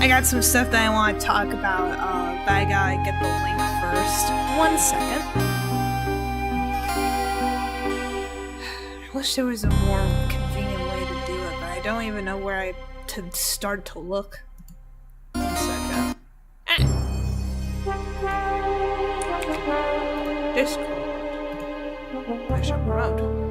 I got some stuff that I want to talk about, but I gotta get the link first. 1 second. I wish there was a more convenient way to do it, but I don't even know where to start to look. 1 second. Discord. I shall promote.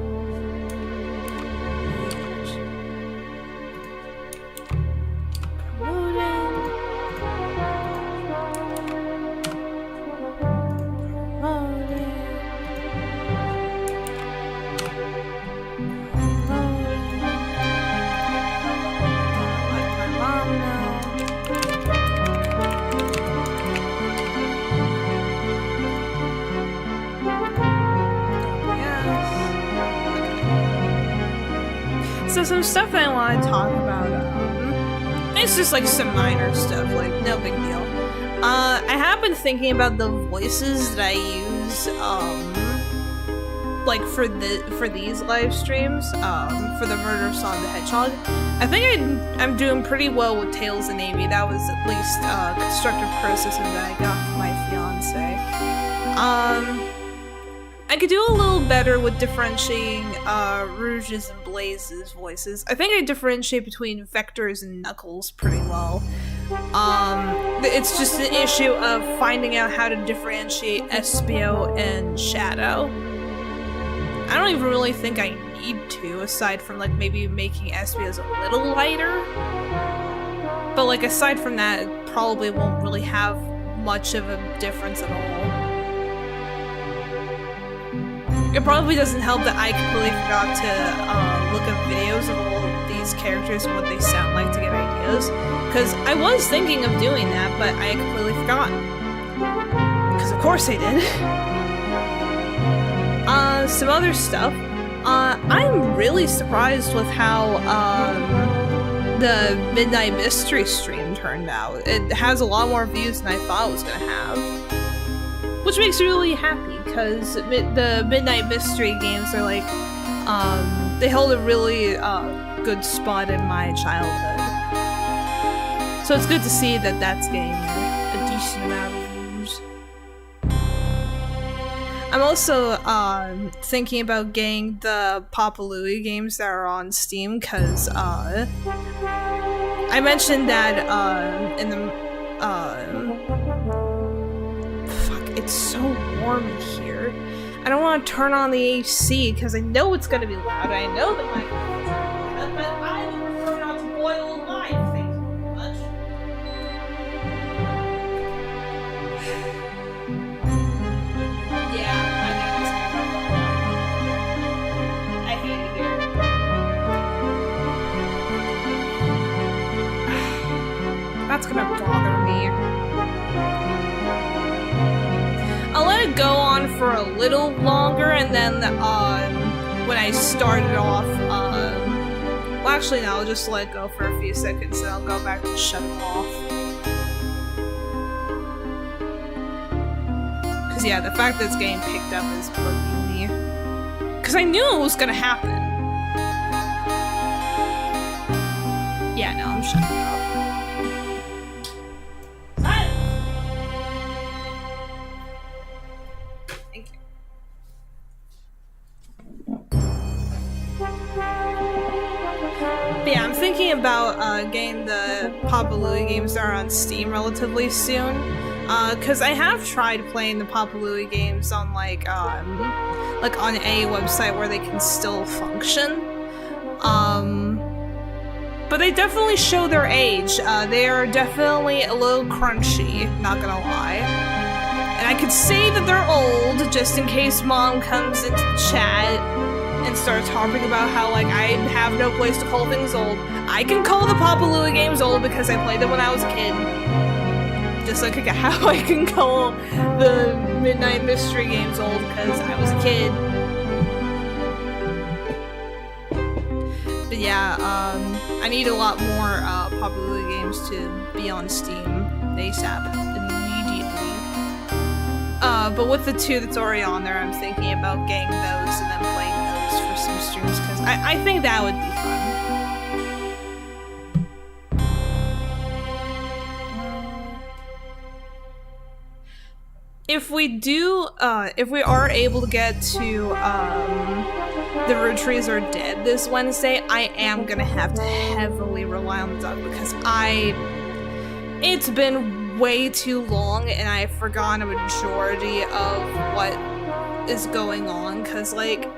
So some stuff that I want to talk about, it's just like some minor stuff, like no big deal. I have been thinking about the voices that I use, like for these live streams, for the Murder of Sonic the Hedgehog. I think I'm doing pretty well with Tails and Amy. That was at least constructive criticism that I got from my fiance. I could do a little better with differentiating Rouge's and Blaze's voices. I think I differentiate between Vector's and Knuckles pretty well. It's just an issue of finding out how to differentiate Espio and Shadow. I don't even really think I need to, aside from like maybe making Espio's a little lighter. But like aside from that, it probably won't really have much of a difference at all. It probably doesn't help that I completely forgot to look up videos of all of these characters and what they sound like to get ideas. Because I was thinking of doing that, but I completely forgot. Because of course I did. Some other stuff. I'm really surprised with how the Midnight Mystery stream turned out. It has a lot more views than I thought it was going to have. Which makes me really happy, because the Midnight Mystery games are like, they hold a really good spot in my childhood. So it's good to see that that's getting a decent amount of views. I'm also thinking about getting the Papa Louie games that are on Steam, because I mentioned that in the it's so warm in here. I don't want to turn on the AC because I know it's going to be loud. I know that my but I would prefer not to boil alive. Thank you very much. Yeah, I know it's going to be loud. I hate it here. That's going to bother me. I'll let it go on for a little longer, and then when I start it off, well actually no, I'll just let it go for a few seconds, and I'll go back to shut it off. Cause yeah, the fact that it's getting picked up is bugging me. Cause I knew it was gonna happen. Yeah, no, I'm shutting it off. Yeah, I'm thinking about getting the Papa Louie games that are on Steam relatively soon. Cause I have tried playing the Papa Louie games on like on a website where they can still function. But they definitely show their age. They are definitely a little crunchy, not gonna lie. And I could say that they're old, just in case Mom comes into the chat and starts harping about how, like, I have no place to call things old. I can call the Papa Louie games old because I played them when I was a kid. Just like how I can call the Midnight Mystery games old because I was a kid. But yeah, I need a lot more Papa Louie games to be on Steam ASAP, immediately. But with the two that's already on there, I'm thinking about getting those and then playing those for some streams, because I think that would be fun. if we are able to get to the root trees are dead this Wednesday, I am gonna have to heavily rely on the dog because it's been way too long and I've forgotten a majority of what is going on, because like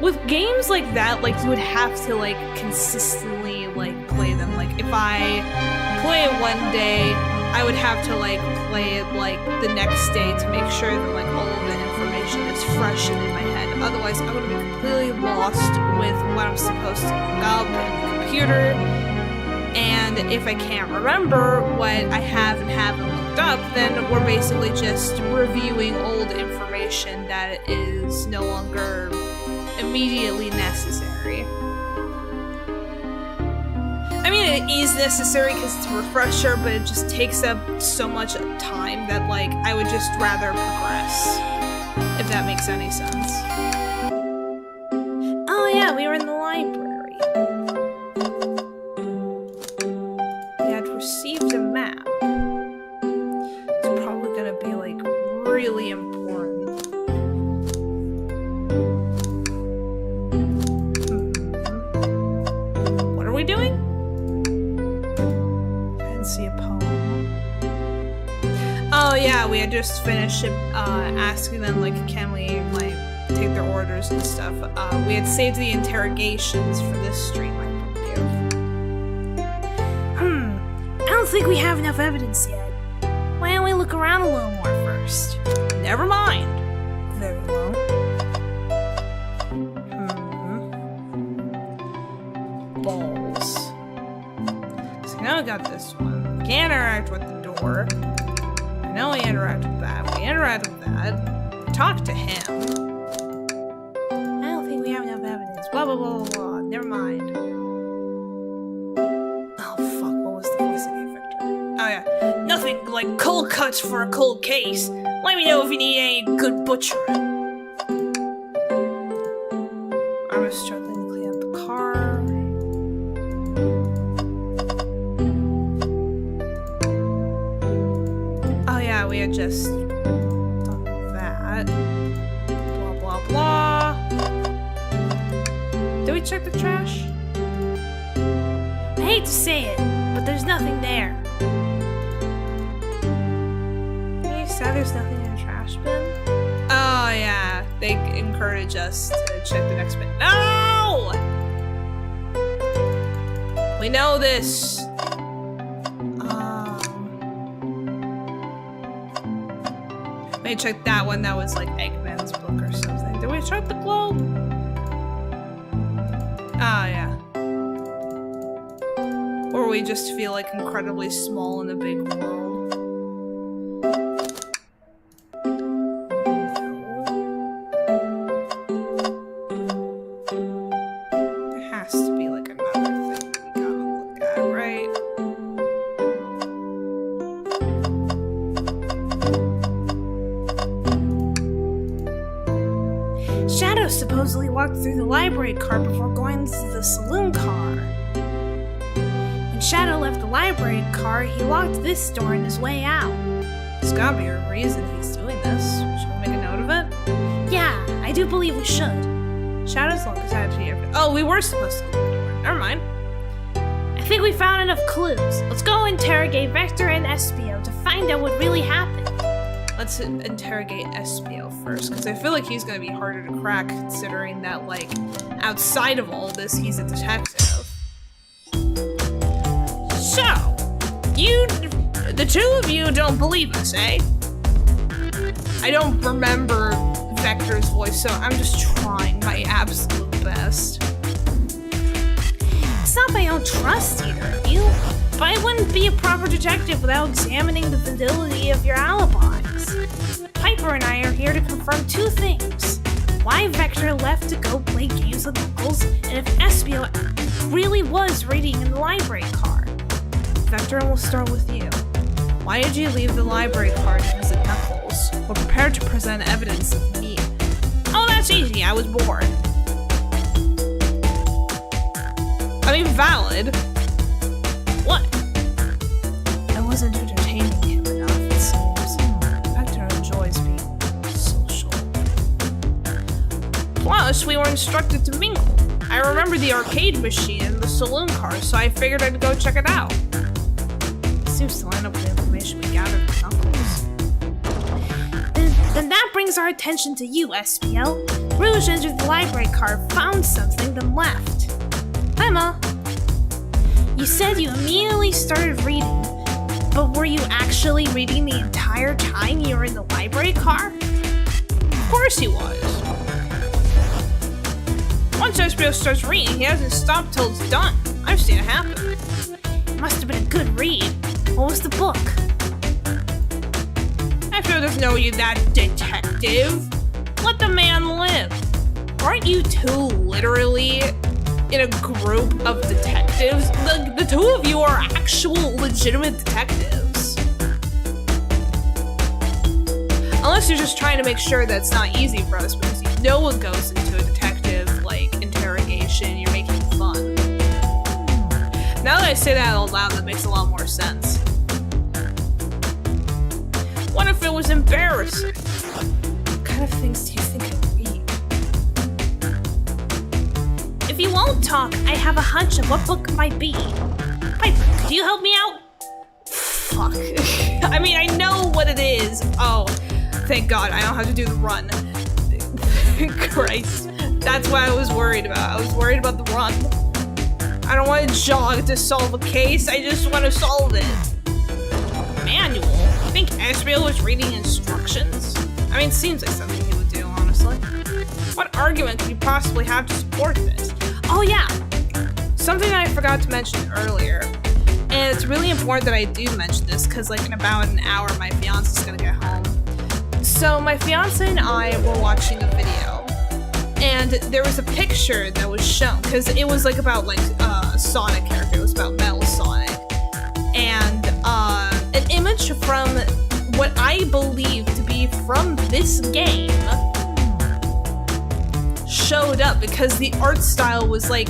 with games like that, like you would have to like consistently like play them. Like if I play it one day, I would have to like play it like the next day to make sure that like all of the information is fresh and in my head. Otherwise, I'm gonna be completely lost with what I'm supposed to look up in the computer. And if I can't remember what I have and haven't looked up, then we're basically just reviewing old information that is no longer immediately necessary. I mean, it is necessary because it's a refresher, but it just takes up so much time that, like, I would just rather progress, if that makes any sense. Oh yeah, we were in the library. We had received a map. It's probably gonna be, like, really important. What are we doing? See a poem. Oh yeah, we had just finished asking them like, can we like take their orders and stuff. We had saved the interrogations for this stream, I believe. I don't think we have enough evidence yet. Why don't we look around a little more first? Never mind. Very well. Balls. So now we got this one. Can't interact with the door. I know we interact with that. We interact with that. Talk to him. I don't think we have enough evidence. Blah, blah, blah, blah, blah. Never mind. Oh, fuck. What was the voice of the Victor? Oh, yeah. Nothing like cold cuts for a cold case. Let me know if you need any good butchering. I was struggling to clean up the car. We had just done that. Blah, blah, blah. Did we check the trash? I hate to say it, but there's nothing there. You said there's nothing in the trash bin? Oh, yeah. They encourage us to check the next bin. No! We know this. We checked that one. That was like Eggman's book or something. Did we check the globe? Ah, yeah. Or we just feel like incredibly small in a big world. There has to be like another thing we gotta look at, right? Shadow supposedly walked through the library car before going to the saloon car. When Shadow left the library car, he locked this door on his way out. There's gotta be a reason he's doing this. Should we make a note of it? Yeah, I do believe we should. Shadow's lock is out here. Oh, we were supposed to open the door. Never mind. I think we found enough clues. Let's go interrogate Vector and Espio to find out what really happened. Let's interrogate Espio first, because I feel like he's gonna be harder to crack, considering that, like, outside of all this, he's a detective. So, the two of you don't believe us, eh? I don't remember Vector's voice, so I'm just trying my absolute best. It's not that I don't trust either of you, but I wouldn't be a proper detective without examining the validity of your alibis. Piper and I are here to confirm two things. Why Vector left to go play games with Knuckles, and if Espio really was reading in the library car. Vector, we'll start with you. Why did you leave the library car to visit Knuckles? We're prepared to present evidence if needed. Oh, that's easy. I was bored. I mean, valid. What? I wasn't entertaining him enough, it seems. Plus, we were instructed to mingle. I remember the arcade machine and the saloon car, so I figured I'd go check it out. Seems to line up with the information we gathered from Knuckles. Then that brings our attention to you, SPL. Rouge entered the library car, found something, then left. Hi, Ma. You said you immediately started reading, but were you actually reading the entire time you were in the library car? Of course he was. Once SPL starts reading, he hasn't stopped till it's done. I've seen it happen. It must have been a good read. What was the book? SPL doesn't know you're that detective. Let the man live. Aren't you two literally in a group of detectives? The two of you are actual legitimate detectives. Unless you're just trying to make sure that's not easy for us because you know what goes into a detective, like, interrogation, you're making fun. Now that I say that out loud, that makes a lot more sense. What if it was embarrassing? What kind of things do you think it would be? If you won't talk, I have a hunch of what book it might be. Piper, could you help me out? Fuck. I mean, I know what it is. Oh, thank God, I don't have to do the run. Christ. That's what I was worried about. I was worried about the run. I don't want to jog to solve a case, I just want to solve it. Manual? You think Ezreal was reading instructions? I mean, it seems like something he would do, honestly. What argument could you possibly have to support this? Oh yeah! Something that I forgot to mention earlier, and it's really important that I do mention this, because like in about an hour, my fiance is gonna get home. So my fiance and I were watching a video, and there was a picture that was shown, because it was like about like a Sonic character, it was about Metal Sonic, and an image from what I believe to be from this game showed up because the art style was like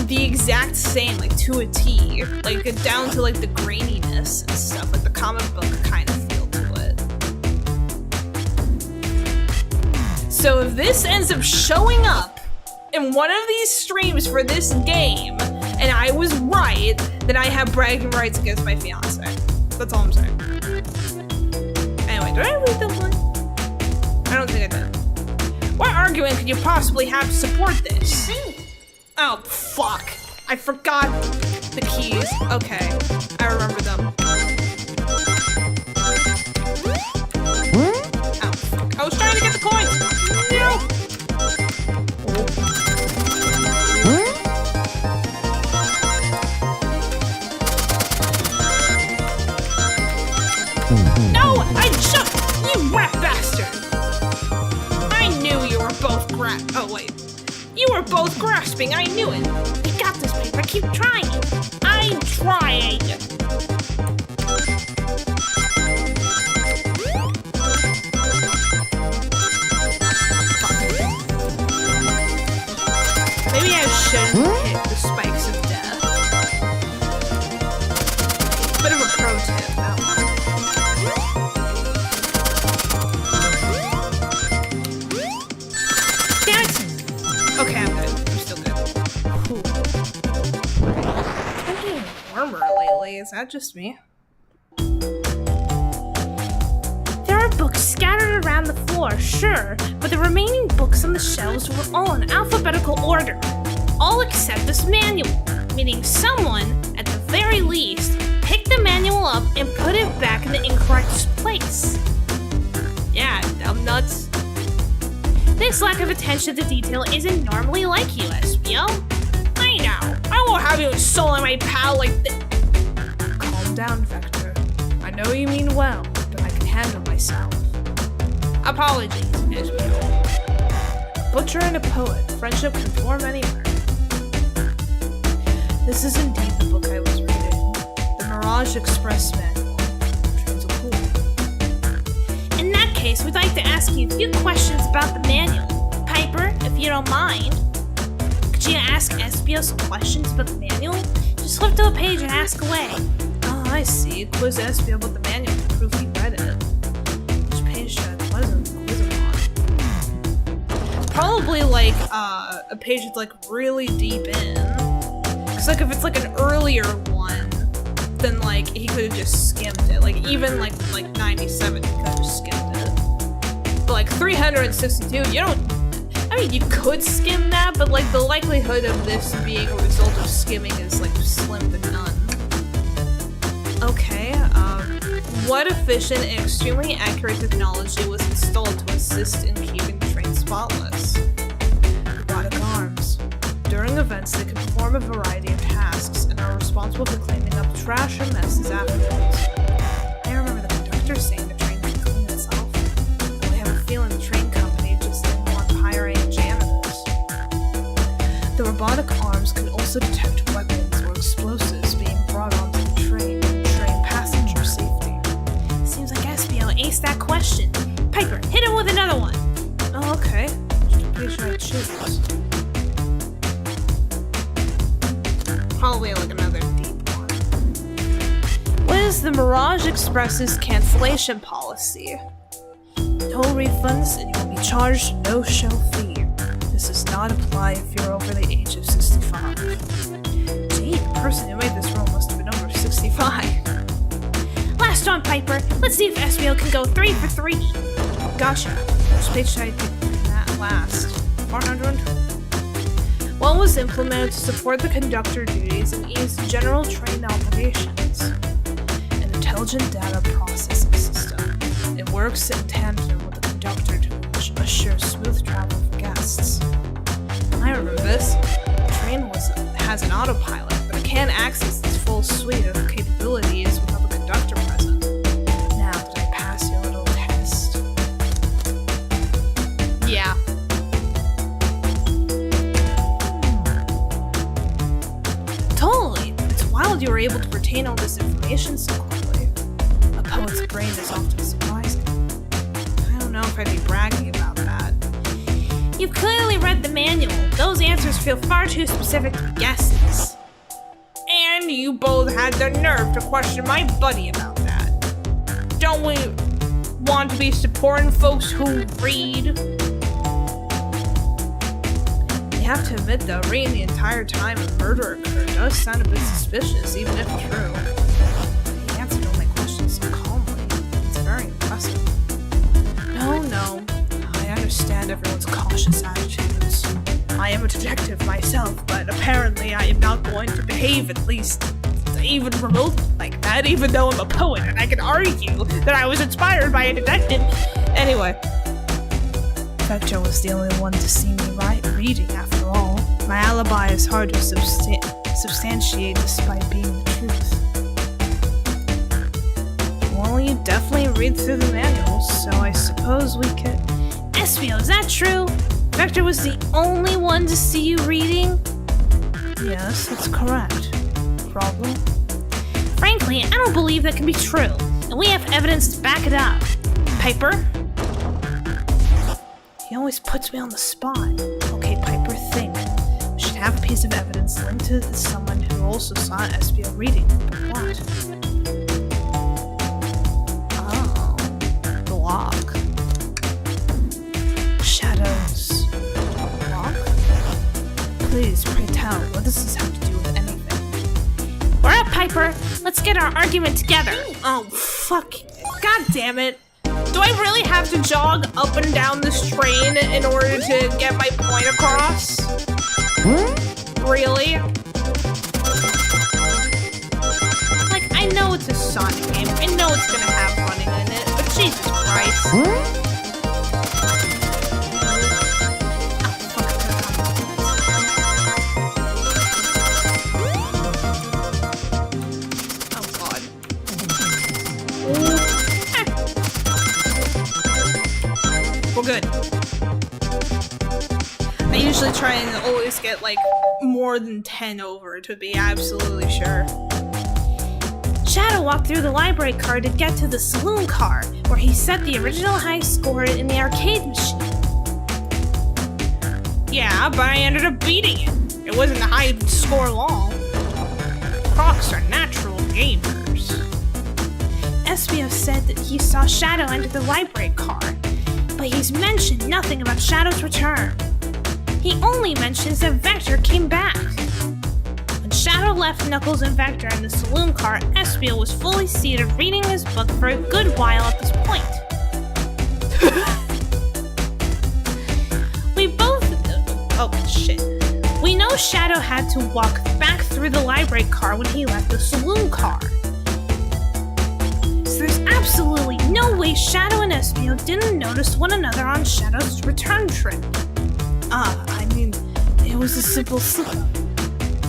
the exact same, like to a T, like down to like the graininess and stuff, like the comic book kind of feel to it. So if this ends up showing up in one of these streams for this game, and I was right, then I have bragging rights against my fiance. That's all I'm saying. Anyway, did I read that one? I don't think I did. What argument could you possibly have to support this? Oh, fuck. I forgot the keys. Okay, I remember them. Oh, fuck. I was trying to get the coins. No. No, I jumped! You rat bastard! I knew you were both oh wait. You were both grasping, I knew it! You got this, Paper, keep trying! I'm trying! Maybe I shouldn't hit the spikes of death. Bit of a pro tip, that one. Damn it! Okay, I'm good. I'm still good. I'm getting warmer lately. Is that just me? There are books scattered around the floor, sure, but the remaining books on the shelves were all in alphabetical order. All except this manual, meaning someone, at the very least, picked the manual up and put it back in the incorrect place. Yeah, dumb nuts. This lack of attention to detail isn't normally like you, SPL. I know. I won't have you insulting my pal like this. Calm down, Vector. I know you mean well, but I can handle myself. Apologies, SPL. Butcher and a poet. Friendship can form anywhere. This is indeed the book I was reading. The Mirage Express Manual. In that case, we'd like to ask you a few questions about the manual. Piper, if you don't mind. Could you ask SPL some questions about the manual? Just flip to a page and ask away. Oh, I see. Quiz SPL about the manual to prove he read it. Which page should I quiz him on? probably like a page that's like really deep in. Cause like if it's like an earlier one, then like he could have just skimmed it. Like even like 97, he could have just skimmed it. But like 362, you don't. I mean, you could skim that, but like the likelihood of this being a result of skimming is like slim to none. Okay, what efficient and extremely accurate technology was installed to assist in keeping the train spotless? Robotic arms. During events, they can perform a variety of tasks and are responsible for cleaning up trash or messes afterwards. I remember the conductor saying the train could clean itself. I have a feeling the train company just didn't want to hire any janitors. The robotic arms can also detect weapons or explosives being brought onto the train. Passenger safety. Seems like SBO aced that question. Piper, hit him with another one. Oh, okay. Which page should I choose? Probably like another deep one. What is the Mirage Express's cancellation policy? No refunds and you will be charged no show fee. This does not apply if you're over the age of 65. Gee, the person who made this rule must have been over 65. Last one, Piper. Let's see if SBO can go 3 for 3. Gotcha. Which page should I pick that last? 420. What was implemented to support the conductor duties and ease general train operations? An intelligent data processing system. It works in tandem with the conductor to assure smooth travel for guests. I remember this. The train has an autopilot, but it can't access its full suite of capabilities without the conductor present. Now, did I pass your little test? Yeah. Totally! It's wild you were able to retain all this information so quickly. A poet's brain is often surprising. I don't know if I'd be bragging about that. You've clearly read the manual. Those answers feel far too specific to be guesses. And you both had the nerve to question my buddy about that. Don't we want to be supporting folks who read? You have to admit though, reading the entire time a murder occurred does sound a bit suspicious, even if true. He answered all my questions so calmly. It's very impressive. No. I understand everyone's cautious attitudes. I am a detective myself, but apparently I am not going to behave at least even remotely like that, even though I'm a poet and I can argue that I was inspired by a detective. Anyway. Vector was the only one to see me reading after all. My alibi is hard to substantiate despite being the truth. Well, you definitely read through the manuals, so I suppose we could... Espio, is that true? Vector was the only one to see you reading? Yes, that's correct. Problem? Frankly, I don't believe that can be true, and we have evidence to back it up. Piper? He always puts me on the spot. Okay, Piper, think. We should have a piece of evidence linked to someone who also saw SBO reading, but what? Oh, block. Shadows. Block? Please, pray tell, what does this have to do with anything? We're up, Piper! Let's get our argument together! Oh, fuck. God damn it. Do I really have to jog up and down this train in order to get my point across? Really? Like, I know it's a Sonic game. I know it's gonna have running in it, but Jesus Christ. We're good. I usually try and always get like more than 10 over to be absolutely sure. Shadow walked through the library car to get to the saloon car, where he set the original high score in the arcade machine. Yeah, but I ended up beating it. It wasn't a high score long. Crocs are natural gamers. Espio said that he saw Shadow enter the library car, but he's mentioned nothing about Shadow's return. He only mentions that Vector came back. When Shadow left Knuckles and Vector in the saloon car, Espio was fully seated reading his book for a good while at this point. We know Shadow had to walk back through the library car when he left the saloon car. So there's absolutely no way Shadow and Espio didn't notice one another on Shadow's return trip. It was a simple slip.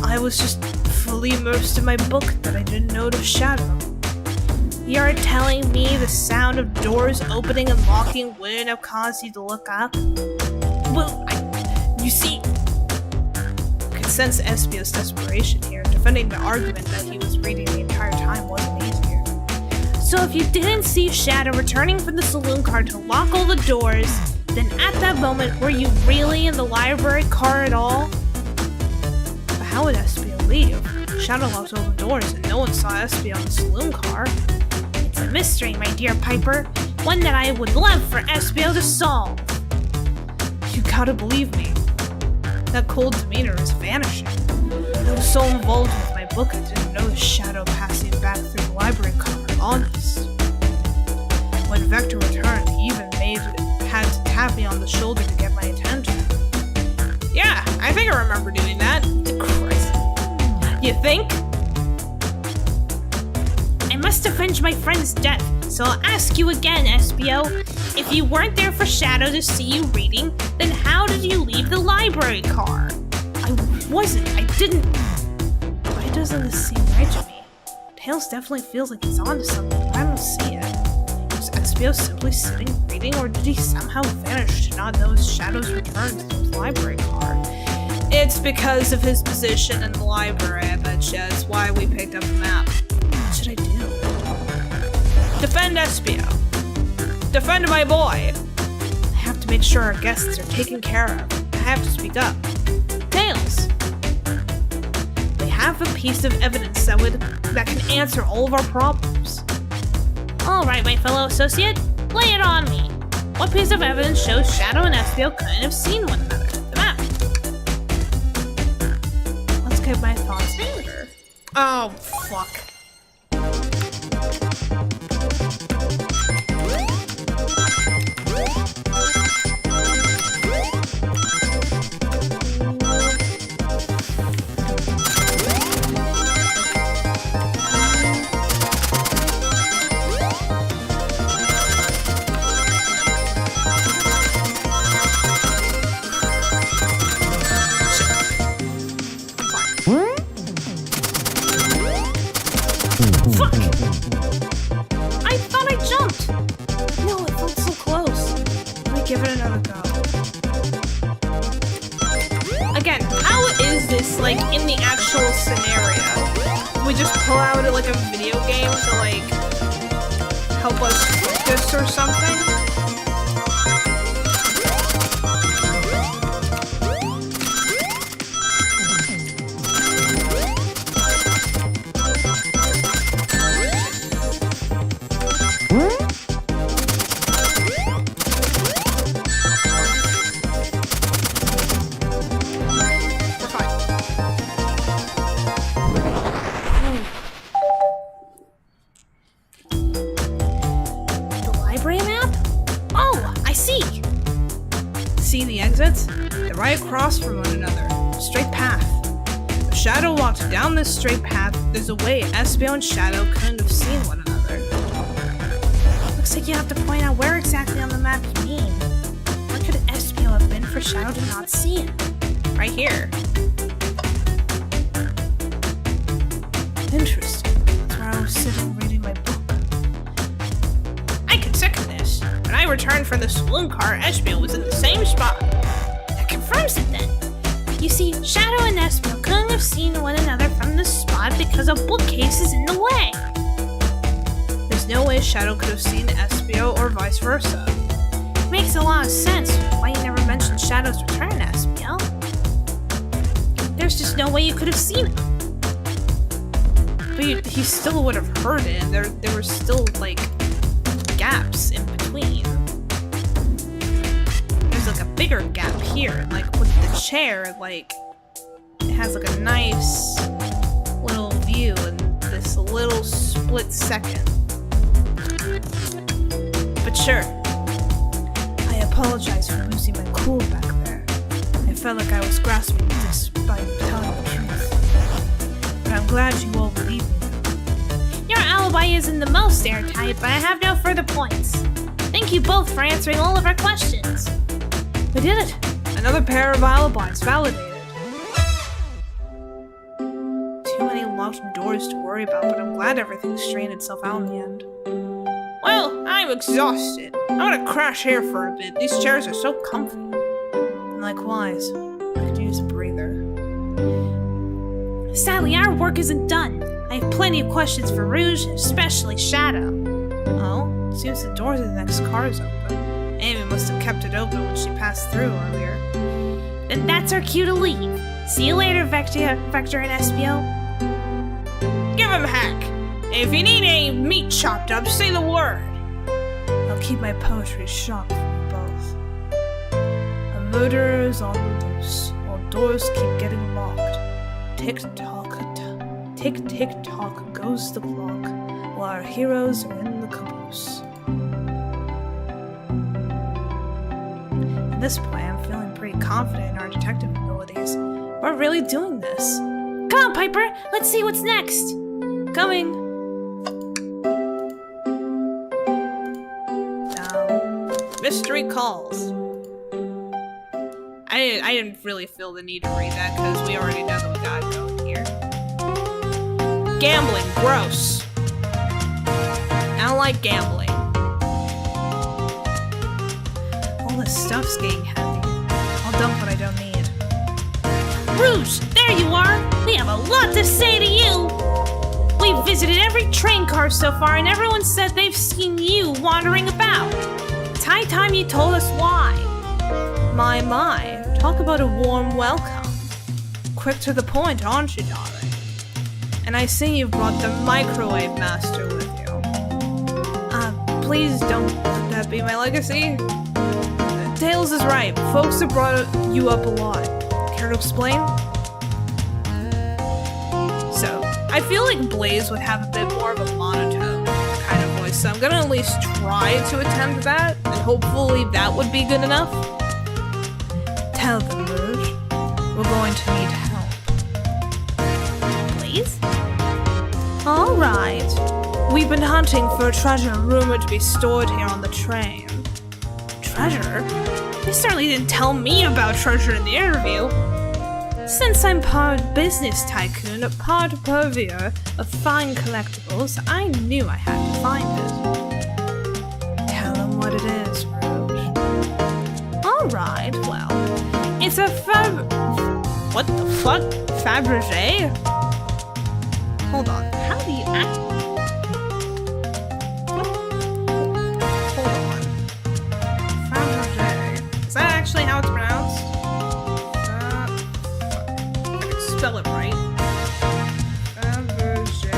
I was just fully immersed in my book that I didn't notice Shadow. You're telling me the sound of doors opening and locking wouldn't have caused you to look up? Well, you see, I could sense Espio's desperation here. Defending the argument that he was reading the entire time wasn't easier. So if you didn't see Shadow returning from the saloon car to lock all the doors, then at that moment, were you really in the library car at all? But how would Espio leave? Shadow locked all the doors and no one saw Espio in the saloon car. It's a mystery, my dear Piper. One that I would love for Espio to solve. You gotta believe me. That cold demeanor is vanishing. I was so involved with my book I didn't notice Shadow passing back through the library car. Honest. When Vector returned, he even had to tap me on the shoulder to get my attention. Yeah, I think I remember doing that. Christ. You think? I must avenge my friend's death, so I'll ask you again, Espio. If you weren't there for Shadow to see you reading, then how did you leave the library car? I didn't. Why doesn't this seem right to me? Tails definitely feels like he's onto something, but I don't see it. Was Espio simply sitting reading, or did he somehow vanish to not notice Shadow's return to the library car? It's because of his position in the library, I bet you. That's why we picked up the map. What should I do? Defend Espio. Defend my boy! I have to make sure our guests are taken care of. I have to speak up. Tails! We have a piece of evidence that can answer all of our problems. Alright, my fellow associate, lay it on me. What piece of evidence shows Shadow and Espio couldn't have seen one another? The map. Let's get my thoughts in order. Oh, fuck. Fuck! I thought I jumped! No, it felt so close. Let me give it another go. Again, how is this, like, in the actual scenario? We just pull out, like, a video game to, like, help us focus or something? See the exits? They're right across from one another. Straight path. If Shadow walked down this straight path, there's a way Espio and Shadow couldn't have seen one another. Looks like you have to point out where exactly on the map you mean. Where could Espio have been for Shadow to not see him? Right here. Interesting. That's where I was sitting reading my book. I can second this. When I returned from the saloon car, Espio was in the same spot. That confirms it then. You see, Shadow and Espio couldn't have seen one another from this spot because a bookcase is in the way. There's no way Shadow could have seen Espio or vice versa. Makes a lot of sense why you never mentioned Shadow's return, Espio. There's just no way you could have seen him. But he still would have heard it, and there were still, like, gaps in between. There's a like a bigger gap here. And like with the chair, like it has like a nice little view in this little split second. But sure, I apologize for losing my cool back there. I felt like I was grasping despite telling the truth. But I'm glad you all believe me. Your alibi isn't the most airtight, but I have no further points. Thank you both for answering all of our questions. We did it! Another pair of alibis validated. Too many locked doors to worry about, but I'm glad everything straightened itself out in the end. Well, I'm exhausted. I'm gonna crash here for a bit. These chairs are so comfy. Likewise, I could use a breather. Sadly, our work isn't done. I have plenty of questions for Rouge, especially Shadow. Oh, seems the door to the next car is open. Amy must have kept it open when she passed through earlier. Then that's our cue to leave. See you later, Vector and Espio. Give him heck! If you need any meat chopped up, say the word. I'll keep my poetry sharp for you both. A murderer is on the loose, while doors keep getting locked. Tick-tock goes the clock, while our heroes are in the caboose. At this point, I'm feeling pretty confident in our detective abilities. We're really doing this. Come on, Piper! Let's see what's next! Coming! Now, mystery calls. I didn't really feel the need to read that because we already know that we got it going here. Gambling, gross. I don't like gambling. All this stuff's getting heavy. I'll dump what I don't need. Rouge, there you are! We have a lot to say to you! We've visited every train car so far and everyone said they've seen you wandering about. It's high time you told us why. My. Talk about a warm welcome. Quick to the point, aren't you, darling? And I see you've brought the microwave master with you. Please don't let that be my legacy. Tails is right. Folks have brought you up a lot. Care to explain? So, I feel like Blaze would have a bit more of a monotone kind of voice, so I'm gonna at least try to attempt that, and hopefully that would be good enough. Tell them, Rouge. We're going to need help. Please? All right. We've been hunting for a treasure rumored to be stored here on the train. Treasure? They certainly didn't tell me about treasure in the interview. Since I'm part business tycoon, part purveyor of fine collectibles, I knew I had to find it. Tell them what it is, Rouge. All right, well. It's a what the fuck? Fabergé? Hold on. How do you act? What? Hold on. Fabergé. Is that actually how it's pronounced? I can spell it right. Fabergé.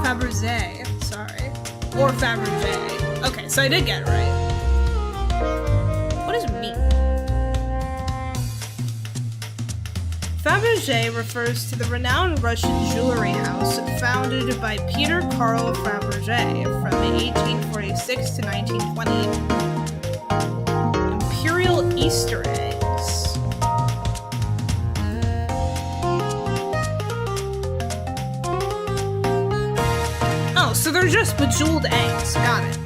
Pronunciation. Fabergé. Sorry. Or Fabergé. Okay, so I did get it right. What does it mean? Fabergé refers to the renowned Russian jewelry house founded by Peter Carl Fabergé from 1846 to 1920. Imperial Easter eggs. Oh, so they're just bejeweled eggs. Got it.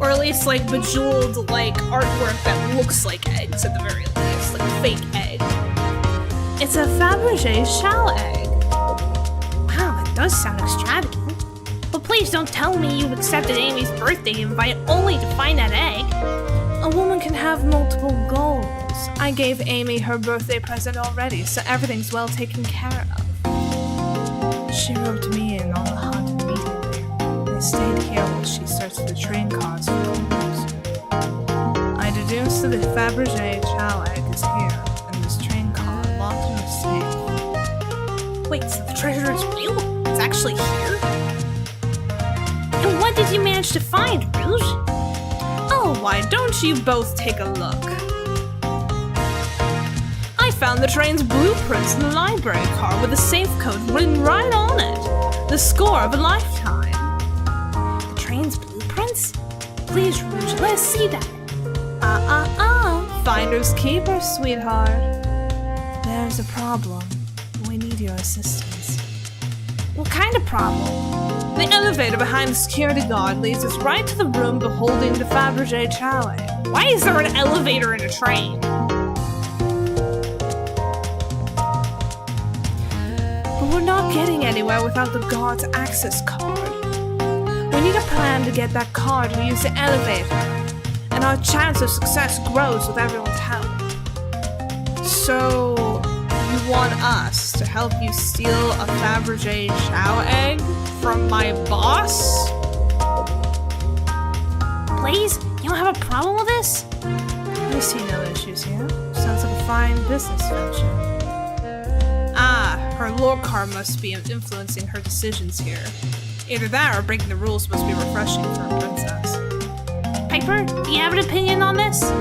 Or at least, like, bejeweled, like, artwork that looks like eggs at the very least. Like a fake egg. It's a Fabergé shell egg. Wow, that does sound extravagant. But please don't tell me you accepted Amy's birthday invite only to find that egg. A woman can have multiple goals. I gave Amy her birthday present already, so everything's well taken care of. She roped me in on the hunt immediately. I stayed here while she searched the train cars for clues. I deduced that the Fabergé chow egg is here, and this train car locked in the safe. Wait, so the treasure is real? it's actually here? And what did you manage to find, Rouge? Oh, why don't you both take a look? I found the train's blueprints in the library car with a safe code written right on it. The score of a lifetime. The train's blueprints? Please, Rouge, let us see that. Finders keepers, sweetheart. There's a problem. We need your assistance. What kind of problem? The elevator behind the security guard leads us right to the room beholding the Fabergé chalet. Why is there an elevator in a train? But we're not getting anywhere without the guard's access card. We need a plan to get that card to use the elevator, and our chance of success grows with everyone's help. So, you want us to help you steal a Fabergé chow egg from my boss? Blaze, you don't have a problem with this? I see no issues here. Sounds like a fine business venture. Her lore card must be influencing her decisions here. Either that or breaking the rules must be refreshing for a princess. Piper, do you have an opinion on this?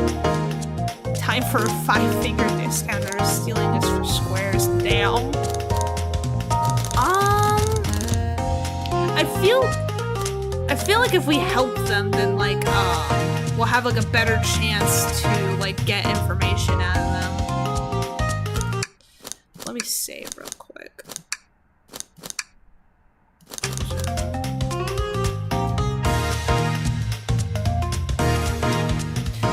Time for a 5-finger discounter stealing this for squares down. I feel like if we help them, then like we'll have like a better chance to like get information out of them. Let me save real quick.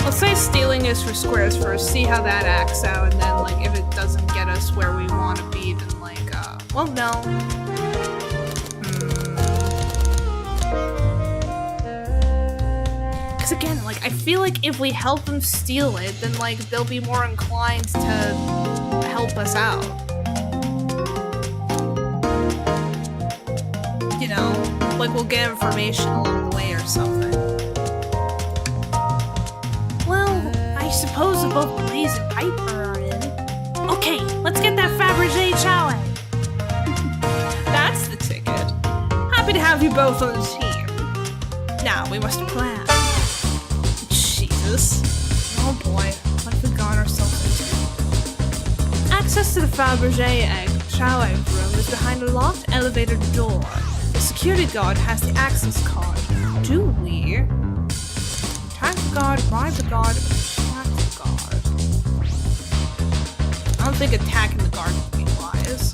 Let's say stealing is for squares first, see how that acts out, and then like if it doesn't get us where we want to be, then like well, no. Because again, like I feel like if we help them steal it, then like they'll be more inclined to help us out. You know, like we'll get information along the way or something. I suppose if both Blaze and Piper are in. Okay, let's get that Fabergé chow egg. That's the ticket. Happy to have you both on the team. Now we must plan. Jesus. Oh boy, what have we got ourselves into? Access to the Fabergé chow egg room is behind a locked elevator door. The security guard has the access card. Do we? Attack the guard, bribe the guard, I don't think attacking the guard would be wise.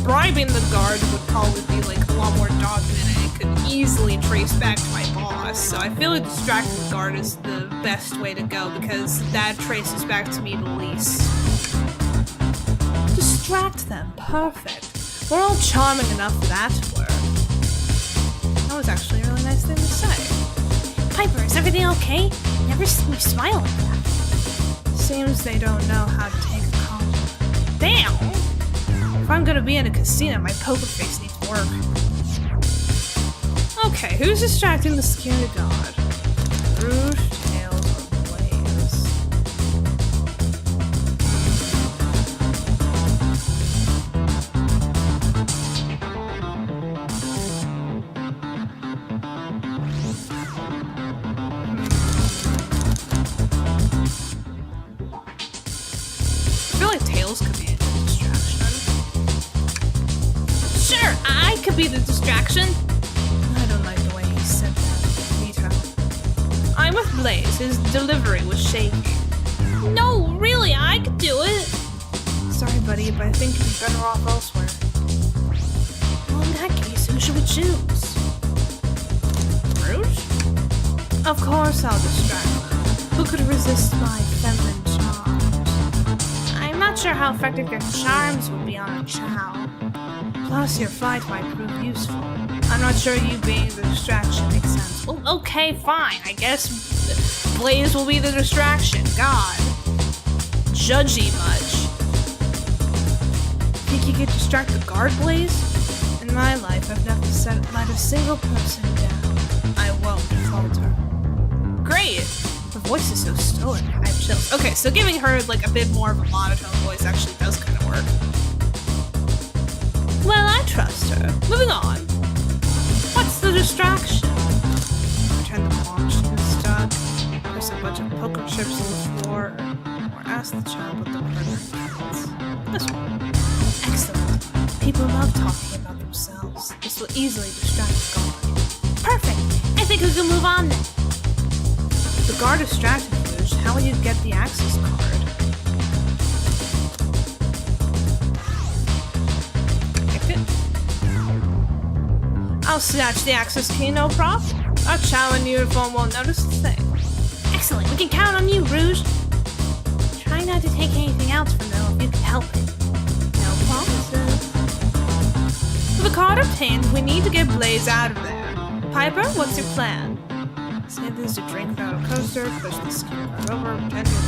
Bribing the guard would probably be like a lot more daunting and it could easily trace back to my boss. So I feel like distracting the guard is the best way to go because that traces back to me the least. Distract them. Perfect. We're all charming enough for that to work. That was actually a really nice thing to say. Piper, is everything okay? Never seen you smile like that. Seems they don't know how to take a compliment. Damn! If I'm gonna be in a casino, my poker face needs work. Okay, who's distracting the security guard? Rouge, Tails, or Blaze? Could be a distraction. Sure, I could be the distraction. I don't like the way he said that. Vito. I'm with Blaze. His delivery was shaky. No, really, I could do it. Sorry, buddy, but I think you'd be better off elsewhere. Well, in that case, who should we choose? Rouge? Of course I'll distract them. Who could resist my feminine charms? I'm not sure how effective your charms would be on a chow. Plus, your fight might prove useful. I'm not sure you being the distraction makes sense. Oh, okay, fine. I guess Blaze will be the distraction. God. Judgy much. Think you could distract the guard, Blaze? In my life, I've never let a single person down. I won't falter. Great! Her voice is so stoic. I have chills. Okay, so giving her like a bit more of a monotone voice actually does kind of work. Well, I trust her. Moving on. What's the distraction? Pretend the claw machine is stuck, press a bunch of poker chips on the floor, or ask the child what the partner gets. This one. Excellent. People love talking about themselves. This will easily distract the guard. Perfect. I think we can move on then. The guard distracted Rouge. How will you get the access card? Pick it. I'll snatch the access key, no problem. Our chow in uniform won't notice a thing. Excellent. We can count on you, Rouge. Try not to take anything else from them if you can help it. No promises. With the card obtained, we need to get Blaze out of there. Piper, what's your plan? Save this to drink without a coaster, push the security card over, pretend you're...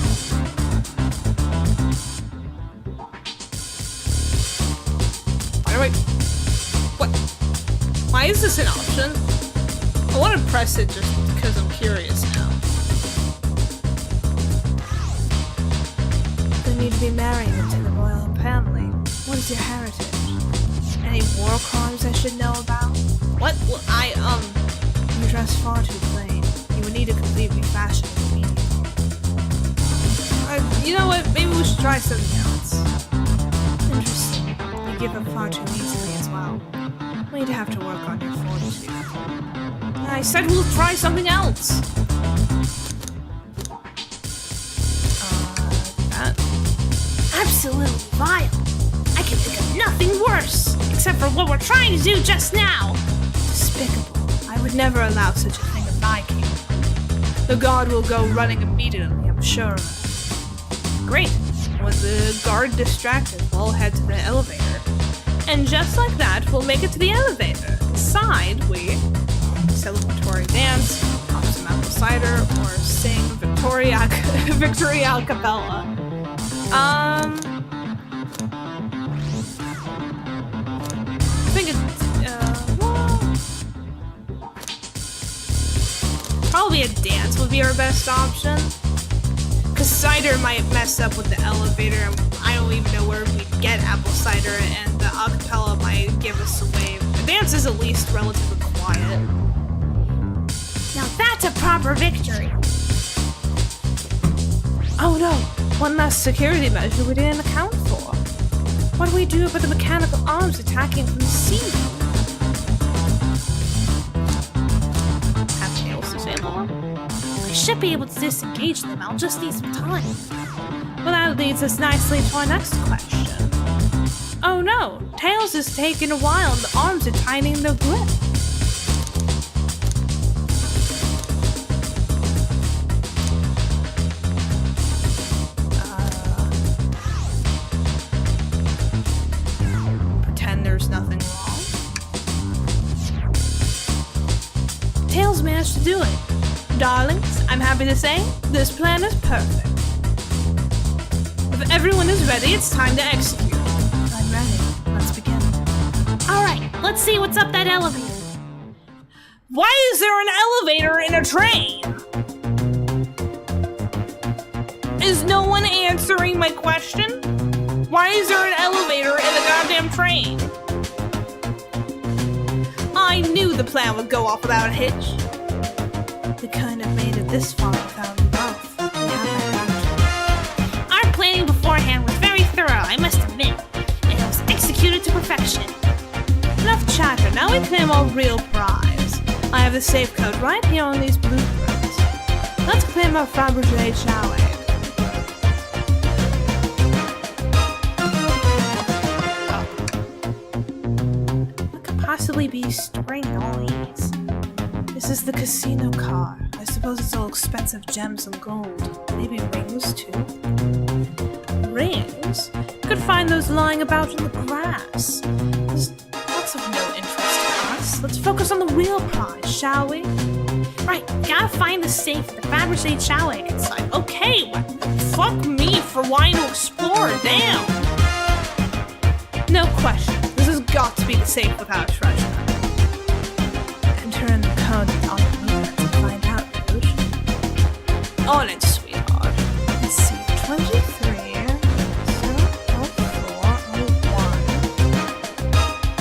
Wait. What? Why is this an option? I want to press it just because I'm curious now. You need to be married into the royal family. What is your heritage? Any war crimes I should know about? What? Well, You dress far too plain. You would need a complete refashion immediately. You know what? Maybe we should try something else. Interesting. You give up far too easily as well. We'd have to work on your fortitude. I said we'll try something else. That? Absolutely vile. I can think of nothing worse, except for what we're trying to do just now. Despicable. I would never allow such a thing in my kingdom. The guard will go running immediately, I'm sure of it. Great. With the guard distracted, we'll head to the elevator. And just like that, we'll make it to the elevator. Inside, we celebratory dance, pop some apple cider, or sing victory a cappella. I think it's, probably a dance would be our best option. Cause cider might mess up with the elevator, and I don't even know where we'd get apple cider, and the acapella might give us away. The dance is at least relatively quiet. Now that's a proper victory. Oh no, one last security measure we didn't account for. What do we do about the mechanical arms attacking from the sea? Have Tails disable them? I should be able to disengage them. I'll just need some time. Well, that leads us nicely to our next question. Oh no, Tails is taking a while and the arms are tightening their grip. Pretend there's nothing wrong. Tails managed to do it. Darlings, I'm happy to say, this plan is perfect. If everyone is ready, it's time to execute. I'm ready. Let's begin. Alright, let's see what's up that elevator. Why is there an elevator in a train? Is no one answering my question? Why is there an elevator in the goddamn train? I knew the plan would go off without a hitch. We kind of made it this far without you both. We have my gratitude. Our planning beforehand was very thorough, I must admit, and it was executed to perfection. Enough chatter, now we claim our real prize. I have the safe code right here on these blueprints. Let's claim our Fabergé chow egg. What could possibly be storing all these? This is the casino car. I suppose it's all expensive gems and gold. Maybe rings, too? Rings? Could find those lying about in the grass. There's lots of no interest to us. Let's focus on the real prize, shall we? Right, gotta find the safe with the Fabergé chow egg inside. Okay, fuck me for wanting to explore, damn! No question, this has got to be the safe without treasure. Enter in the code on the movement to find out, Rouge. On it, sweetheart. Let's see, 23, 00401.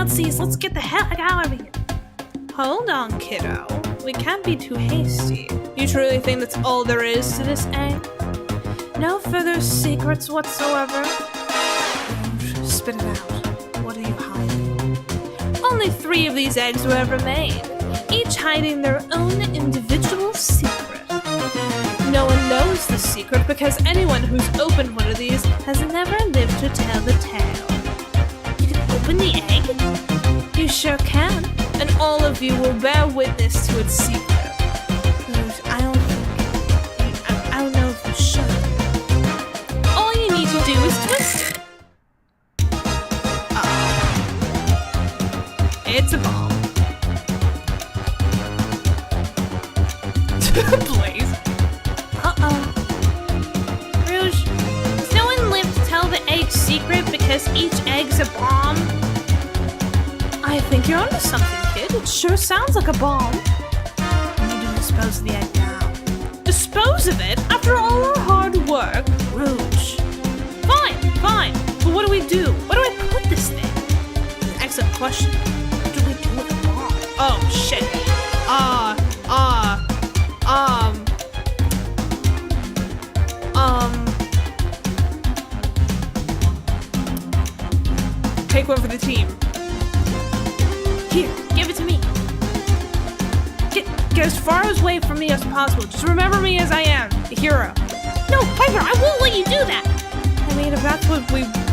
Nazis. Let's get the heck out of here. Hold on, kiddo. We can't be too hasty. You truly think that's all there is to this egg? No further secrets whatsoever. Spit it out. What are you hiding? Only 3 of these eggs were ever made, each hiding their own individual secret. No one knows the secret because anyone who's opened one of these has never lived to tell the tale. You can open the egg? You sure can, and all of you will bear witness to its secret. I don't know if you should. All you need to do is twist it. It's a bomb. Blaze. Rouge, does no one live to tell the egg's secret because each egg's a bomb? I think you're onto something, kid. It sure sounds like a bomb. We need to dispose of the egg now. Dispose of it? After all our hard work? Rouge. Fine. But what do we do? Where do I put this thing? Excellent question. What do we do with the bomb? Oh, shit. Take one for the team. Here, give it to me. Get as far away from me as possible. Just remember me as I am, the hero. No, Piper, I won't let you do that. I mean, if that's what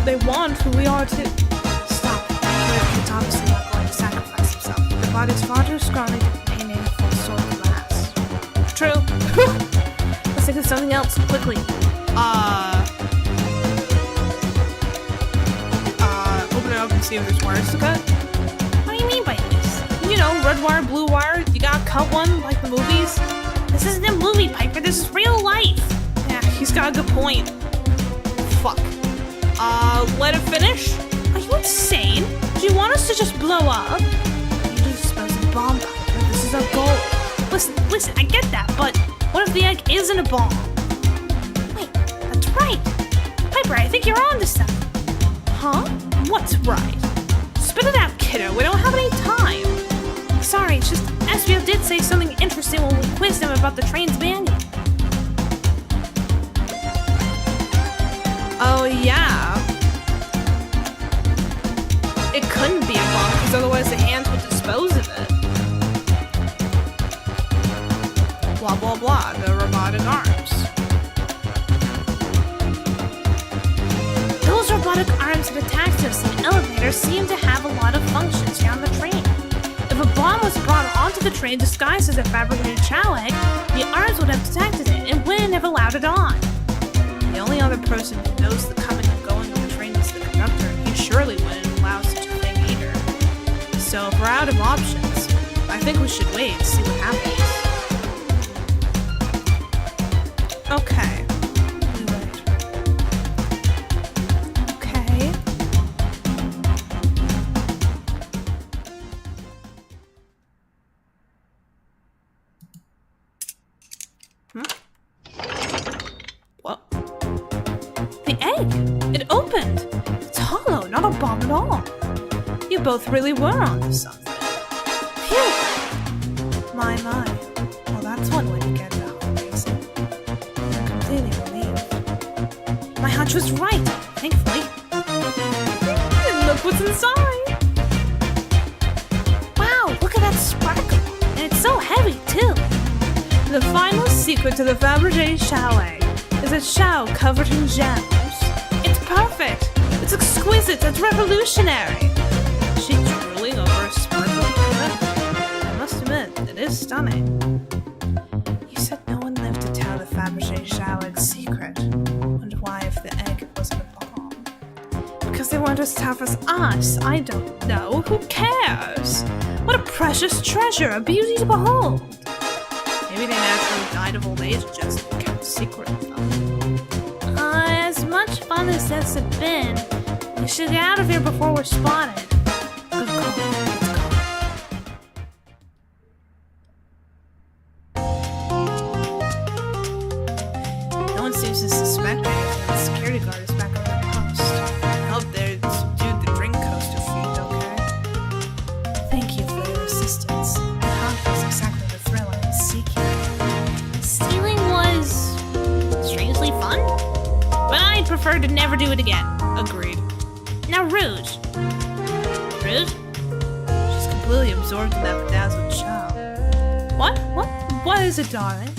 they want, who we are to... Stop. It's obviously not going to sacrifice himself. The body's far too scrawny to contain any full sort of mass. True. Let's think of something else, quickly. Open it up and see if there's wires to cut. What do you mean by this? You know, red wire, blue wire, you gotta cut one, like the movies. This isn't a movie, Piper, this is real life. Yeah, he's got a good point. Fuck. Let it finish? Are you insane? Do you want us to just blow up? We need to dispose of the bomb, Piper. This is our goal. Listen, I get that, but what if the egg isn't a bomb? Wait, that's right. Piper, I think you're onto something. Huh? What's right? Spit it out, kiddo. We don't have any time. Sorry, it's just SBO did say something interesting when we quizzed him about the train's manual. Oh, yeah. It couldn't be a bomb, because otherwise the hands would dispose of it. Blah, blah, blah. The robotic arms. Those robotic arms that attacked us in the elevator seem to have a lot of functions here on the train. If a bomb was brought onto the train disguised as a fabricated chow egg, the arms would have detected it and wouldn't have allowed it on. The only other person who knows the coming and going of the train is the conductor, and he surely wouldn't allow such a thing either. So if we're out of options, I think we should wait and see what happens. Okay. We wait. Okay. What? The egg! It opened! It's hollow, not a bomb at all. You both really were onto something. Phew! My. Well, that's one way to get it out, amazing. I'm completely relieved. My hunch was right, thankfully. And look what's inside! Wow, look at that sparkle! And it's so heavy, too! The final secret to the Fabergé chow egg is a chow covered in gems. It's perfect! It's exquisite! It's revolutionary! Is she drooling over a sparkling moment? I must admit, it is stunning. You said no one lived to tell the Fabergé chow egg's secret. Wonder why if the egg wasn't a bomb. Because they weren't as tough as us. I don't know. Who cares? What a precious treasure, a beauty to behold. Maybe they naturally died of old age and just kept a secret of them. As much fun as this has been, we should get out of here before we're spotted. Good call. No one seems to suspect anything. The security guard is back on their post. I hope they subdued the drink coaster fiend, okay? her to never do it again. Agreed. Now, Rouge. Rouge? She's completely absorbed in that bedazzled shell. What? What is it, darling?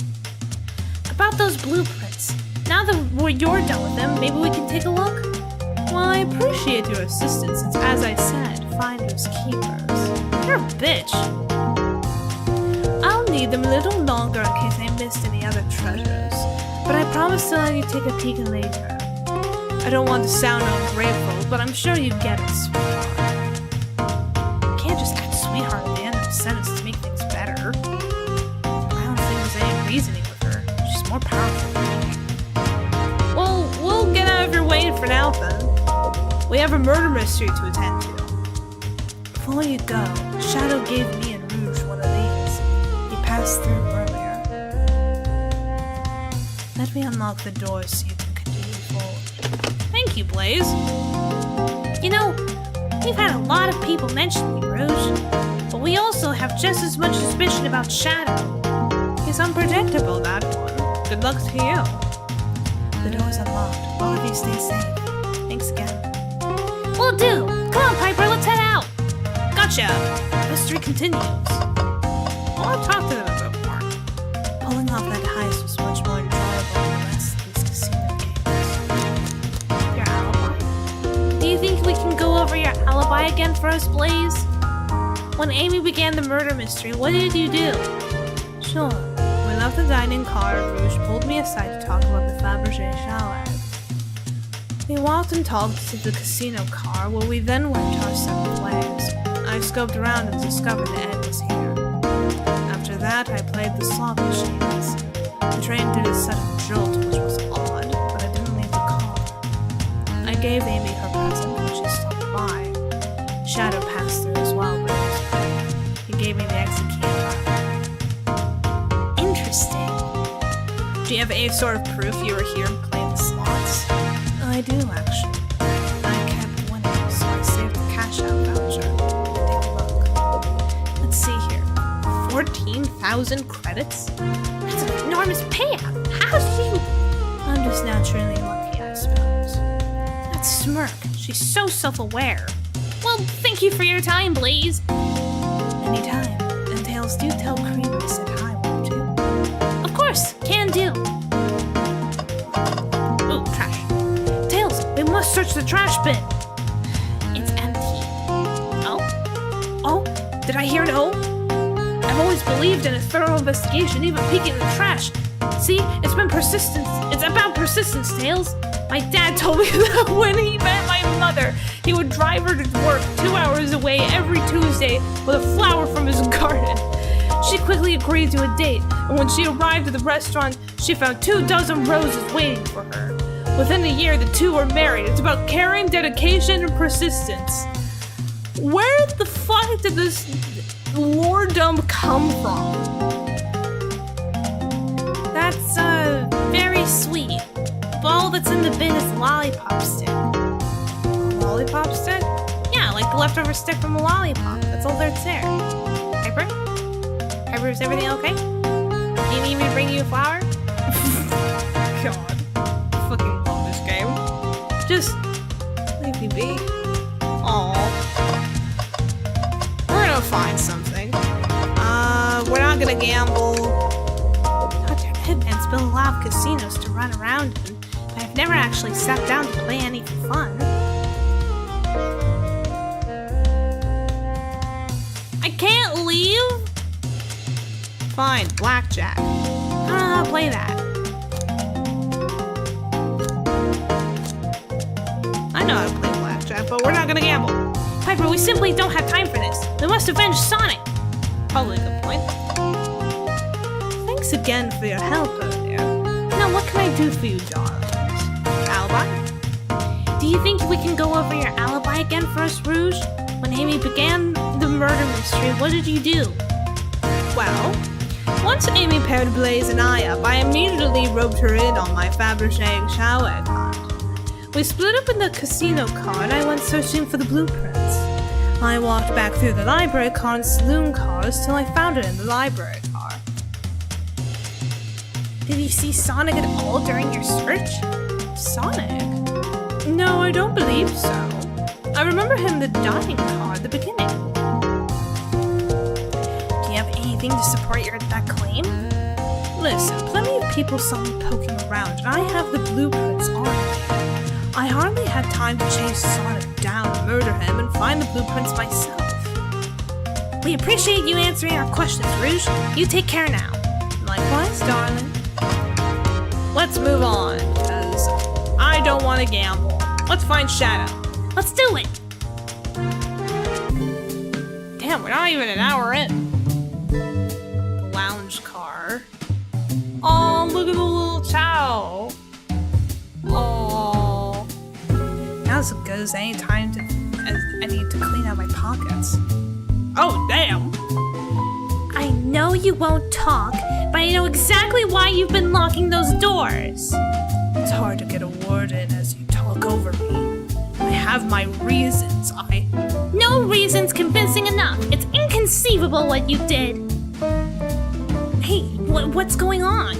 About those blueprints. Now that you're done with them, maybe we can take a look? Well, I appreciate your assistance since, as I said, finders keepers. You're a bitch. I'll need them a little longer in case I missed any other treasures, but I promise to let you take a peek later. I don't want to sound ungrateful, but I'm sure you get it, sweetheart. You can't just act sweetheart at the end of the sentence to make things better. I don't think there's any reasoning with her. She's more powerful than me. Well, we'll get out of your way for now, then. We have a murder mystery to attend to. Before you go, Shadow gave me and Rouge one of these. He passed through earlier. Let me unlock the door so you can continue forward. Thank you, Blaze. You know, we've had a lot of people mention you, Rouge, but we also have just as much suspicion about Shadow. He's unpredictable, that one. Good luck to you. The door's unlocked. All of you stay safe. Thanks again. Will do. Come on, Piper, let's head out. Gotcha. Mystery continues. Well, I've talked to them a bit more. Pulling off that heist was much more enjoyable than the rest of these casino games. Your alibi? Do you think we can go over your alibi again for us, Blaze? When Amy began the murder mystery, what did you do? Sure. We left the dining car and Rouge pulled me aside to talk about the Fabergé chalet. We walked and talked to the casino car, where we then went to our separate ways. I scoped around and discovered the egg was here. After that, I played the slot machines. The train did a sudden jolt, which was odd, but I didn't leave the car. I gave Amy her present when she stopped by. Shadow passed through as well, but it was quick. He gave me the exit key. Interesting. Do you have any sort of proof you were here and played the slots? I do, actually. I kept winning, so I saved the cash out voucher. Take a look. Let's see here. 14,000 credits? That's an enormous payout. How did you... I'm just naturally lucky, I suppose. That smirk. She's so self-aware. Well, thank you for your time, Blaze. Anytime. And Tails, do tell Cream I said hi, won't you? Of course, can do. Ooh, trash. Tails, we must search the trash bin. It's empty. Oh? Oh? Did I hear no? I've always believed in a thorough investigation, even peeking in the trash. See, it's about persistence, Tails. My dad told me that when he met my mother, he would drive her to work 2 hours away every Tuesday with a flower from his garden. She quickly agreed to a date, and when she arrived at the restaurant, she found 24 roses waiting for her. Within a year, the two were married. It's about caring, dedication, and persistence. Where the fuck did this lore dump come from? That's, very sweet. But all that's in the bin is lollipop stick. Lollipop stick? Yeah, like the leftover stick from a lollipop. That's all that's there. Piper? Piper, is everything okay? Do you need me to bring you a flower? God. I fucking love this game. Just leave me be. Aww. We're gonna find something. We're not gonna gamble. Dr. Hitman's built a lot of casinos to run around in, but I've never actually sat down to play any for fun. I can't leave? Fine, blackjack. I'll play that. I know how to play blackjack, but we're not gonna gamble. Piper, we simply don't have time for this. We must avenge Sonic. Probably a good point. Thanks again for your help earlier. Now what can I do for you, darling? Alibi? Do you think we can go over your alibi again for us, Rouge? When Amy began the murder mystery, what did you do? Well, once Amy paired Blaze and I up, I immediately roped her in on my Fabergé chalet hunt. We split up in the casino car and I went searching for the blueprints. I walked back through the library car and saloon cars till I found it in the library car. Did you see Sonic at all during your search? Sonic? No, I don't believe so. I remember him the dying car at the beginning. Do you have anything to support that claim? Listen, plenty of people saw me poking around, and I have the blueprints on me. I hardly had time to chase Sonic down, murder him, and find the blueprints myself. We appreciate you answering our questions, Rouge. You take care now. Likewise, darling. Let's move on, because I don't want to gamble. Let's find Shadow. Let's do it! Damn, we're not even an hour in. The lounge car. Oh, look at the little Chow. Oh. Now's as good as any time as I need to clean out my pockets. Oh, damn. I know you won't talk, but I know exactly why you've been locking those doors. It's hard to get a word in as you talk over me. I have my reasons. No reason's convincing enough. It's inconceivable what you did. Hey, what's going on?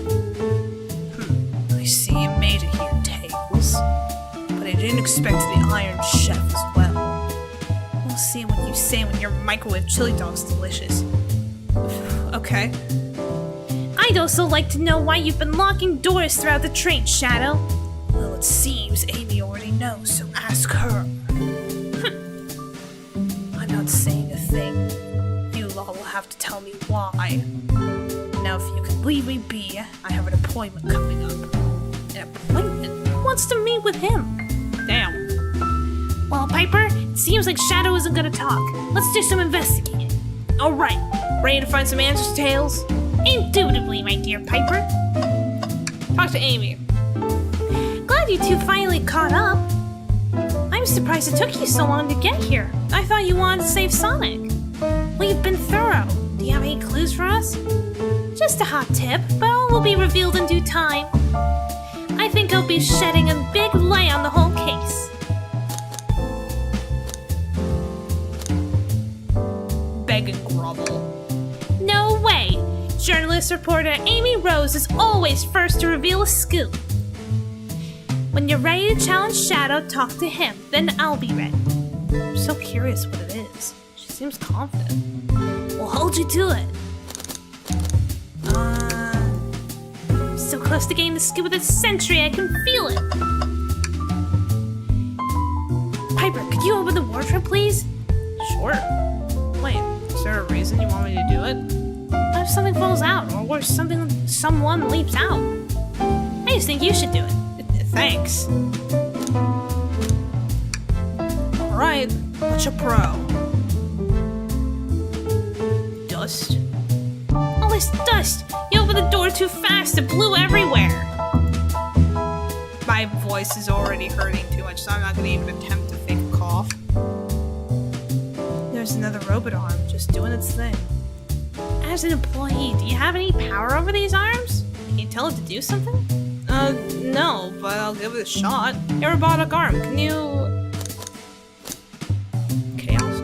I see you made it here, Tails. But I didn't expect the Iron Chef as well. We'll see what you say when your microwave chili dog's delicious. Okay. I'd also like to know why you've been locking doors throughout the train, Shadow. Well, it seems Amy already knows, so ask her. I'm not saying a thing. You all will have to tell me why. Now, if you could leave me be, I have an appointment coming up. An appointment? Who wants to meet with him? Damn. Well, Piper, it seems like Shadow isn't gonna talk. Let's do some investigating. Alright, ready to find some answers, Tails? Indubitably, my dear Piper. Talk to Amy. Glad you two finally caught up. I'm surprised it took you so long to get here. I thought you wanted to save Sonic. We've been thorough. Do you have any clues for us? Just a hot tip, but all will be revealed in due time. I think I'll be shedding a big light on the whole case. Beg and grovel. No way! Journalist reporter Amy Rose is always first to reveal a scoop. When you're ready to challenge Shadow, talk to him, then I'll be ready. I'm so curious what it is. She seems confident. We'll hold you to it. So close to getting the scoop of the century, I can feel it. Piper, could you open the wardrobe, please? Sure. Wait, is there a reason you want me to do it? What if something falls out, or worse, someone leaps out? I just think you should do it. Thanks. Alright, what's your pro? Dust? All this dust! You opened the door too fast, it blew everywhere! My voice is already hurting too much, so I'm not gonna even attempt to fake a cough. There's another robot arm just doing its thing. As an employee, do you have any power over these arms? Can you tell it to do something? No, but I'll give it a shot. Your robotic arm, can you... Chaos?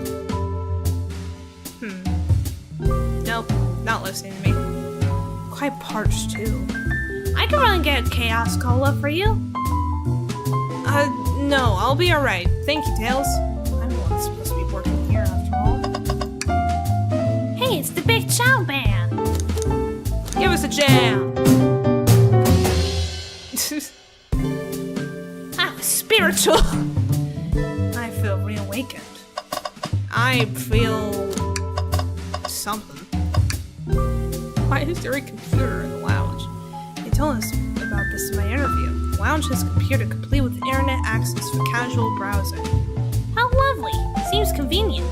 Nope, not listening to me. Quite parched, too. I can run and get a Chaos Cola for you. No, I'll be alright. Thank you, Tails. I'm the one that's supposed to be working here, after all. Hey, it's the Big Chow Band! Give us a jam! That was spiritual! I feel reawakened. I feel... something. Why is there a computer in the lounge? They told us about this in my interview. The lounge has a computer complete with internet access for casual browsing. How lovely! Seems convenient.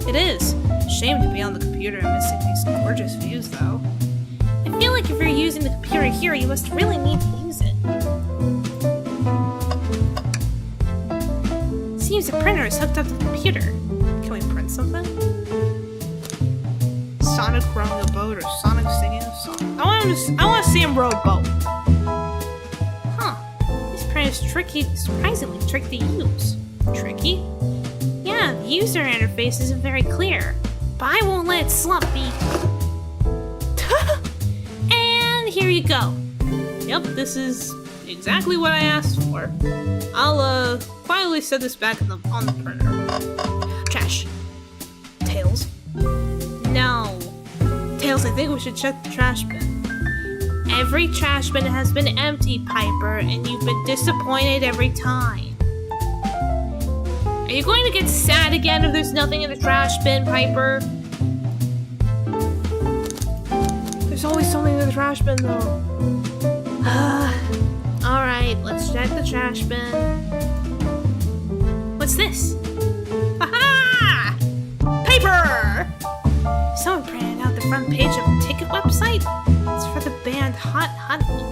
It is. Shame to be on the computer and missing these gorgeous views, though. I feel like if you're using the computer here, you must really need to use it. Seems the printer is hooked up to the computer. Can we print something? Sonic rowing a boat or Sonic singing a song? I want to see him row a boat. Huh. This printer is surprisingly tricky to use. Tricky? Yeah, the user interface isn't very clear. But I won't let it slump me. And here you go. Yep, this is exactly what I asked for. I'll quietly set this back on the printer. Trash. Tails. No. Tails, I think we should check the trash bin. Every trash bin has been empty, Piper, and you've been disappointed every time. Are you going to get sad again if there's nothing in the trash bin, Piper? There's always something in the trash bin, though. Alright, let's check the trash bin. What's this? Aha! Paper! Someone printed out the front page of a ticket website? It's for the band Hot Honey.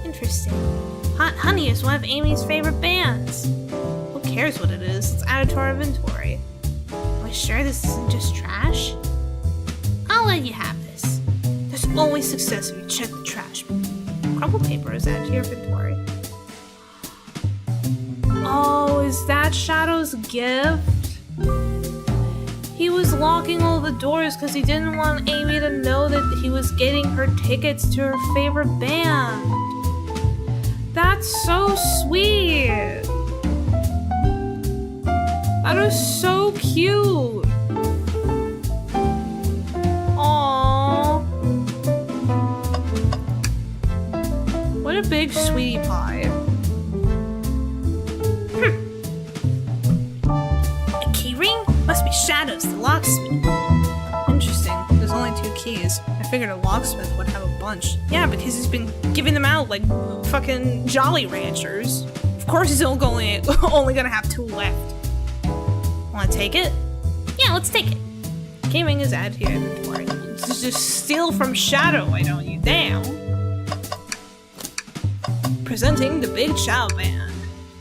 Interesting. Hot Honey is one of Amy's favorite bands. Who cares what it is? It's added to our inventory. Are we sure this isn't just trash? I'll let you have this. There's always success if you check the trash bin. Crumpled paper is added to your inventory. Oh, is that Shadow's gift? He was locking all the doors because he didn't want Amy to know that he was getting her tickets to her favorite band. That's so sweet. That is so cute. Aww. What a big sweetie pie. A key ring? Must be Shadow's, the locksmith. Interesting. There's only 2 keys. I figured a locksmith would have a bunch. Yeah, because he's been giving them out like fucking Jolly Ranchers. Of course he's only gonna have 2 left. Wanna take it? Yeah, let's take it. Key ring is added to your inventory. Just steal from Shadow, why don't you? Damn. Presenting the Big Chow Band.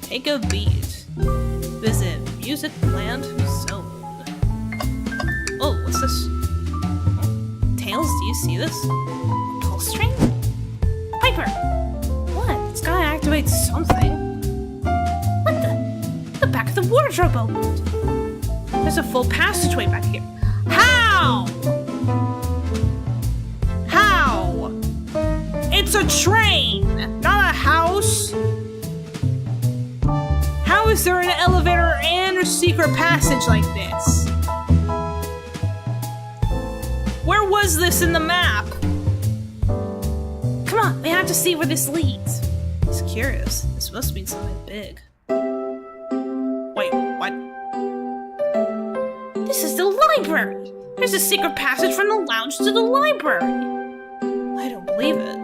Take a beat. Visit Music Land Zone. Oh, what's this? Oh. Tails, do you see this? A pulse string? Piper! What? It's gotta activate something. What the? The back of the wardrobe opened. There's a full passageway back here. How? How? It's a train, not a house. How is there an elevator and a secret passage like this? Where was this in the map? Come on, we have to see where this leads. It's curious. This must mean something big. Wait, what? This is the library! There's a secret passage from the lounge to the library! I don't believe it.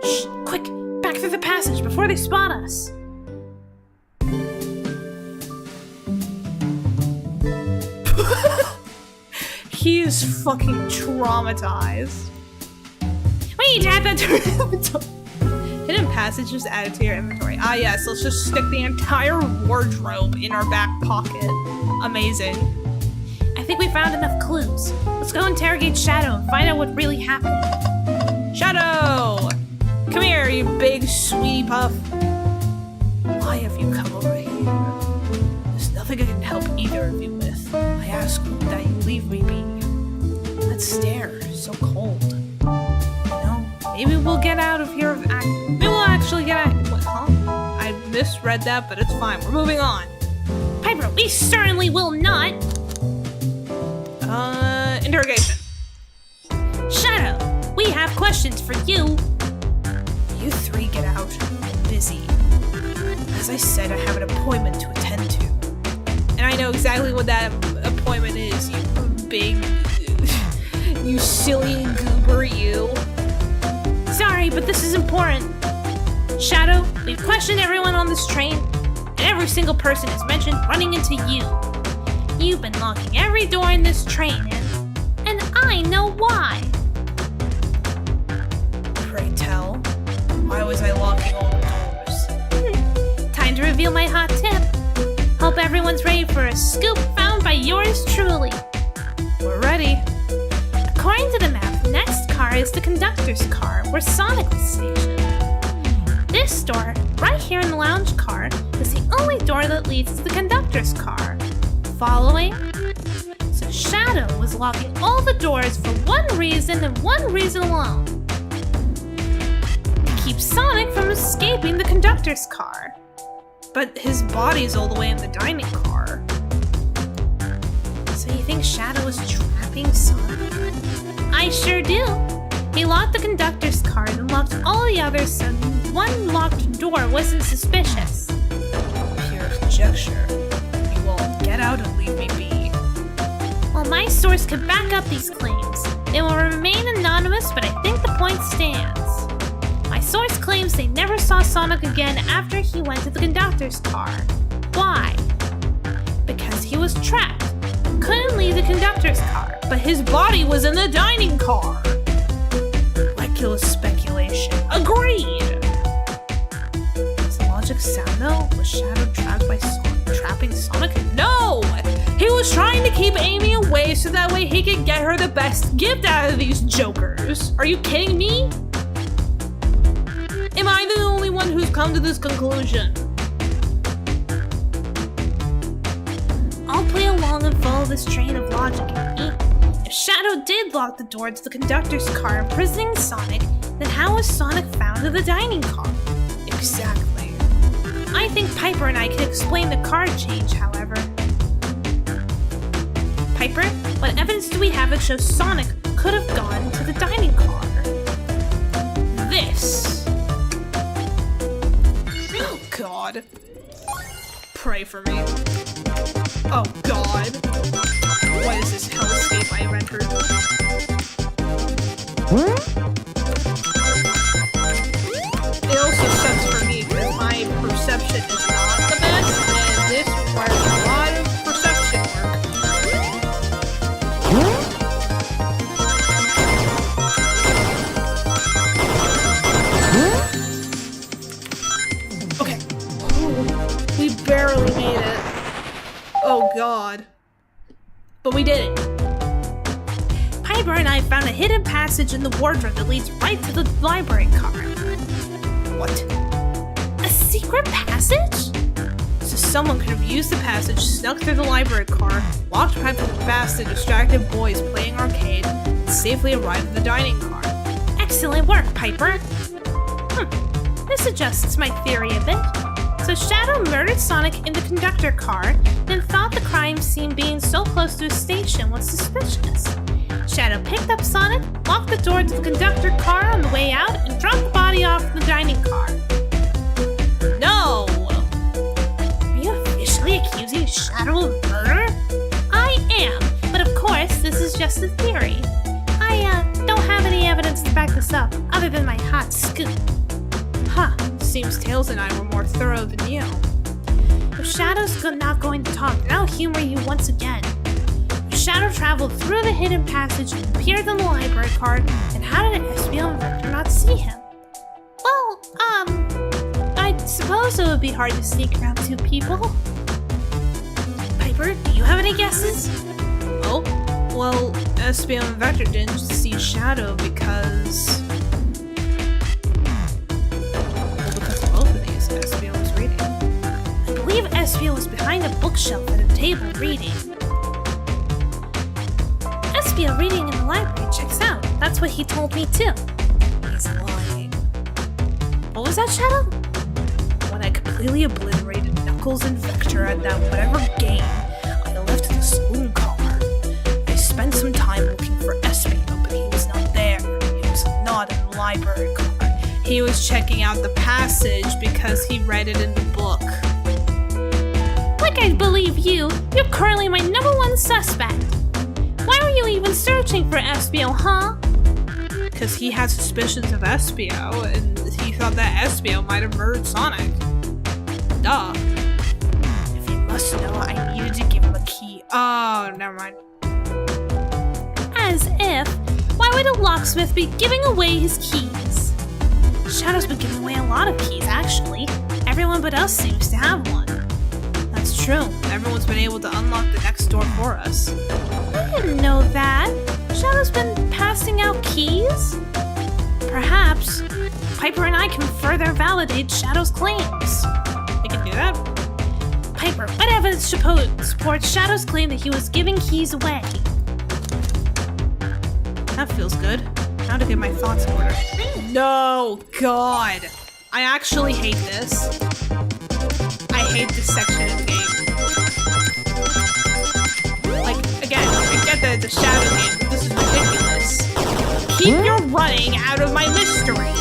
Shh! Quick! Back through the passage before they spot us! He is fucking traumatized. We need to add that to our inventory. Hidden passage is added to your inventory. Ah yes, let's just stick the entire wardrobe in our back pocket. Amazing. I think we found enough clues. Let's go interrogate Shadow and find out what really happened. Shadow! Come here, you big sweetie puff. Why have you come over here? There's nothing I can help either of you with. I ask that you leave me be. That stare is so cold. Maybe we'll get out of here. Maybe we'll actually get out. What, huh? I misread that, but it's fine. We're moving on. Piper, we certainly will not. Interrogation. Shadow, we have questions for you. You 3 get out. I'm busy. As I said, I have an appointment to attend to. And I know exactly what that appointment is, you big, you silly goober, you. Sorry, but this is important. Shadow, we've questioned everyone on this train, and every single person is mentioned running into you. You've been locking every door in this train, and I know why. Pray tell, why was I locking all the doors? Time to reveal my hot tip. Hope everyone's ready for a scoop found by yours truly. We're ready. According to the map, the next car is the conductor's car, where Sonic was stationed. This door, right here in the lounge car, is the only door that leads to the conductor's car. Following? So Shadow was locking all the doors for one reason and one reason alone. Keep Sonic from escaping the conductor's car. but his body's all the way in the dining car. So you think Shadow was trapping Sonic? I sure do. He locked the conductor's car and locked all the others so one locked door wasn't suspicious. Pure conjecture. You won't get out and leave me be. Well, my source could back up these claims. They will remain anonymous, but I think the point stands. My source claims they never saw Sonic again after he went to the conductor's car. Why? Because he was trapped. Couldn't leave the conductor's car, but his body was in the dining car. Reckless speculation. Agreed! Does the logic sound though? Was Shadow trapped by trapping Sonic? No! He was trying to keep Amy away so that way he could get her the best gift out of these jokers. Are you kidding me? Am I the only one who's come to this conclusion? I'll play along and follow this train of logic. If Shadow did lock the door to the conductor's car imprisoning Sonic, then how was Sonic found in the dining car? Exactly. I think Piper and I can explain the car change, however. Piper, what evidence do we have that shows Sonic could have gone to the dining car? This. Oh, God. Pray for me. Oh, God. What is this hellscape I have entered? It also sucks for me because my perception is not the best, and this requires a lot of perception work. Okay. We barely made it. Oh, God. But we did it. Piper and I found a hidden passage in the wardrobe that leads right to the library car. What? A secret passage? So someone could have used the passage, snuck through the library car, walked past the distracted boys playing arcade, and safely arrived at the dining car. Excellent work, Piper. This adjusts my theory a bit. So Shadow murdered Sonic in the conductor car, then thought the crime scene being so close to his station was suspicious. Shadow picked up Sonic, locked the door to the conductor car on the way out, and dropped the body off in the dining car. No! Are you officially accusing Shadow of murder? I am, but of course, this is just a theory. I don't have any evidence to back this up, other than my hot scoop. Huh. Seems Tails and I were more thorough than you. If Shadow's not going to talk, then I'll humor you once again. If Shadow traveled through the hidden passage and appeared in the library car, then how did Espio and Vector not see him? Well, I suppose it would be hard to sneak around two people. Piper, do you have any guesses? Oh, well, Espio and Vector didn't see Shadow because Espio was reading. I believe Espio was behind a bookshelf at a table reading. Espio reading in the library checks out. That's what he told me too. He's lying. What was that, Shadow? When I completely obliterated Knuckles and Vector at that whatever game, I left the saloon car. I spent some time looking for Espio, but he was not there. He was not in the library car. He was checking out the passage because he read it in the book. Like I believe you, you're currently my #1 suspect. Why were you even searching for Espio, huh? Because he had suspicions of Espio, and he thought that Espio might have murdered Sonic. Duh. If you must know, I needed to give him a key. Oh, never mind. As if. Why would a locksmith be giving away his keys? Shadow's been giving away a lot of keys, actually. Everyone but us seems to have one. That's true. Everyone's been able to unlock the next door for us. I didn't know that. Shadow's been passing out keys? Perhaps Piper and I can further validate Shadow's claims. We can do that. Piper, what evidence supports Shadow's claim that he was giving keys away? That feels good. Now to get my thoughts in order. No, God. I actually hate this. I hate this section of the game. Like, again, I get that it's a shadow game, but this is ridiculous. Keep your running out of my mystery.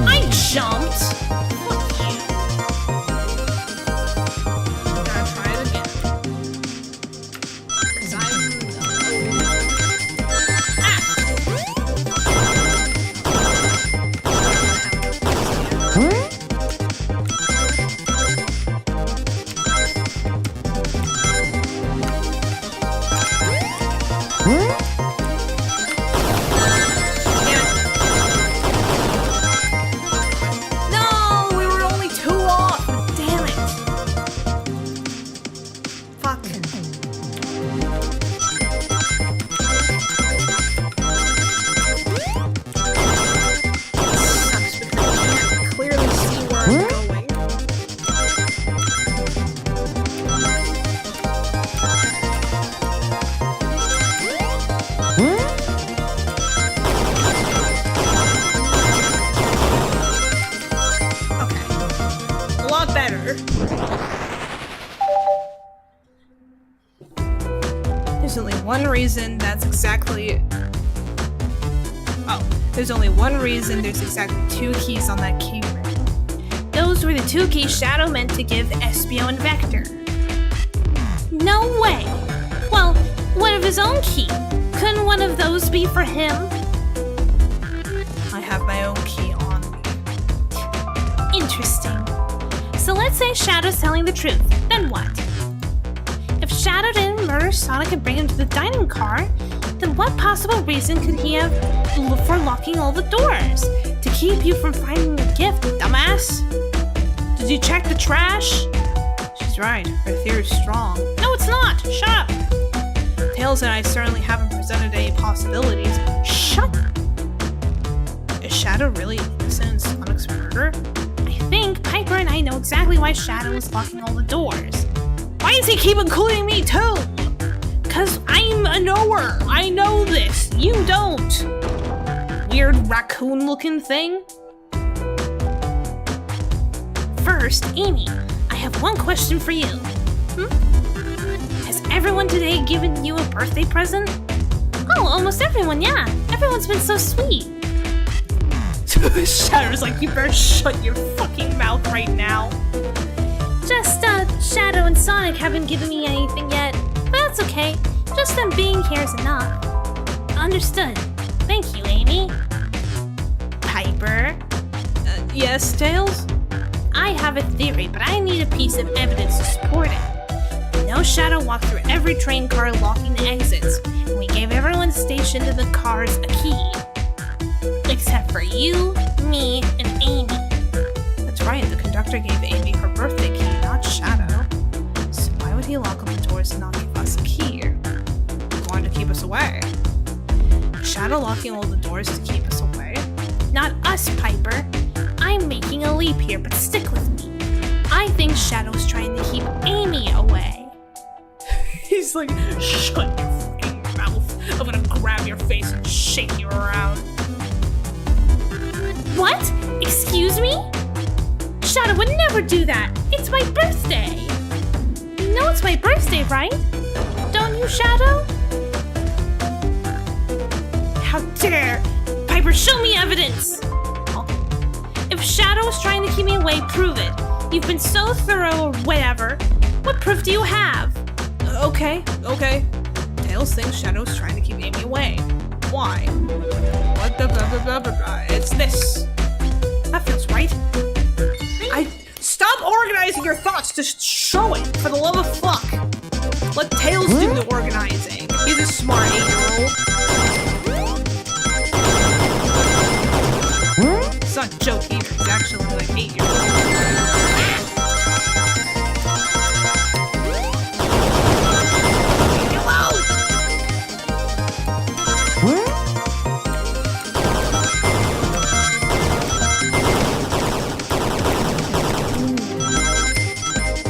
I jumped. Fuck you. Gotta try it again. 'Cause I'm... No, we were only 2 off. Damn it. Fuck. Sucks because I can't clearly see where I'm going. Okay. A lot better. There's only one reason that's exactly... Oh, there's only one reason there's exactly 2 keys on that key ring. Those were the 2 keys Shadow meant to give Espio and Vector. No way! Well, what of his own key? Couldn't one of those be for him? I have my own key on me. Interesting. So let's say Shadow's telling the truth. Then what? If Shadow didn't murder Sonic and bring him to the dining car, then what possible reason could he have for locking all the doors? To keep you from finding the gift, dumbass? Did you check the trash? She's right. Her theory's strong. No, it's not. Shut up. Tails and I certainly haven't presented any possibilities. Shut up. Is Shadow really innocent in Sonic's murder? I think Piper and I know exactly why Shadow is locking all the doors. Why does he keep including me too? Cause I'm a knower. I know this. You don't. Weird raccoon-looking thing. First, Amy, I have one question for you. Has everyone today given you a birthday present? Oh, almost everyone, yeah. Everyone's been so sweet. Shadow's like, you better shut your fucking mouth right now. Just, Shadow and Sonic haven't given me anything yet. But that's okay. Just them being here is enough. Understood. Thank you, Amy. Piper? Yes, Tails? I have a theory, but I need a piece of evidence to support it. We know Shadow walked through every train car locking the exits, and we gave everyone stationed in the cars a key. Except for you, me, and Amy. That's right, the conductor gave Amy her birthday key, not Shadow. So why would he lock up the doors and not give us a key? He wanted to keep us away. Is Shadow locking all the doors to keep us away? Not us, Piper. I'm making a leap here, but stick with me. I think Shadow's trying to keep Amy away. He's like, shut your fucking mouth. I'm gonna grab your face and shake you around. What? Excuse me? Shadow would never do that. It's my birthday. You know it's my birthday, right? Don't you, Shadow? How dare! Piper, show me evidence! If Shadow is trying to keep me away, prove it. You've been so thorough or whatever. What proof do you have? Okay. Tails thinks Shadow's trying to keep Amy away. Why? What the blah blah blah blah blah. It's this. That feels right. Stop organizing your thoughts, just show it, for the love of fuck. Let Tails do the organizing. He's a smart 8-year-old. It's not a joke either, he's actually like 8 years old.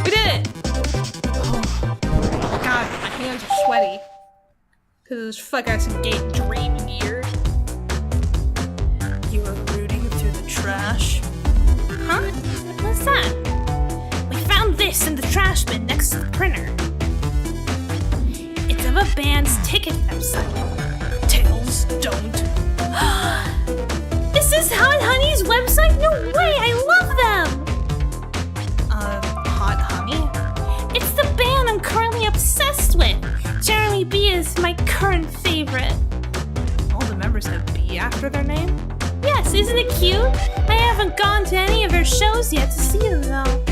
We did it! Oh, God, my hands are sweaty. Because this fuck ass gate dream gear. You were this in the trash bin next to the printer. It's of a band's ticket website. Tails don't. Is this Hot Honey's website? No way, I love them! Hot Honey? It's the band I'm currently obsessed with. Jeremy B is my current favorite. All the members have B after their name? Yes, isn't it cute? I haven't gone to any of their shows yet to see them though.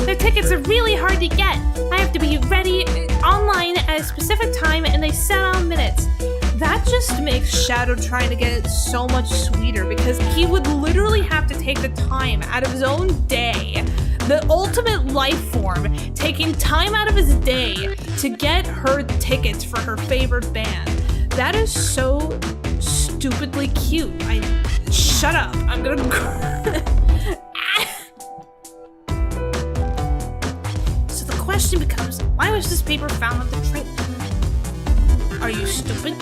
Their tickets are really hard to get. I have to be ready online at a specific time and they set on minutes. That just makes Shadow trying to get it so much sweeter because he would literally have to take the time out of his own day, the ultimate life form, taking time out of his day to get her tickets for her favorite band. That is so stupidly cute. Shut up. I'm gonna... So the question becomes, why was this paper found on the train? Are you stupid?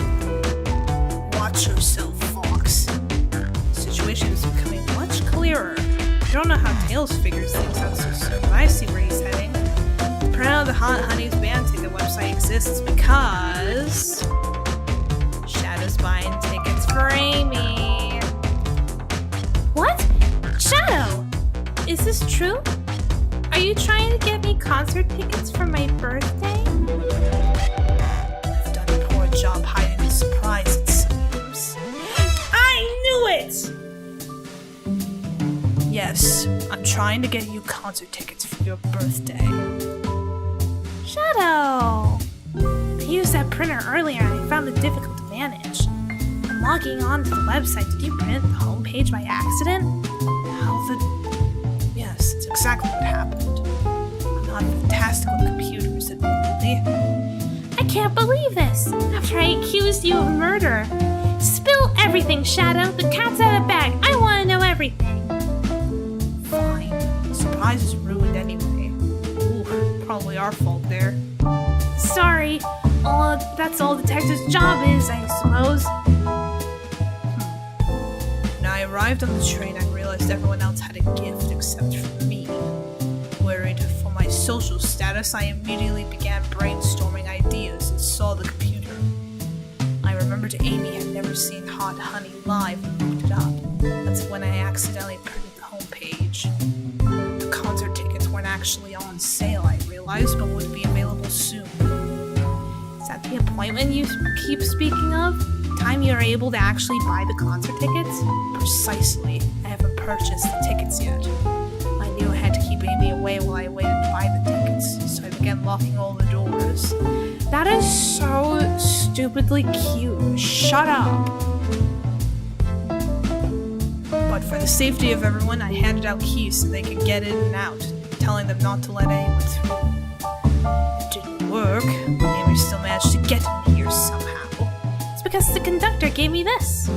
Watch yourself, Fox. The situation is becoming much clearer. I don't know how Tails figures things out so soon, but I see where he's heading. The printout of the Hot Honey's band ticket website exists because... Shadow's buying tickets for Amy. What? Shadow! Is this true? Are you trying to get me concert tickets for my birthday? I've done a poor job hiding the surprise, it seems. I knew it! Yes, I'm trying to get you concert tickets for your birthday. Shadow! I used that printer earlier and I found it difficult to manage. I'm logging on to the website. Did you print the homepage by accident? Yes, that's exactly what happened. I'm not fantastic with computers, admittedly. I can't believe this! After I accused you of murder. Spill everything, Shadow! The cat's out of the bag! I want to know everything! Fine. The surprise is ruined anyway. Ooh, probably our fault there. Sorry. That's all detective's job is, I suppose. When I arrived on the train, I realized everyone else had a gift except for me. Worried for my social status, I immediately began brainstorming ideas and saw the computer. I remembered Amy had never seen Hot Honey live and looked it up. That's when I accidentally printed the homepage. The concert tickets weren't actually on sale, I realized, but would be available soon. Is that the appointment you keep speaking of? Time you're able to actually buy the concert tickets? Precisely. I haven't purchased the tickets yet. I knew I had to keep Amy away while I waited to buy the tickets, so I began locking all the doors. That is so stupidly cute. Shut up. But for the safety of everyone, I handed out keys so they could get in and out, telling them not to let anyone through. It didn't work. Amy still managed to get in here somehow. It's because the conductor gave me this.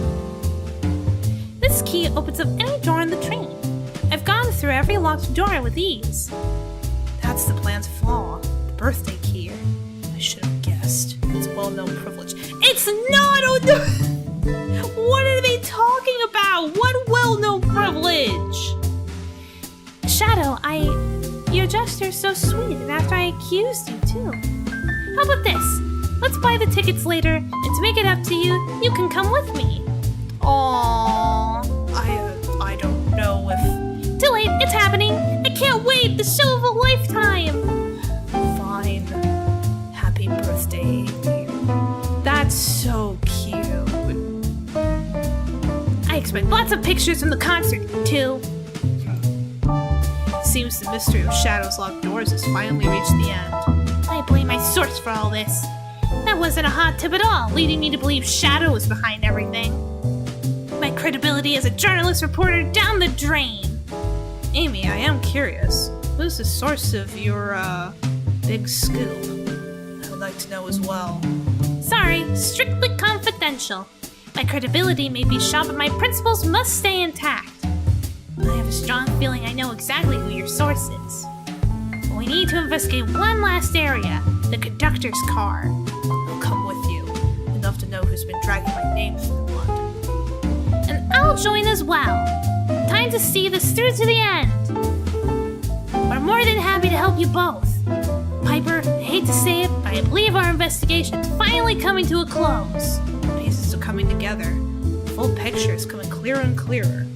This key opens up any door in the train. I've gone through every locked door with ease. That's the plan's flaw. The birthday key. I should have guessed. It's a well-known privilege. It's not! What are they talking about? What well-known privilege? Shadow, your gesture's so sweet, and after I accused you, too. How about this? Let's buy the tickets later, and to make it up to you, you can come with me. Aww. I don't know if... Too late, it's happening. I can't wait, the show of a lifetime. Fine. Happy birthday, Amy. That's so cute. I expect lots of pictures from the concert, too. Seems the mystery of Shadow's locked doors has finally reached the end. I blame my source for all this. That wasn't a hot tip at all, leading me to believe Shadow was behind everything. My credibility as a journalist reporter down the drain. Amy, I am curious. Who's the source of your, big skill? I would like to know as well. Sorry, strictly confidential. My credibility may be shot, but my principles must stay intact. I have a strong feeling I know exactly who your source is. But we need to investigate one last area, the conductor's car. I'll come with you. I'd love to know who's been dragging my name through the mud. And I'll join as well. Time to see this through to the end. But We're more than happy to help you both. Piper, I hate to say it, but I believe our investigation is finally coming to a close. Pieces are coming together. The full picture is coming clearer and clearer.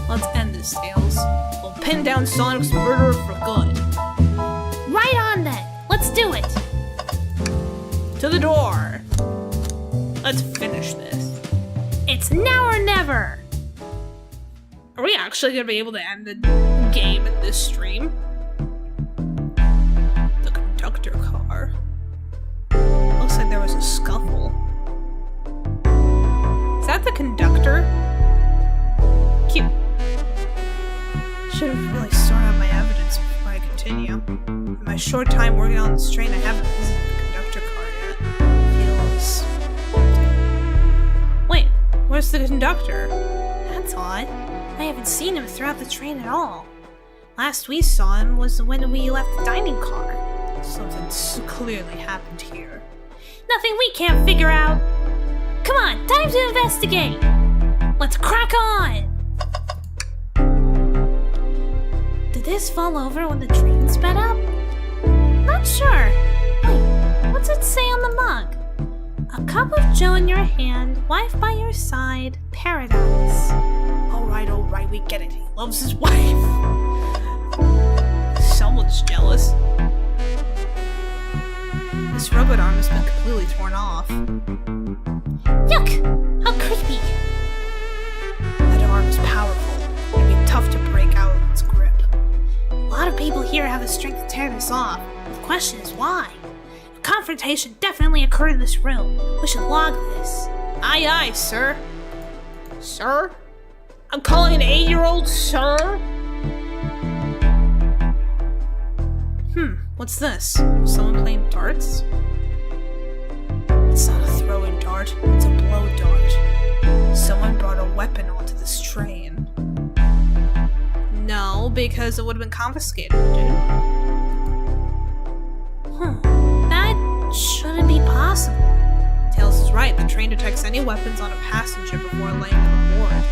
Let's end this, Tails. We'll pin down Sonic's murderer for good. Right on then. Let's do it. To the door. Let's finish this. It's now or never. Are we actually gonna be able to end the game in this stream? The conductor car. Looks like there was a scuffle. Is that the conductor? Cute. Should have really sorted out my evidence before I continue. In my short time working on this train, I haven't visited the conductor car yet. Feels... Wait, where's the conductor? That's odd. I haven't seen him throughout the train at all. Last we saw him was when we left the dining car. Something's clearly happened here. Nothing we can't figure out. Come on, time to investigate. Let's crack on. Did this fall over when the train sped up? Not sure. Wait, what's it say on the mug? A cup of joe in your hand, wife by your side, paradise. Alright, we get it. He loves his wife. Someone's jealous. This robot arm has been completely torn off. Yuck! How creepy. That arm is powerful. It'd be tough to break out of its grip. A lot of people here have the strength to tear this off. The question is why? A confrontation definitely occurred in this room. We should log this. Aye, aye, sir. Sir? I'm calling an 8-year-old sir? What's this? Someone playing darts? It's not a throwing dart, it's a blow dart. Someone brought a weapon onto this train. No, because it would have been confiscated, dude. That shouldn't be possible. Tails is right, the train detects any weapons on a passenger before laying them aboard.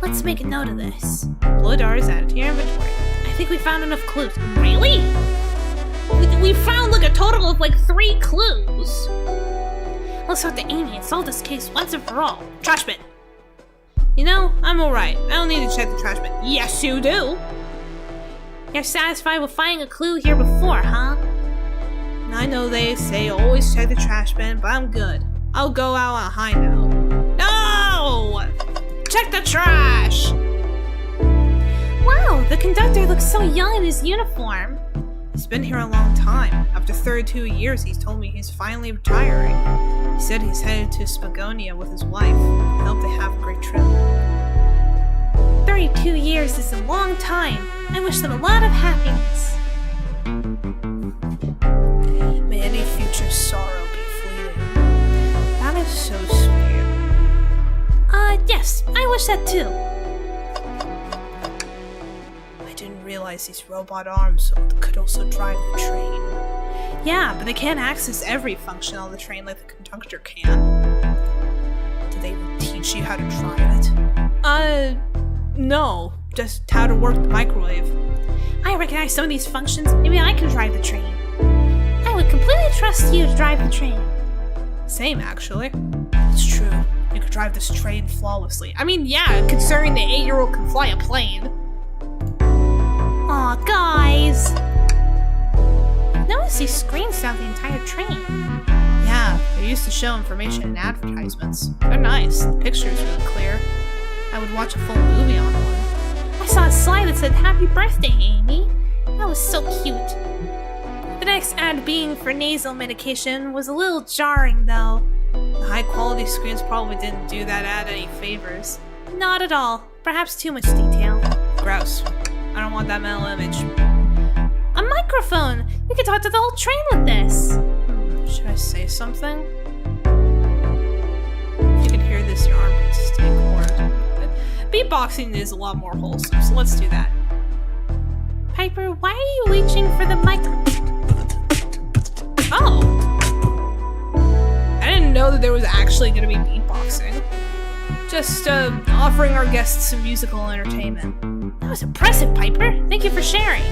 Let's make a note of this. Blow dart is added to your inventory. I think we found enough clues. Really? We found like a total of like 3 clues. Let's talk to Amy and solve this case once and for all. Trash bin. You know, I'm alright. I don't need to check the trash bin. Yes, you do. You're satisfied with finding a clue here before, huh? I know they say always check the trash bin, but I'm good. I'll go out on a high note. No! Check the trash! Wow, the conductor looks so young in his uniform. He's been here a long time. After 32 years, he's told me he's finally retiring. He said he's headed to Spagonia with his wife. I hope they have a great trip. 32 years is a long time. I wish them a lot of happiness. May any future sorrow be fleeting. That is so sweet. Yes, I wish that too. I didn't realize these robot arms could also drive the train. Yeah, but they can't access every function on the train like the conductor can. Did they teach you how to drive it? No. Just how to work the microwave. I recognize some of these functions. Maybe I can drive the train. I would completely trust you to drive the train. Same, actually. It's true. You could drive this train flawlessly. I mean, yeah, considering the 8-year-old can fly a plane. Aw, guys! I've noticed these screens throughout the entire train. Yeah, they used to show information in advertisements. They're nice. The picture's really clear. I would watch a full movie on one. I saw a slide that said, "Happy birthday, Amy." That was so cute. The next ad being for nasal medication was a little jarring, though. The high-quality screens probably didn't do that ad any favors. Not at all. Perhaps too much detail. Gross. I don't want that mental image. A microphone! We could talk to the whole train with this! Should I say something? If you can hear this, your armpits stay cord. Beatboxing is a lot more wholesome, so let's do that. Piper, why are you reaching for the mic? Oh! I didn't know that there was actually going to be beatboxing. Just offering our guests some musical entertainment. That was impressive, Piper. Thank you for sharing.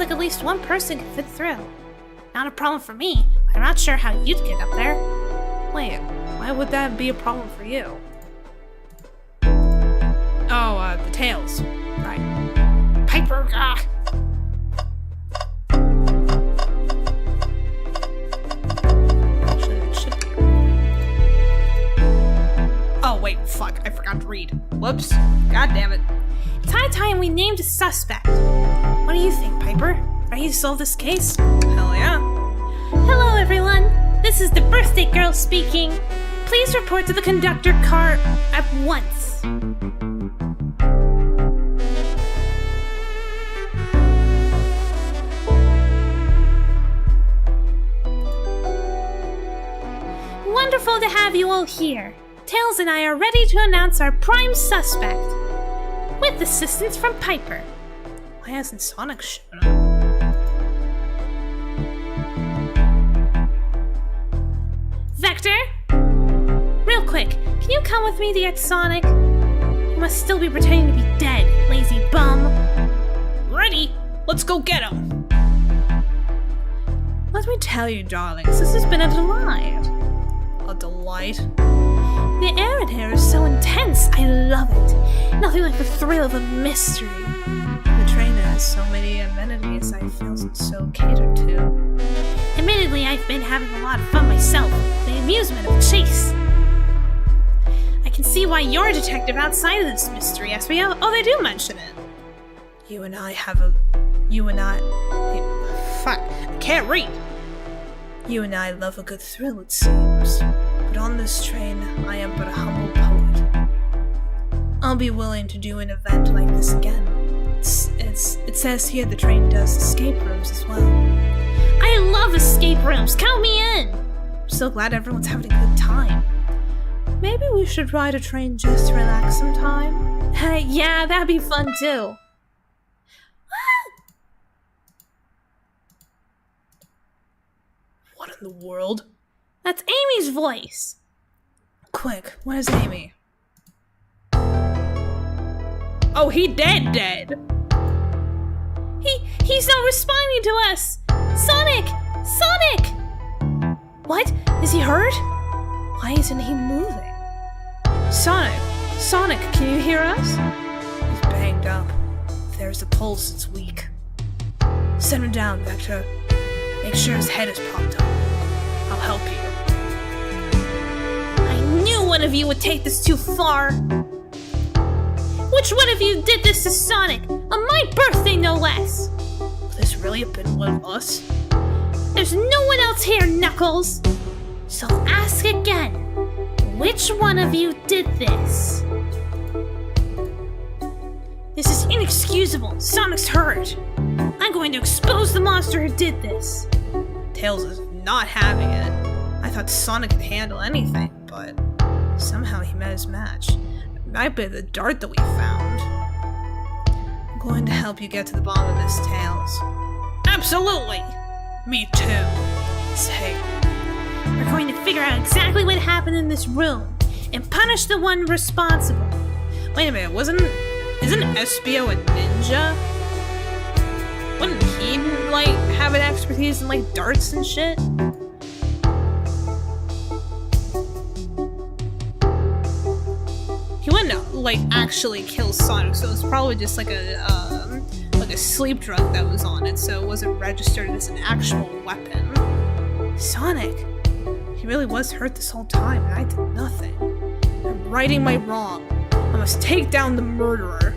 like at least one person could fit through. Not a problem for me, but I'm not sure how you'd get up there. Wait, why would that be a problem for you? Oh, the tails. Right. Piper, Actually, it should be. Oh, wait, fuck, I forgot to read. Whoops. God damn it. It's high time we named a suspect. What do you think, Piper? Ready to solve this case? Hell yeah. Hello, everyone. This is the birthday girl speaking. Please report to the conductor car at once. Wonderful to have you all here. Tails and I are ready to announce our prime suspect. With assistance from Piper. Why hasn't Sonic shown up? Vector? Real quick, can you come with me to get Sonic? You must still be pretending to be dead, lazy bum. Ready? Let's go get him! Let me tell you, darlings, this has been a delight. A delight? The air in here is so intense, I love it. Nothing like the thrill of a mystery. The train has so many amenities I feel so catered to. Admittedly, I've been having a lot of fun myself. The amusement of the chase. I can see why you're a detective outside of this mystery, SBO. Oh, they do mention it. You and I... Fuck, I can't read. You and I love a good thrill, it seems. But on this train, I am but a humble poet. I'll be willing to do an event like this again. It says here the train does escape rooms as well. I love escape rooms! Count me in! I'm so glad everyone's having a good time. Maybe we should ride a train just to relax sometime? Hey, yeah, that'd be fun too. What in the world? That's Amy's voice! Quick, where's Amy? Oh, he dead. He's not responding to us! Sonic! What? Is he hurt? Why isn't he moving? Sonic, can you hear us? He's banged up. If there's a pulse, it's weak. Set him down, Vector. Make sure his head is propped up. I'll help you. I knew one of you would take this too far. Which one of you did this to Sonic? On my birthday, no less! Could this really have been one of us? There's no one else here, Knuckles! So I'll ask again. Which one of you did this? This is inexcusable. Sonic's hurt. I'm going to expose the monster who did this. Tails is not having it. I thought Sonic could handle anything, but somehow he met his match. It might be the dart that we found. I'm going to help you get to the bottom of this, Tails. Absolutely! Me too. Say, we're going to figure out exactly what happened in this room and punish the one responsible. Wait a minute, isn't Espio a ninja? Wouldn't he, have an expertise in, darts and shit? He wouldn't, actually kill Sonic, so it was probably just a sleep drug that was on it, so it wasn't registered as an actual weapon. Sonic! He really was hurt this whole time, and I did nothing. I'm righting my wrong. I must take down the murderer.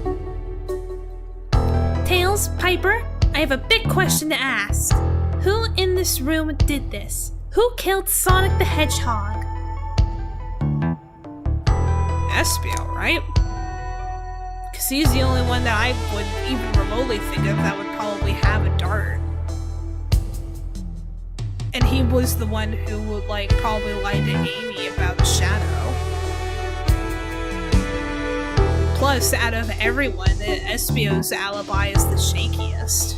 Tails, Piper, I have a big question to ask. Who in this room did this? Who killed Sonic the Hedgehog? Espio, right? Because he's the only one that I would even remotely think of that would probably have a dart. And he was the one who would, probably lie to Amy about the shadow. Plus, out of everyone, Espio's alibi is the shakiest.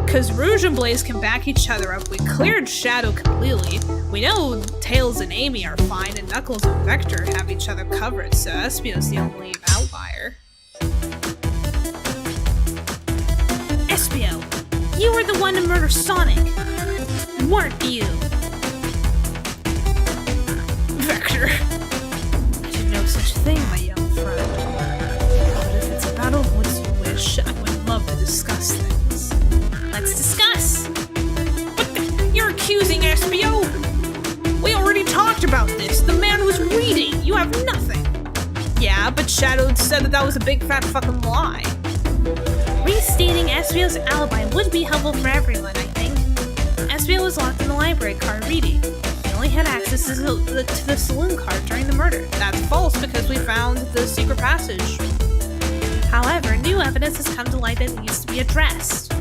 Because Rouge and Blaze can back each other up. We cleared Shadow completely. We know Tails and Amy are fine, and Knuckles and Vector have each other covered, so Espio's the only outlier. Espio, you were the one to murder Sonic, weren't you? Vector. I did no such thing, my young friend. But if it's a battle of woods you wish, I would love to discuss things. Let's discuss. You're accusing Espio? We already talked about this. The man was reading. You have nothing. Yeah, but Shadow said that was a big fat fucking lie. Restating Espio's alibi would be helpful for everyone, I think. Espio was locked in the library car reading. He only had access to the saloon car during the murder. That's false because we found the secret passage. However, new evidence has come to light that needs to be addressed.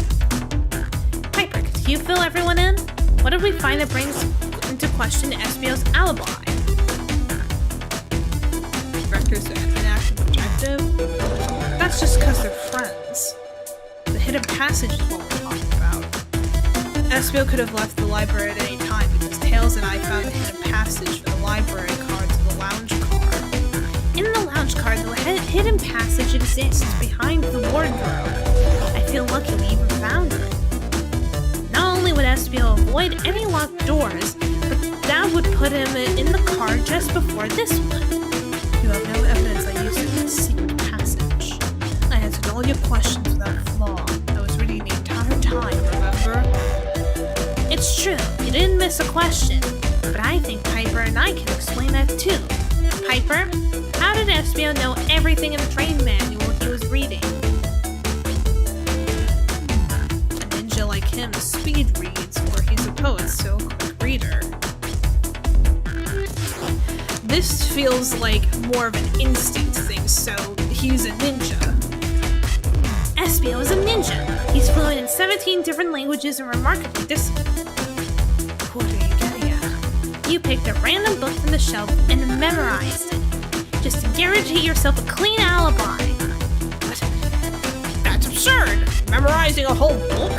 Piper, could you fill everyone in? What did we find that brings into question Espio's alibi? Vector's inactive objective? That's just because they're friends. The hidden passage is what we're talking about. Espio could have left the library at any time because Tails and I found the hidden passage from the library car to the lounge car. In the lounge car, the hidden passage exists behind the wardrobe. I feel lucky we even found it. Not only would Espio avoid any locked doors, but that would put him in the car just before this one. You have no evidence I used it in the secret passage. I answered all your questions without flaw. I was reading the entire time, remember? It's true, you didn't miss a question, but I think Piper and I can explain that too. Piper, how did Espio know everything in the train manual he was reading? A ninja like him speed reads, or he's a poet, so quick reader. This feels like more of an instinct thing, so he's a ninja. Espio is a ninja. He's fluent in 17 different languages and remarkably disciplined. What are you getting at? You picked a random book from the shelf and memorized it, just to guarantee yourself a clean alibi. What? That's absurd! Memorizing a whole book?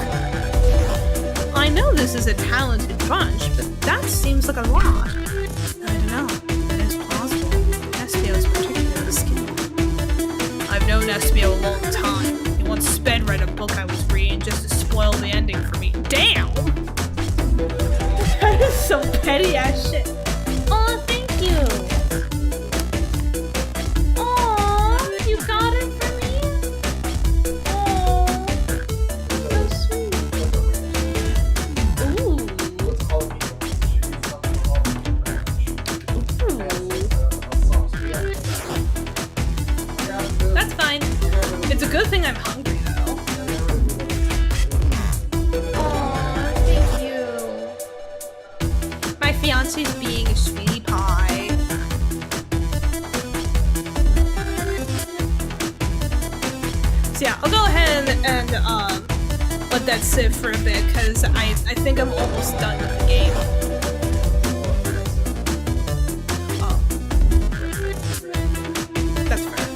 I know this is a talented bunch, but that seems like a lot. I don't know. It is plausible. Espio is particularly skilled. I've known Espio a long time. He once sped read a book I was reading just to spoil the ending for me. Damn! That is some petty ass shit. Oh, thank you. Oh, you got it for me? Oh, so sweet. Ooh. That's fine. It's a good thing I'm hungry, though. Aw, thank you. My fiance's being a sweetie pie. So yeah, I'll go ahead and let that sit for a bit, because I think I'm almost done with the game. Oh. That's fair.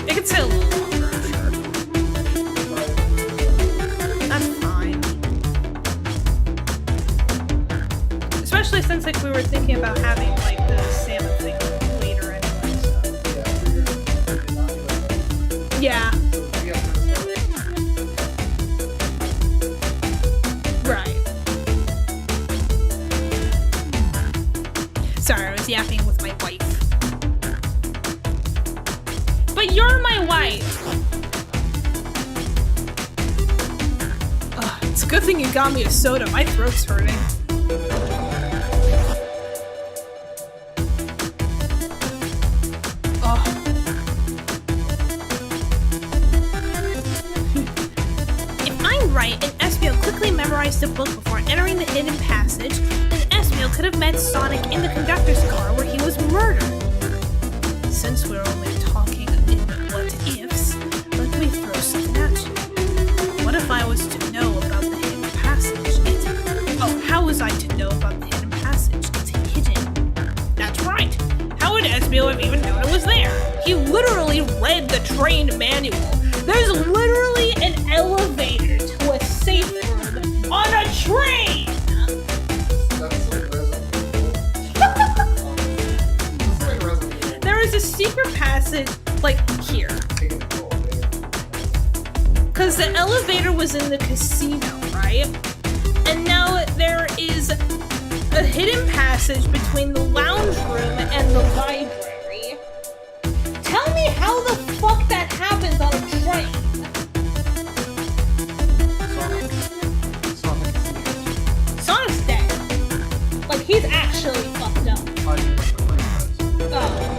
It could sit a little longer, I'm sure. That's fine. Especially since like we were thinking about having like the salmon thing later anyway, so. Yeah. Right. Sorry, I was yapping with my wife. But you're my wife! Ugh, it's a good thing you got me a soda. My throat's hurting. Right, and Espio quickly memorized the book before entering the hidden passage, then Espio could have met Sonic in the conductor's car where he was murdered. Since we're only talking in what-ifs, let me throw something at you. What if I was to know about the hidden passage? How was I to know about the hidden passage? It's hidden. That's right. How would Espio have even known it was there? He literally read the train manual. There's literally an elevator to a safe room on a train! There is a secret passage, like, here. Because the elevator was in the casino, right? And now there is a hidden passage between the lounge room and the library. Tell me how the fuck that happens on a train. Sonic's dead. Like, he's actually fucked up. Oh.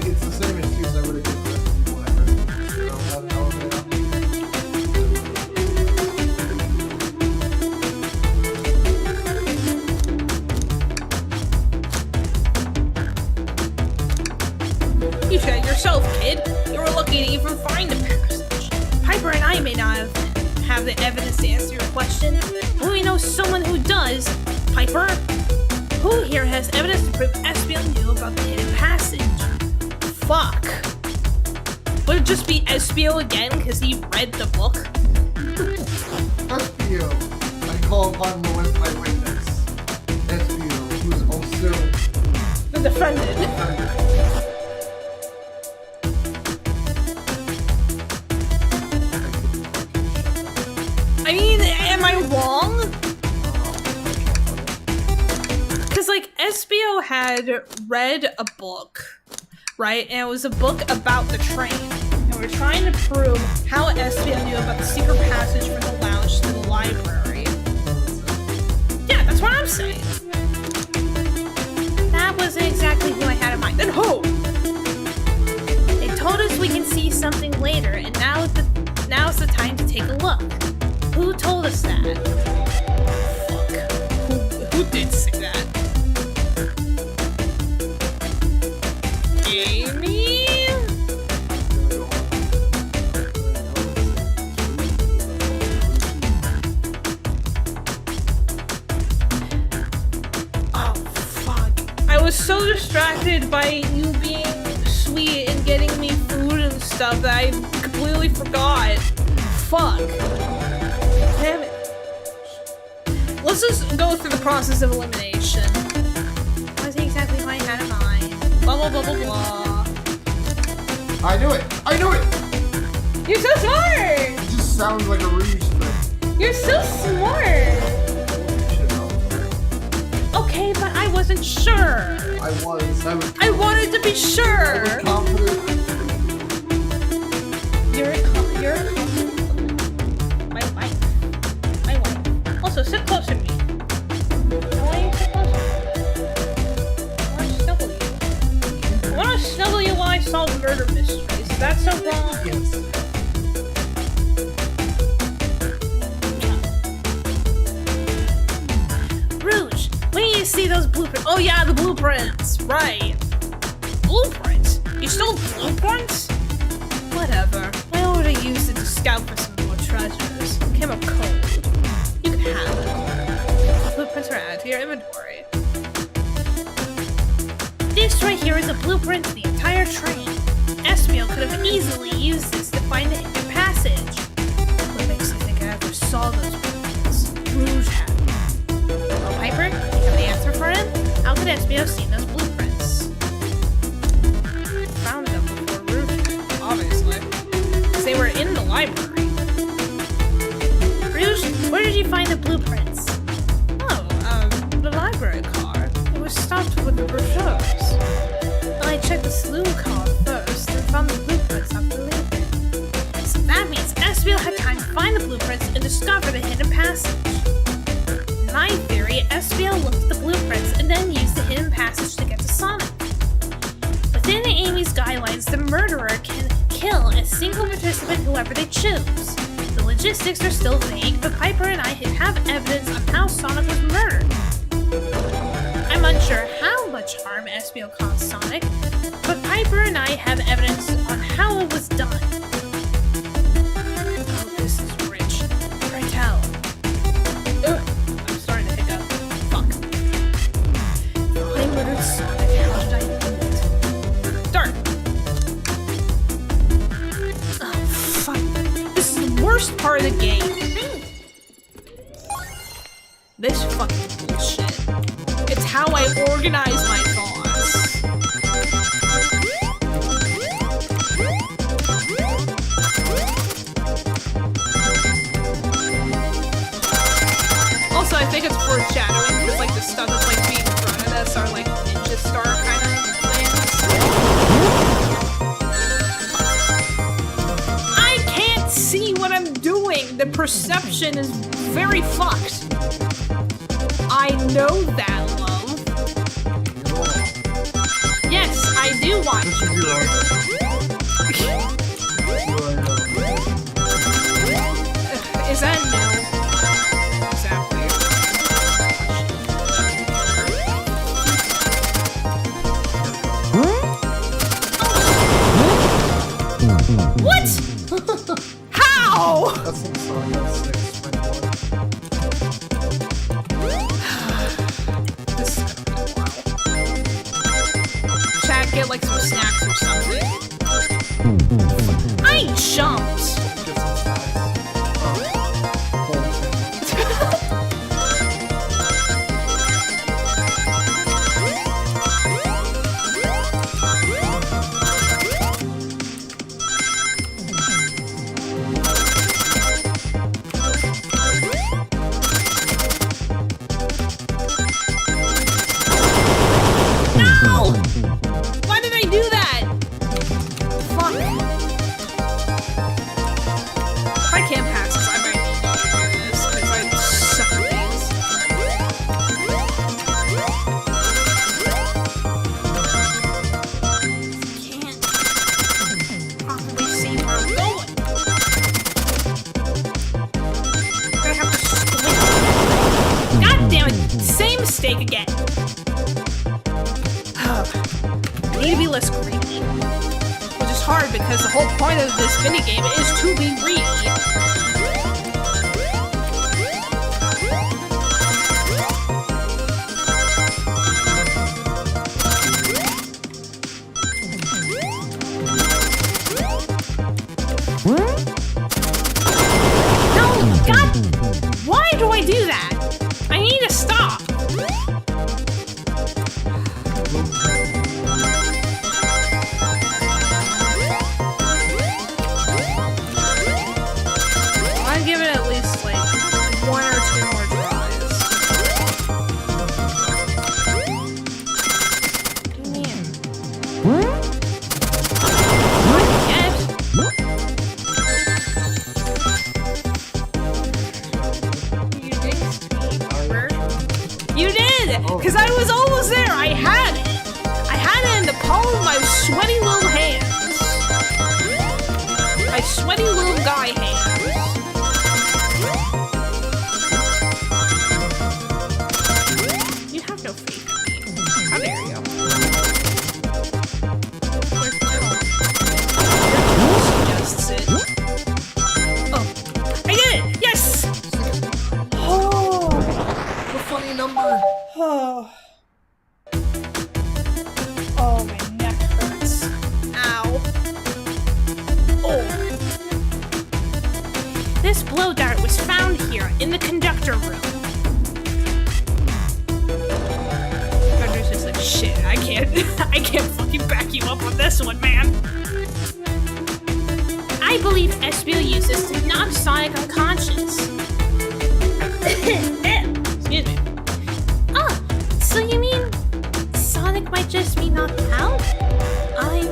It's the same excuse I would have given the rest of people ever. You don't have an elevator. You said yourself, kid. You were lucky to even find a passage. Piper and I may not have the evidence to answer your question, but we know someone who does. Piper? Who here has evidence to prove Espio knew about the hidden passage? Fuck. Would it just be Espio again because he read the book? Espio. I call upon my witness. Espio, who is also The defendant. I mean, am I wrong? Because, like, Espio had read a book, right? And it was a book about the train. And we're trying to prove how Espio knew about the secret passage from the lounge to the library. Yeah, that's what I'm saying. That wasn't exactly who I had in mind. Then who? They told us we can see something later, and now's the time to take a look. Who told us that? Fuck. Who did say that? Amy? Oh, fuck. I was so distracted by you being sweet and getting me food and stuff that I completely forgot. Fuck. Damn it. Let's just go through the process of elimination. What was exactly what I had in mind? Blah, blah, blah, blah, blah. I knew it! I knew it! You're so smart! It just sounds like a ruse thing. You're so smart! Okay, but I wasn't sure. I was. I wanted to be I sure. was confident. You're a confident. My wife. Also, sit close to me. Why are you sit close to me? I want to snuggle you. I want to snuggle you while I solve murder mysteries. Is that so wrong? Yes. Rouge, when do you see those blueprints? Oh yeah, the blueprints. Right. Blueprints? You stole blueprints? Whatever. I already used it to scout for some more treasures. Came up cold. You can have it. Blueprints are added to your inventory. This right here is a blueprint to the entire train. Espio could have easily used this to find the hidden passage. What makes you think I ever saw those blueprints? Rouge had them. Well, Piper, you have the answer for him? How could Espio seen those blueprints? Found them before Rouge did, obviously. Because they were in the library. Rouge, where did you find the blueprints? Oh, the library car. It was stopped with the brochures. I checked the saloon car first and found the blueprints after leaving. So that means Espio had time to find the blueprints and discover the hidden passage. In my theory, Espio looked at the blueprints and then used the hidden passage to get to Sonic. Within Amy's guidelines, the murderer can kill a single participant whoever they choose. The logistics are still vague, but Piper and I have evidence on how Sonic was murdered. I'm unsure how much harm Espio caused Sonic, but Piper and I have evidence on how it was done. Oh, this is rich. Pray tell. Ugh, I'm starting to hiccup. Fuck. If I murdered Sonic, how did I do it? Start. Oh, fuck. This is the worst part of the game. This fucking bullshit. It's how I organize my thoughts. perception is very fucked. I know that, love. Yes, I do watch This is your Is that new? Exactly. What? How? That's some song that's 6.1. This is gonna be wild. Chat, get like some snacks or something. I jumped. Get some snacks. No! Why did I do that? Fuck. If I can't pass this, I might need to do this because I suck at these. Can't properly see where I'm going. I have to squint. God damn it! Same mistake again. I need to be less greedy. Which is hard because the whole point of this minigame is to be greedy. No, God! Why do I do that? I need to stop. I'd give it at least like 1 or 2 more tries. Man. Not yet. You jinxed me, Barber. You did! Because I was almost there! I had it! I had it in the palm of my sweaty little hands. My sweaty little guy hands. You have no faith in me. How dare you? Your tone suggests it. Oh, I did it! Yes! Oh, A funny number. oh. Oh, my neck hurts. Ow. Oh. This blow dart was found here in the conductor room. Conductor's just like, shit, I can't fucking back you up on this one, man. I believe SBO used this to knock Sonic unconscious. Excuse me. Oh, so you mean Sonic might just be knocked out? I'm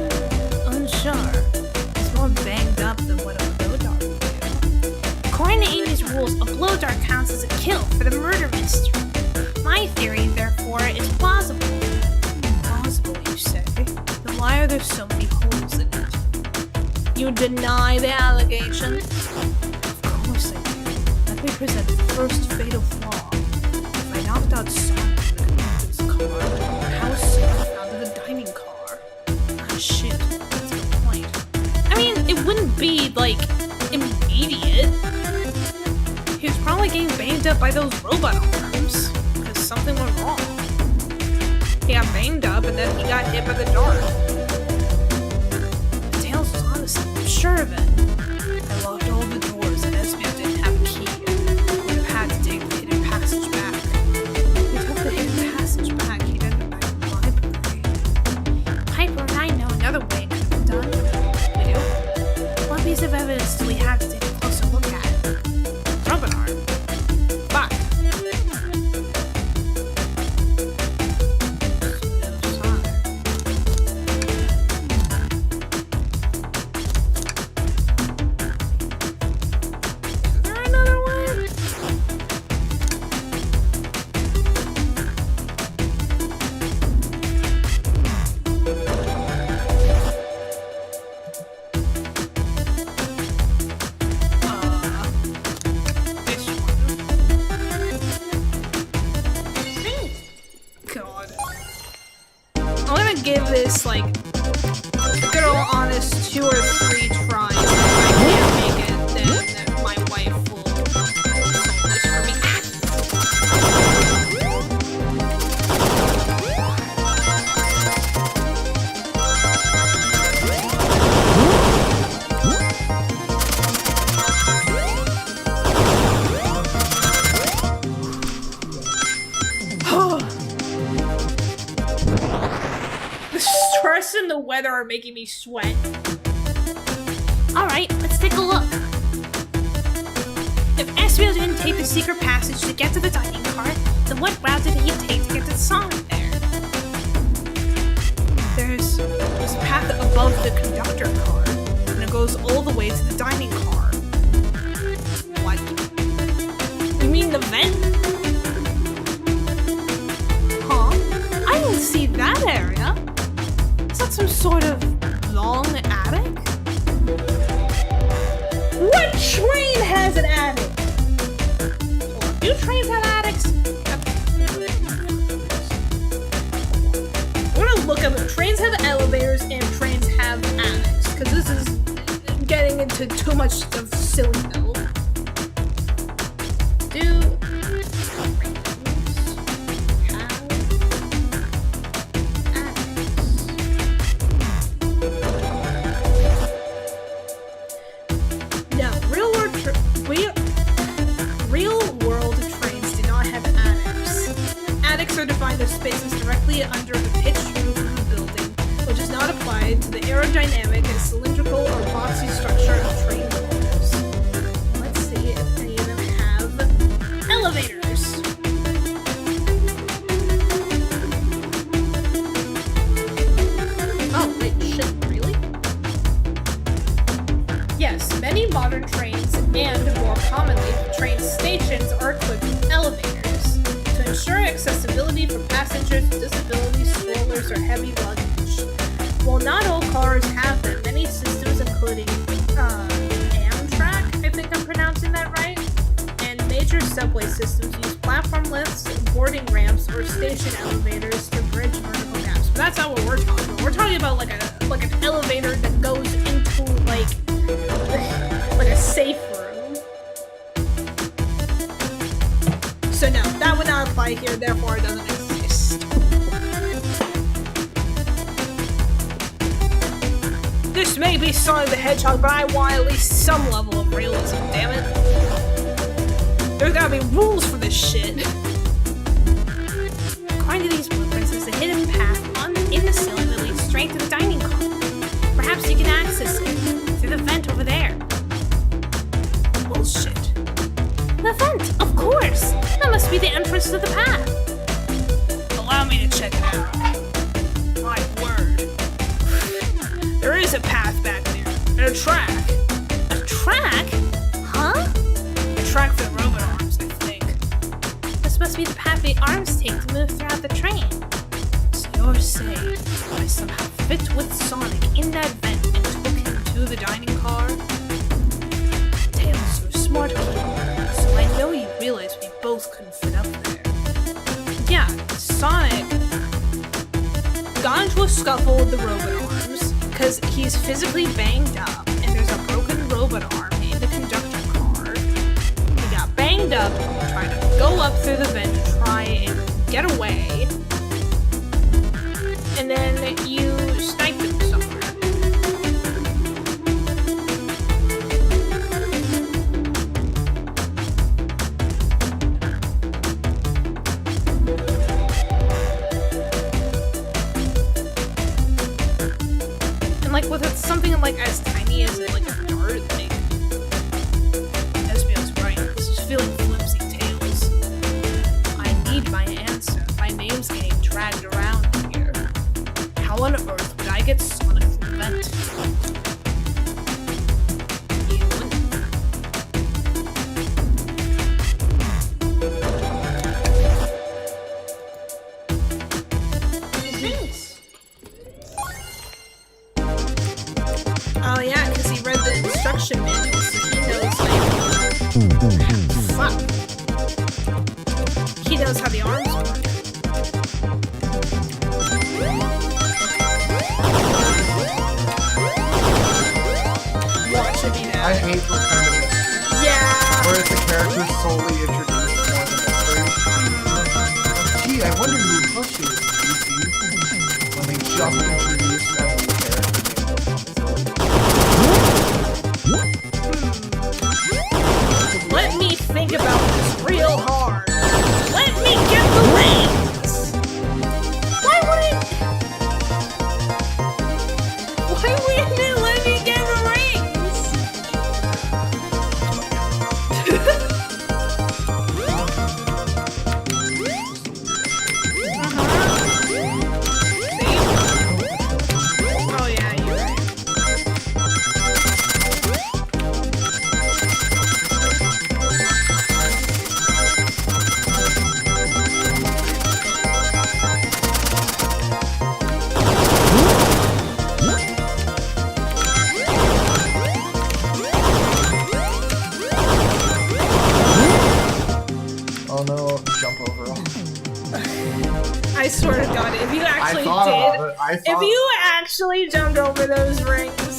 unsure. He's more banged up than what a blow dart would do. According to Amy's rules, a blow dart counts as a kill for the murder mystery. My theory, therefore, is plausible. Plausible, you say? Then why are there so many holes in it? You deny the allegation? Of course I do. Let me present the first fatal flaw. If I knocked out Sonic in the conductor's car, how was Sonic found in the dining car? Ah, shit. That's the point. I mean, it wouldn't be, like, immediate. He was probably getting banged up by those robot arms. Because something went wrong. He got banged up and then he got hit by the dart. The Tails was honest, I'm sure of it. I locked all the doors and SBO didn't have a key. I would have had to take the hidden passage back. If we took the hidden passage back, he'd end up back in the library. Piper and I know another way it could have been done. We do? What piece of evidence do we have to take a closer look at? Robot arm. Fuck. Is there I'm gonna give this like a good old honest 2 or 3 tries. If I can't make it, then my wife will solve this for me. The stress and the weather are making me sweat. Alright, let's take a look. If Espio didn't take the secret passage to get to the dining car, then what route did he take to get to Sonic there? There's this path above the conductor car, and it goes all the way to the dining car. What? You mean the vent? Huh? I didn't see that area. Is that some sort of long attic? What train has an attic? Do trains have attics? I'm gonna look up if trains have elevators and trains have attics, because this is getting into too much of silly though. Do trains have attics? No, real world trains do not have attics. Attics are defined as spaces directly under the pitched roof of the building, which is not applied to the aerodynamic and cylindrical or boxy structure of train doors. Let's see if any of them have elevators. Oh, wait, shit, really? Yes, many modern trains, and more commonly, train stations are equipped with elevators to ensure accessibility for passengers with disabilities, strollers, or heavy luggage. While not all cars have them, many systems, including Amtrak, I think I'm pronouncing that right, and major subway systems use platform lifts, boarding ramps, or station elevators to bridge vertical gaps. But that's not what we're talking about. We're talking about like an elevator that goes into like a safe room. So no, that would not apply here, therefore it doesn't exist. This may be Sonic the Hedgehog, but I want at least some level of realism, damn it. There's gotta be rules for this shit. According to these blueprints, there's a hidden path in the ceiling that leads straight to the dining car. Perhaps you can access it through the vent over there. Bullshit. The vent, of course! That must be the entrance to the path. Allow me to check it out. My word. There is a path back there, and a track. A track? Huh? A track for the robot arms, I think. This must be the path the arms take to move throughout the train. So you're saying I somehow fit with Sonic in that vent and took him to the dining car? Tails, you're a smart kid, so I know you realize we both couldn't fit up there. Yeah, Sonic got into a scuffle with the robot arms because he's physically banged up and there's a broken robot arm in the conductor car. He got banged up, trying to go up through the vent to try and get away, and then you sniped him somewhere. Like with something like as tiny as like a dart, like Espio's right. This is feeling flimsy, Tails. I need my answer. My name's getting dragged around here. How on earth would I get Sonic through the vent? Oh yeah, because he read the instruction manual, so he knows, like... Fuck. He knows how the arms work. hate those kind of mysteries. Yeah. Where it's a character solely introduced more than mystery. Gee, I wonder who pushed it, DC, when they just introduced every character. Let me think about this real hard. Let me get the rings. Why wouldn't it let me get the rings? Oh yeah, you're right. Oh no, jump overall. I swear to God, if you actually I thought did, about it. if you actually jumped over those rings,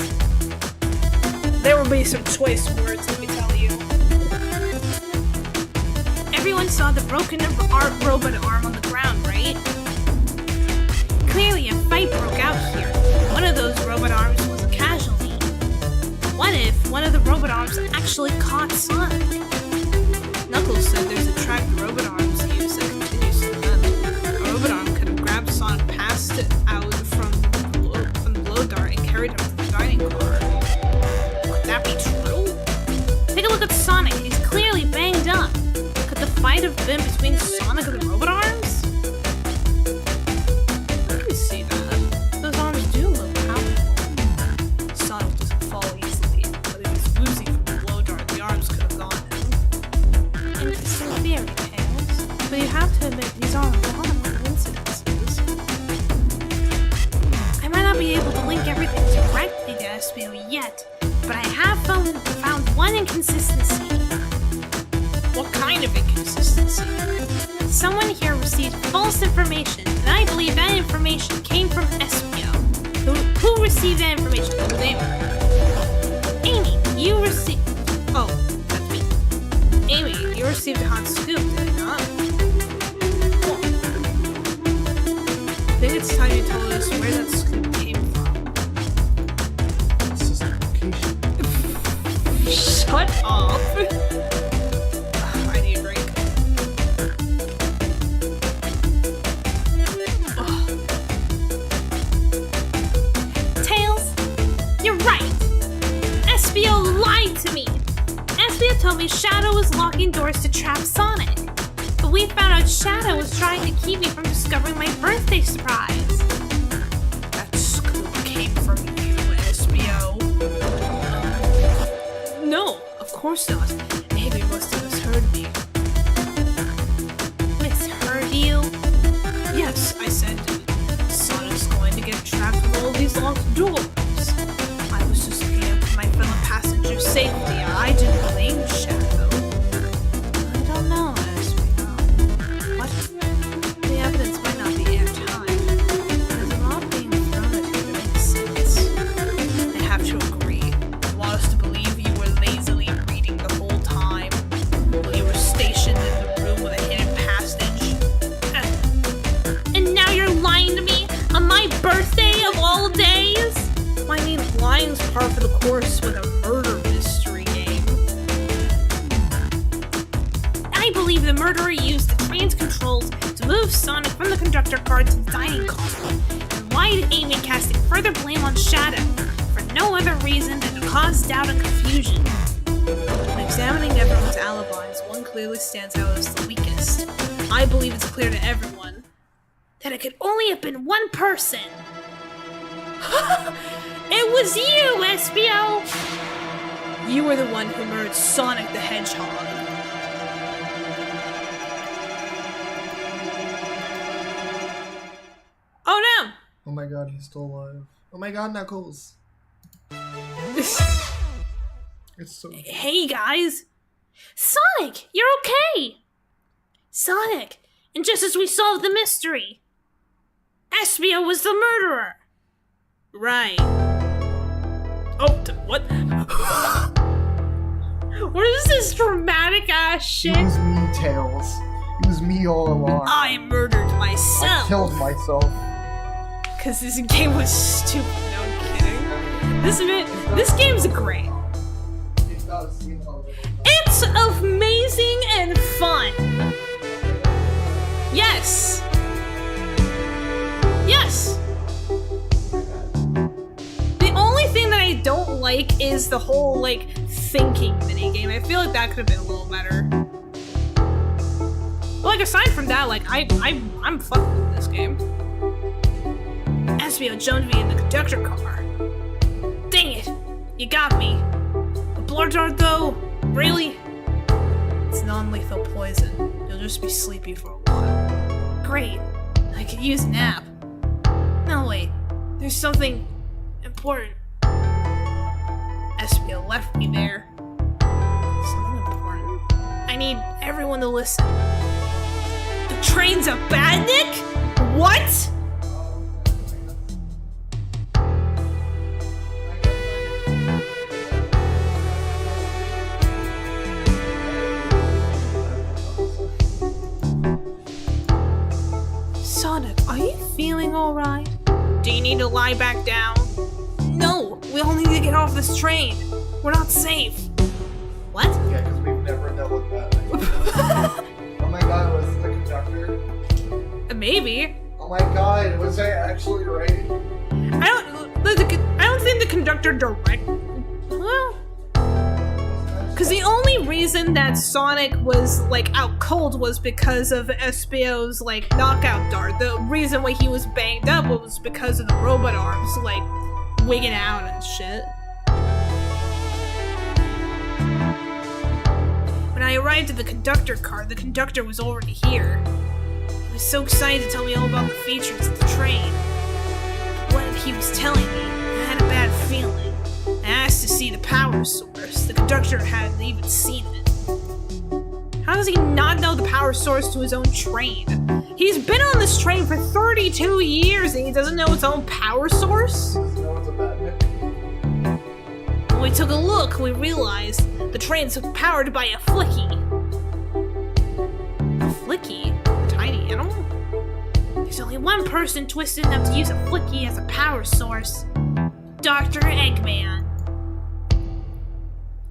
there would be some choice words, let me tell you. Everyone saw the broken robot arm on the ground, right? Clearly a fight broke out here. One of those robot arms was a casualty. What if one of the robot arms actually caught Sonic? Knuckles said there's a track the robot arms use that continues to run. A robot arm could have grabbed Sonic, passed it out from the blow dart, and carried him to the dining car. Could that be true? Take a look at Sonic. He's clearly banged up. Could the fight have been between Sonic and the robot arms? Let me see that. Those arms do look powerful. Sonic doesn't fall easily, but if he's losing from the blow dart, the arms could have gone him. Interesting theory, Tails. But you have to admit these are a lot of coincidences. I might not be able to link everything directly to SBO yet, but I have found one inconsistency. What kind of inconsistency? Someone here received false information, and I believe that information came from SBO. Who received that information? Whose name? Amy, you received... Oh, that's me. Amy, you received a hot scoop, did you not? Cool. I think it's time you told us where that scoop came from. This is a location. Shut up! I need a drink. Tails, you're right. SBO lied to me. SBO told me Shadow was locking doors to trap Sonic. But we found out Shadow was trying to keep me from discovering my birthday surprise. That scoop came from you, SBO. No, of course not. Amy must have misheard me. Misheard you? Yes, I said Sonic's going to get trapped with all these locked doors. I was just looking out for my fellow passenger's safety. I didn't blame Shadow. I don't know, SBO. What? The evidence might not be airtight. There's a lot being thrown at you that makes sense. I have to agree. You want us to believe you were lazily reading the whole time while you were stationed in the room with a hidden passage. And now you're lying to me on my birthday of all days? I mean, lying's par for the course with a murder mystery game. I believe the murderer used the train's controls to move Sonic from the conductor car to the dining car, and lied to Amy, casting further blame on Shadow for no other reason than to cause doubt and confusion. When examining everyone's alibis, one clearly stands out as the weakest. I believe it's clear to everyone That it could only have been one person. It was you, SBO! you were the one who murdered Sonic the Hedgehog. Oh no! Oh my god, he's still alive. Oh my god, Knuckles. It's so... Hey guys! Sonic, you're okay! Sonic, and just as we solved the mystery, Espio was the murderer! Right. Oh, what? What is this dramatic ass shit? It was me, Tails. It was me all along. I murdered I myself. killed myself. Because this game was stupid. No, I'm kidding. This game's great. It does seem a little. It's amazing and fun. Yes. Yes. The only thing that I don't like is the whole, like, thinking minigame. I feel like that could have been a little better. But, like, aside from that, like, I'm fucking with this game. Espio joined me in the conductor car. Dang it! You got me. A blood dart, though? Really? It's non-lethal poison. You'll just be sleepy for a while. Great. I could use a nap. No, wait. There's something important. Espio left me there. Something important? I need everyone to listen. The train's a badnik? What? Sonic, are you feeling alright? Do you need to lie back down? No, we all need to get off this train. We're not safe. What? Yeah, because we've never dealt with that. Oh my god, was it the conductor? Maybe. Oh my god, was I actually right? I don't think the conductor direct. Well, because the only reason that Sonic was like out cold was because of Espio's like knockout dart. The reason why he was banged up was because of the robot arms like wigging out and shit. When I arrived at the conductor car, the conductor was already here. He was so excited to tell me all about the features of the train. What he was telling me, I had a bad feeling. I asked to see the power source. The conductor hadn't even seen it. How does he not know the power source to his own train? He's been on this train for 32 years and he doesn't know its own power source? Does he know it's a badnik? When we took a look, we realized the train's powered by a flicky. A flicky? A tiny animal? There's only one person twisted enough to use a flicky as a power source. Dr. Eggman.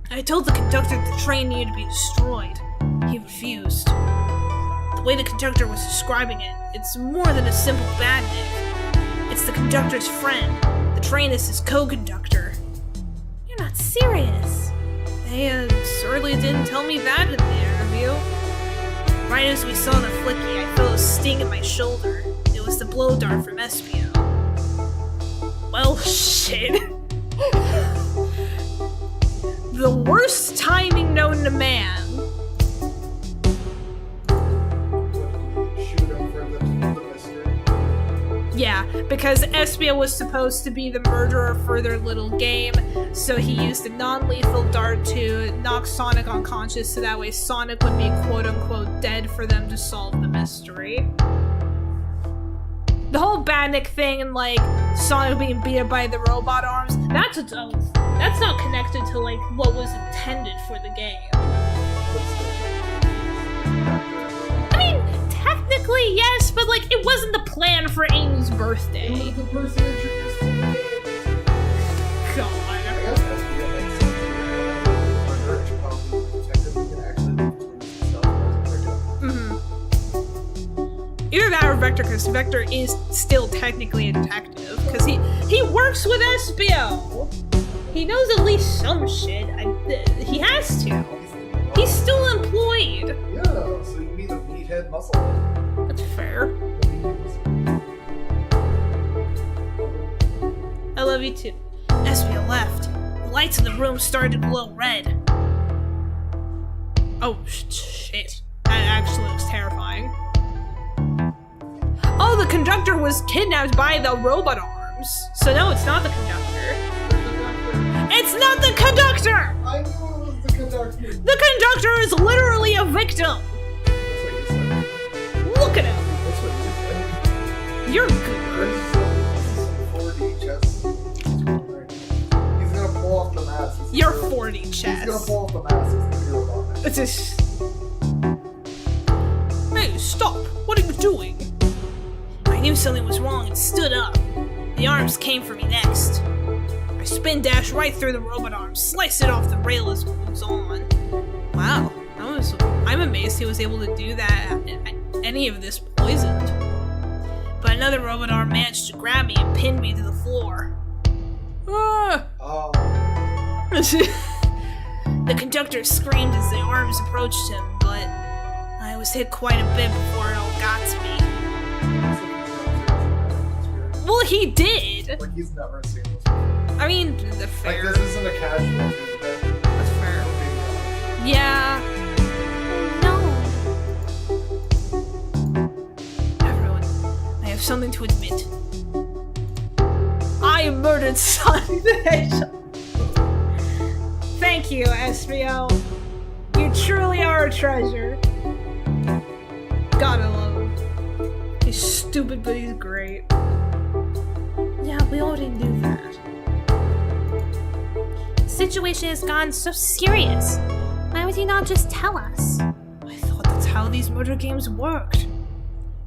I told the conductor the train needed to be destroyed. He refused. The way the conductor was describing it, it's more than a simple badnik. It's the conductor's friend. The train is his co-conductor. You're not serious. They certainly didn't tell me that in the interview. Right as we saw the flicky, I felt a sting in my shoulder. It was the blow dart from Espio. Well, shit. The worst timing known to man. Shoot him for the mystery. Yeah, because Espio was supposed to be the murderer for their little game, so he used a non-lethal dart to knock Sonic unconscious so that way Sonic would be quote-unquote dead for them to solve the mystery. The whole badnik thing and like Sonic being beat up by the robot arms, that's its own. That's not connected to like what was intended for the game. I mean, technically yes, but like it wasn't the plan for Amy's birthday. Who was the person introduced to the game? God. I guess Espio makes sense. Murderer should probably be detective. He can actually look between himself and his victim. Either that or Vector, because Vector is still technically a detective, because he works with Espio. He knows at least some shit. He has to. He's still employed. Yeah, so you can be the meathead muscle. That's fair. I love you too. Espio left. The lights in the room started to glow red. Oh, shit. That actually looks terrifying. Oh, the conductor was kidnapped by the robot arms. So no, it's not the conductor. It's not the conductor! I knew it was the conductor. The conductor is literally a victim! That's what you said. Look at him! That's what you said. You're This good. is some 4D chess. He's gonna pull off the mask. You're 4D He's chess. gonna pull off the mask. Hey, stop! What are you doing? I knew something was wrong and stood up. The arms came for me next. I spin dash right through the robot arm, slice it off the rail as it moves on. Wow, I'm amazed he was able to do that. Any of this poisoned. But another robot arm managed to grab me and pin me to the floor. Ah! Oh. The conductor screamed as the arms approached him, but I was hit quite a bit before it all got to me. Well, he did! Like he's never seen this. I mean, the fair. Like this isn't a casual thing. That's fair. Yeah. No. Everyone, I have something to admit. I murdered Sonic the Hedgehog. Thank you, SBO. You truly are a treasure. Gotta love him. He's stupid, but he's great. Yeah, we already knew that. The situation has gotten so serious. Why would you not just tell us? I thought that's how these murder games worked.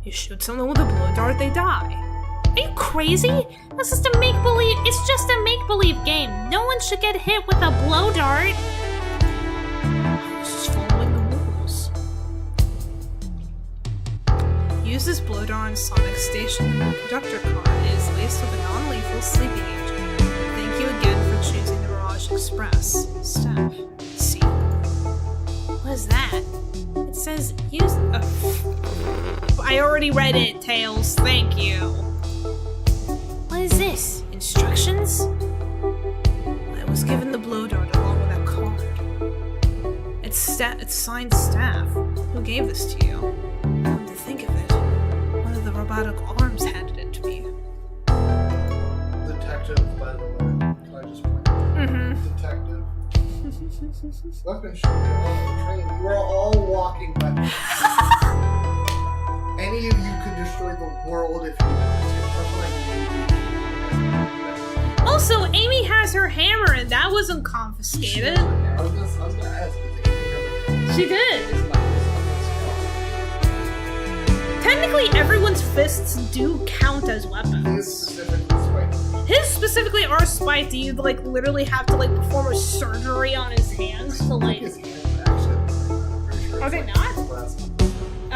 You shoot someone with a blow dart, they die. Are you crazy? That's just a make-believe. It's just a make-believe game. No one should get hit with a blow dart. I was just following the rules. Use this blow dart on Sonic Station. The conductor car is laced with a non-lethal sleeping agent. Thank you again for choosing the Mirage Express. Steph. C. What is that? It says use. I already read it, Tails. Thank you. What is this? Instructions? I was given the blow dart along with that card. It's signed Staff. Who gave this to you? Come to think of it, one of the robotic arms handed it to me. Detective, by the way. Can I just point out? Mm-hmm. Detective. Weapon shooting on the train. You are all walking weapons. Any of you could destroy the world if you wanted to. That's what I mean. Also, Amy has her hammer and that wasn't confiscated. I was gonna ask, does Amy have a She did. Technically, everyone's fists do count as He is weapons. specifically spiky. His specifically are spiky. You like literally have to like perform a surgery on his hands to like. His hands actually, I'm pretty sure Are it's they like not? brass.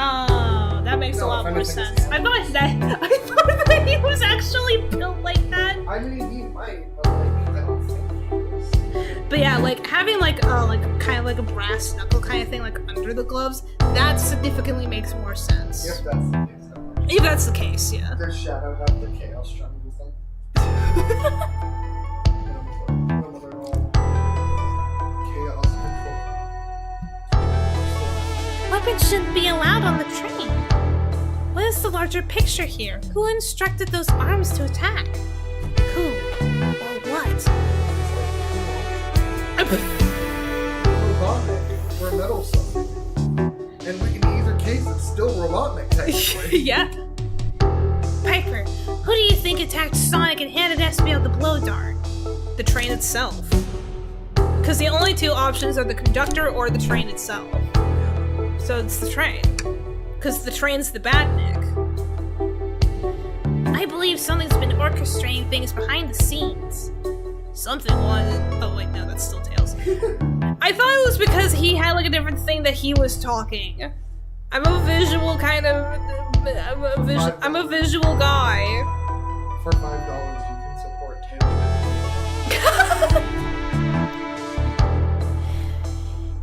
Oh, that makes a No, lot if more anything, sense. it's I thought that he was actually built like that. I mean, he might, but like, I don't think he is. But yeah, like having like kind of like a brass knuckle kind of thing like under the gloves, that significantly makes more sense. If that's the case, then like, If that's the case, yeah. does Shadow have the Chaos Triangle thing? When they're all chaos control. Weapons shouldn't be allowed on the train. What is the larger picture here? Who instructed those arms to attack? Who? Or what? Robotnik for a metal summon. And we can either case it's still Robotnik technically. Yeah. Piper, who do you think attacked Sonic and handed SBO the blow dart? The train itself. Because the only two options are the conductor or the train itself. So it's the train. Because the train's the Batnik. I believe something's been orchestrating things behind the scenes. Something was. Oh wait, no, that's still Tails. I thought it was because he had like a different thing that he was talking. I'm a visual kind of. I'm a visual guy. For $5, you can support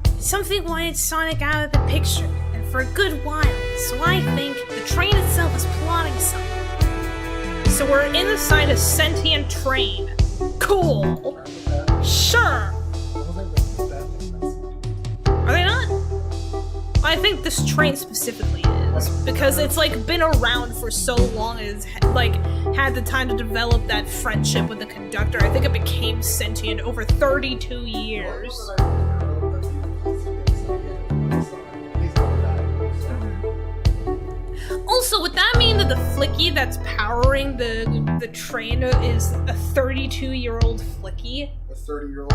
Tails. Something wanted Sonic out of the picture, and for a good while, so I think the train itself is plotting something. So we're inside a sentient train. Cool. Sure. I don't think that's the bad thing. Are they not? I think this train specifically is because it's like been around for so long and it's like had the time to develop that friendship with the conductor. I think it became sentient over 32 years. Also, would that mean that the flicky that's powering the train is a A 32-year-old flicky? a 32-year-old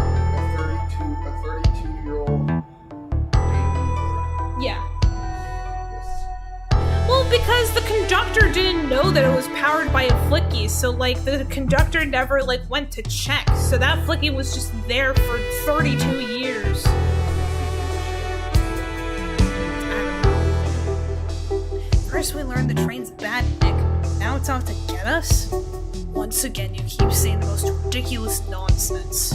baby Yeah. Well, because the conductor didn't know that it was powered by a flicky, so like the conductor never like went to check. So that flicky was just there for 32 years. First we learned the train's bad, Nick. Now it's out to get us? Once again, you keep saying the most ridiculous nonsense.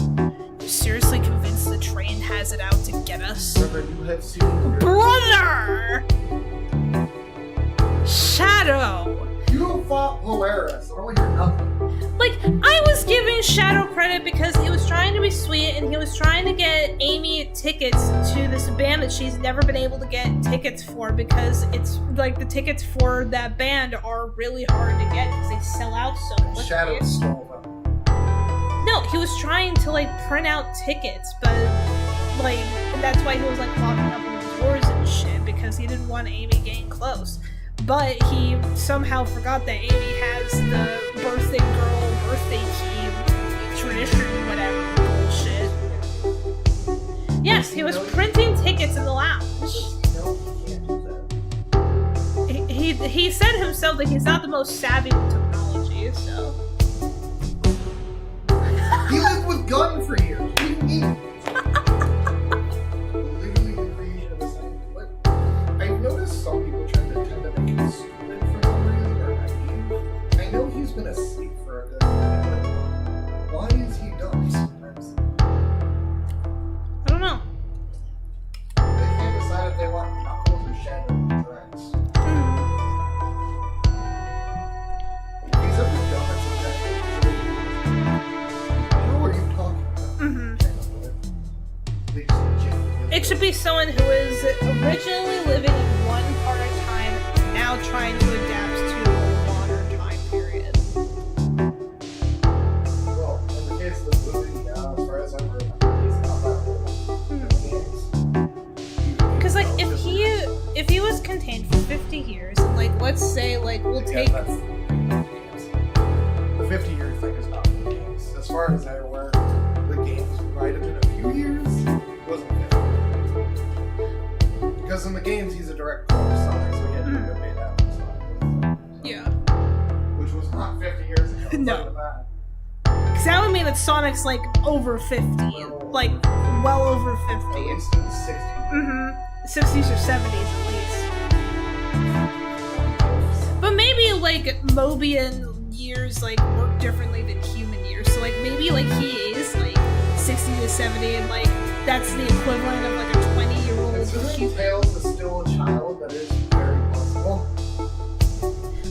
You seriously convinced the train has it out to get us? Brother, you have seen... Brother! Shadow! You fought Polaris. I don't hear nothing. Like, I was giving Shadow credit because he was trying to be sweet and he was trying to get Amy tickets to this band that she's never been able to get tickets for because it's, like, the tickets for that band are really hard to get because they sell out so quickly. Shadow stole them. No, he was trying to, like, print out tickets, but, like, that's why he was, like, locking up the doors and shit because he didn't want Amy getting close. But he somehow forgot that Amy has the birthday girl, birthday key, tradition, whatever bullshit. Yes, he was printing tickets in the lounge. He said himself that he's not the most savvy with technology, so. He lived with gun for years. What do you mean? Literally the creation of the science. Like, I've noticed some people trying to tend to make him stupid for some reason or naive. I know he's been asleep for a good minute, but why is he dumb sometimes? I don't know. They can't decide if they want Knuckles or Shadow or Drax. If he's ever dumb, it's exactly I know what you're talking about. It should be someone who is originally living in one part of time, now trying to adapt to a modern time period. Well, in the case of the movie, as far as I remember, he's not that old. Because like if he was contained for 50 years, and like let's say like we'll take Yeah, the 50-year thing is not in the games. As far as I'm aware, the games might have been a few years. It wasn't 50. Because in the games, he's a direct core of Sonic, so he had to be made out of Sonic. yeah. Which was not 50 years ago. No. Because that would mean that Sonic's like over 50, like well over 50. At least in the 60s. 60s or 70s at least. But maybe like Mobian years like work differently than human years. So like maybe like he is like 60 to 70 and like that's the equivalent of like a 20-year-old Considering human. Tails is still a child, that is very possible.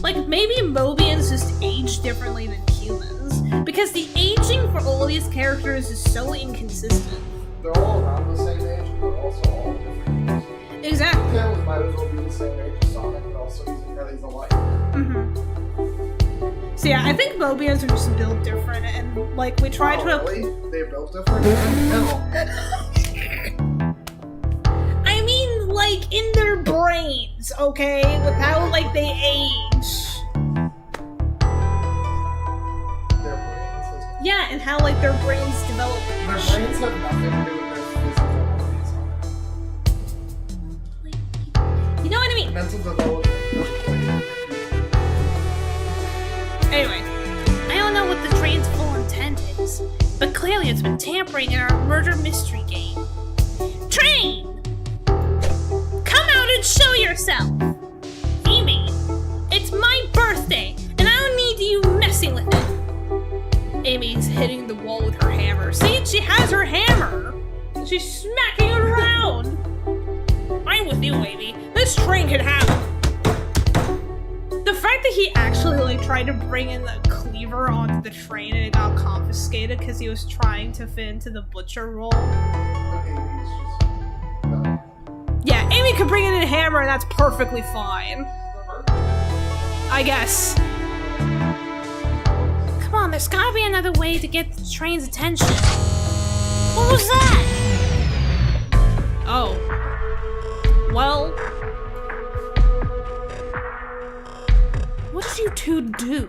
Like maybe Mobians just age differently than humans. Because the aging for all these characters is so inconsistent. They're all around the same age, but also all different ages. Exactly. Tails might as well be the same age as Sonic, but also he's alike. So yeah, I think Mobians are just built different, and like we try to. Really? They're built different? No. I mean, like in their brains, okay, with how like they age. Their brains. Yeah, and how like their brains develop. Their brains have nothing to do with their physical abilities. You know what I mean? Mental development. Anyway, I don't know what the train's full intent is, but clearly it's been tampering in our murder mystery game. Train! Come out and show yourself! Amy, it's my birthday, and I don't need you messing with it. Amy's hitting the wall with her hammer. See, she has her hammer. And she's smacking it around. I'm with you, Amy. This train can have it. The fact that he actually like tried to bring in the cleaver onto the train and it got confiscated because he was trying to fit into the butcher role. Yeah, Amy could bring in a hammer and that's perfectly fine. I guess. Come on, there's gotta be another way to get the train's attention. What was that? Oh. Well. What did you two do?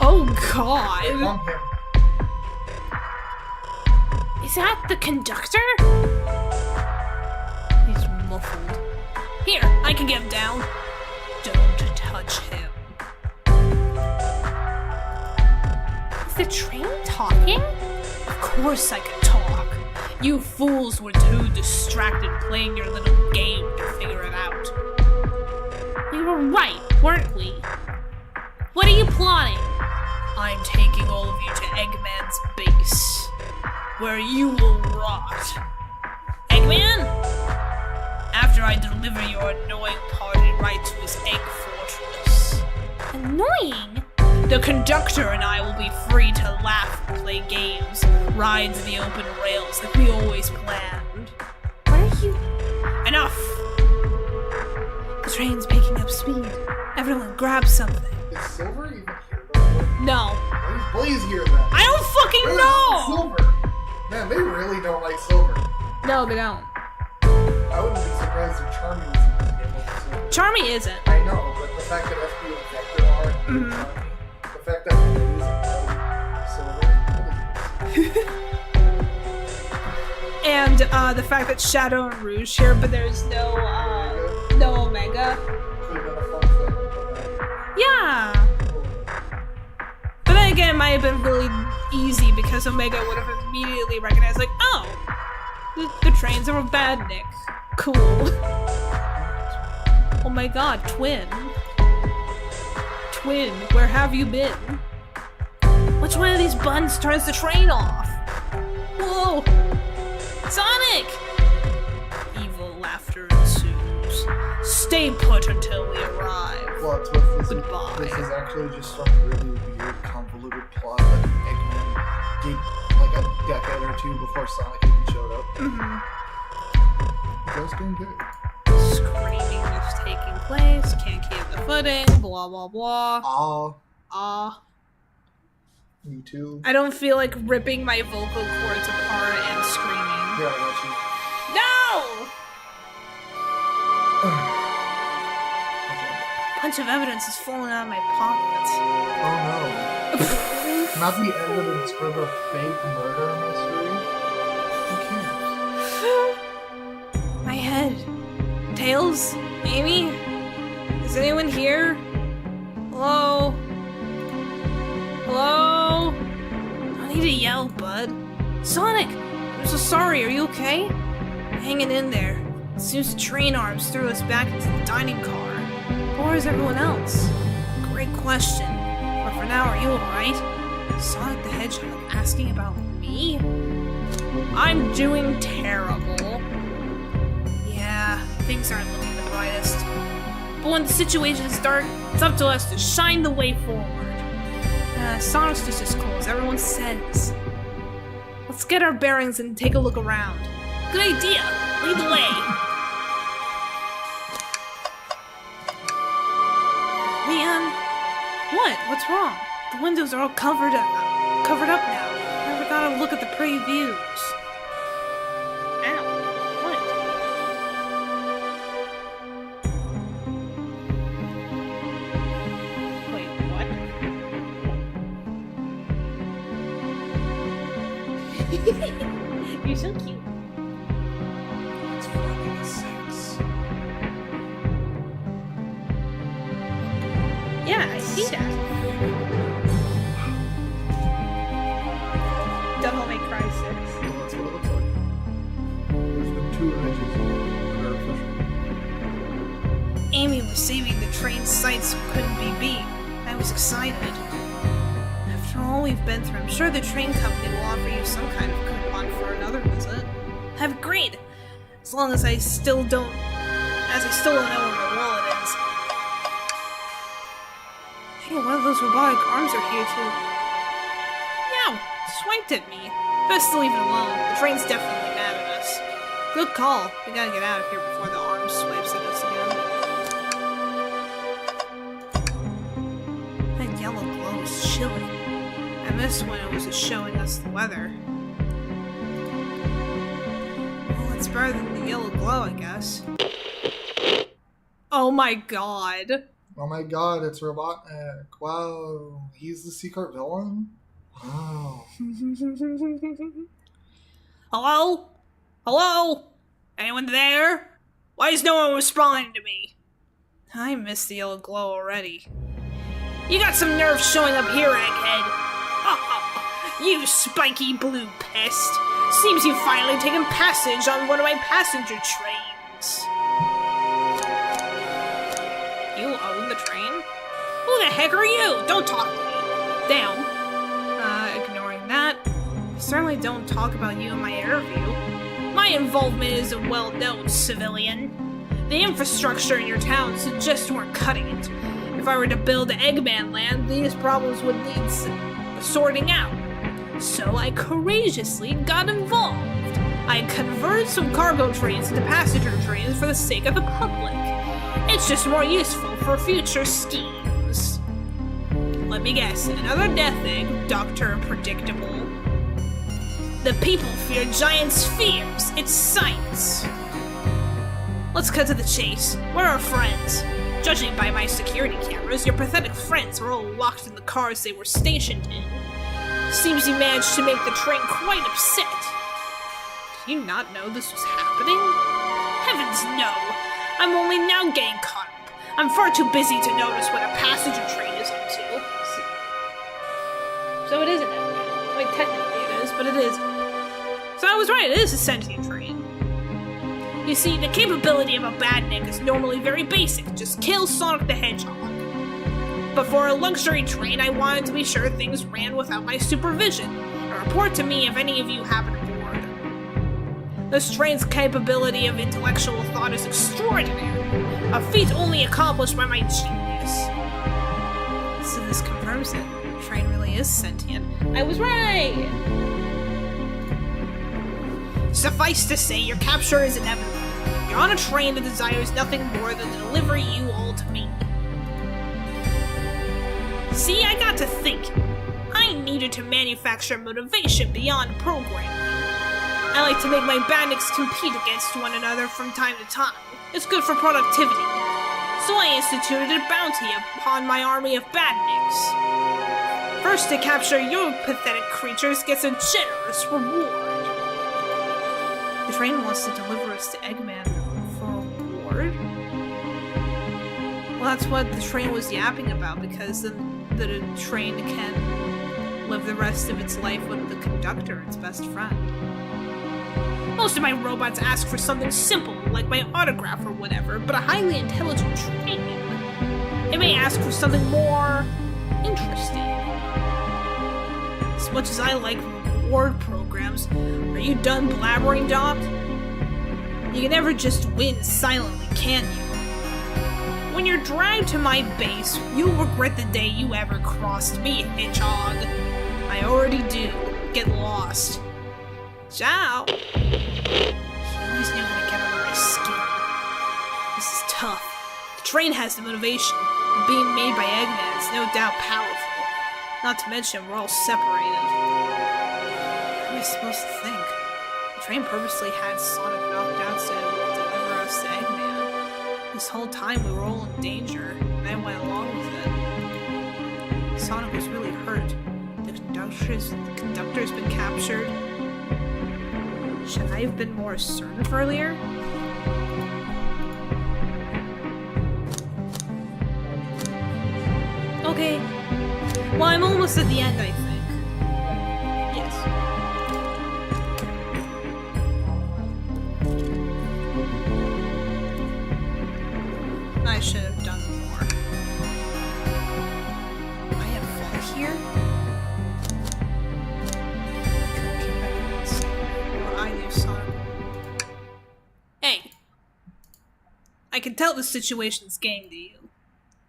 Oh god. Is that the conductor? He's muffled. Here, I can get him down. Don't touch him. Is the train talking? Of course I can talk. You fools were too distracted playing your little game to figure it out. We were right, weren't we? What are you plotting? I'm taking all of you to Eggman's base, where you will rot. Eggman? After I deliver your annoying party right to his egg fortress. Annoying? The conductor and I will be free to laugh and play games, ride the open rails like we always planned. What are you... Enough! The train's picking up speed. Everyone grab something. Is Silver even here, by the way? No. Why is Blaze here then? I don't fucking know! Silver! Man, they really don't like Silver. No, they don't. I wouldn't be surprised if Charmy was in this game with Silver. Charmy isn't. I know, but the fact that FB and Vector are and Charmy, the fact that Blaze and Silver, And the fact that Shadow and Rouge here, but there's no Omega. could have been a fun thing. Yeah. But then again, it might have been really easy because Omega would have immediately recognized, like, oh, the trains are a bad Nick. Cool. Oh my god, Twin. Twin, where have you been? Which one of these buttons turns the train off? Whoa! Sonic! Evil laughter ensues. Stay put until we arrive. Plot twist, Goodbye. this is actually just some really weird, convoluted plot that Eggman did like a decade or two before Sonic even showed up. Just doing good. Screaming is taking place, can't keep the footing, blah blah blah. Me too. I don't feel like ripping my vocal cords apart and screaming. Yeah, I got you. No! Bunch of evidence is falling out of my pockets. Oh no. Not the evidence for the fake murder mystery? Who cares? My head. Tails? Amy? Is anyone here? Hello? Hello? Don't need to yell, bud. Sonic! I'm so sorry, are you okay? Hanging in there. Seems the train arms threw us back into the dining car. Or is everyone else? Great question. But for now, are you alright? Sonic the Hedgehog asking about me? I'm doing terrible. Yeah, things aren't looking the brightest. But when the situation's dark, it's up to us to shine the way forward. Sonic's just as cool as everyone says. Let's get our bearings and take a look around. Good idea! Lead the way! Man! What? What's wrong? The windows are all covered up now. I never got a look at the pretty views. Ow. What? Wait, what? You're so cute. It's fucking 6. Yeah, I see that. Devil May Cry 6. Well, that's what it looks like. There's been 2 images that are official. Amy was saving the train's sights so couldn't be beat. I was excited. After all we've been through, I'm sure the train company will offer you some kind of coupon for another visit. I've agreed. As long as I still don't know where my wallet is. Hey, one of those robotic arms are here too. Yow! Swiped at me. Best to leave it alone. The train's definitely mad at us. Good call. We gotta get out of here before the arm swipes at us again. That yellow glow is chilling. I miss when it was just showing us the weather. Well, it's better than the yellow glow, I guess. Oh my god. Oh my god, it's Robotnik. Wow. He's the secret villain? Wow. Hello? Hello? Anyone there? Why is no one responding to me? I missed the yellow glow already. You got some nerve showing up here, Egghead. You spiky blue pest. Seems you've finally taken passage on one of my passenger trains. You own the train? Who the heck are you? Don't talk to me. Down. Ignoring that. I certainly don't talk about you in my interview. My involvement isn't well known, civilian. The infrastructure in your town just weren't cutting it. If I were to build Eggman Land, these problems would need sorting out. So I courageously got involved. I converted some cargo trains into passenger trains for the sake of the public. It's just more useful for future schemes. Let me guess, another death egg, Dr. Predictable. The people fear giants' fears. It's science. Let's cut to the chase. Where are our friends? Judging by my security cameras, your pathetic friends were all locked in the cars they were stationed in. Seems you managed to make the train quite upset. Did you not know this was happening? Heavens no! I'm only now getting caught up. I'm far too busy to notice what a passenger train is up to. So it isn't Eggman. Like, technically it is, but it is. So I was right, it is a sentient train. You see, the capability of a badnik is normally very basic. Just kill Sonic the Hedgehog. But for a luxury train, I wanted to be sure things ran without my supervision. And report to me if any of you happen aboard. This train's capability of intellectual thought is extraordinary. A feat only accomplished by my genius. So this confirms it. The train really is sentient. I was right! Suffice to say, your capture is inevitable. You're on a train that desires nothing more than to deliver you all to me. See, I got to thinking. I needed to manufacture motivation beyond programming. I like to make my bandits compete against one another from time to time. It's good for productivity. So I instituted a bounty upon my army of badniks. First to capture your pathetic creatures gets a generous reward. The train wants to deliver us to Eggman for a reward? Well, that's what the train was yapping about, because then the train can live the rest of its life with the conductor, its best friend. Most of my robots ask for something simple, like my autograph or whatever, but a highly intelligent train, it may ask for something more interesting. As much as I like reward programs, are you done blabbering, Dot? You can never just win silently, can you? When you're dragged to my base, you'll regret the day you ever crossed me, Hedgehog. I already do. Get lost. Ciao! He always knew when to get under my skin. This is tough. The train has the motivation, and being made by Eggman is no doubt powerful. Not to mention, we're all separated. What am I supposed to think? The train purposely had Sonic knocked out to deliver us to Eggman. This whole time we were all in danger, and I went along with it. Sonic was really hurt. The conductor's been captured. Should I have been more assertive earlier? Okay. Well, I'm almost at the end, I think. Yes. I should have done more. I have fun here? I knew Sonic. Hey. I can tell the situation's getting to you.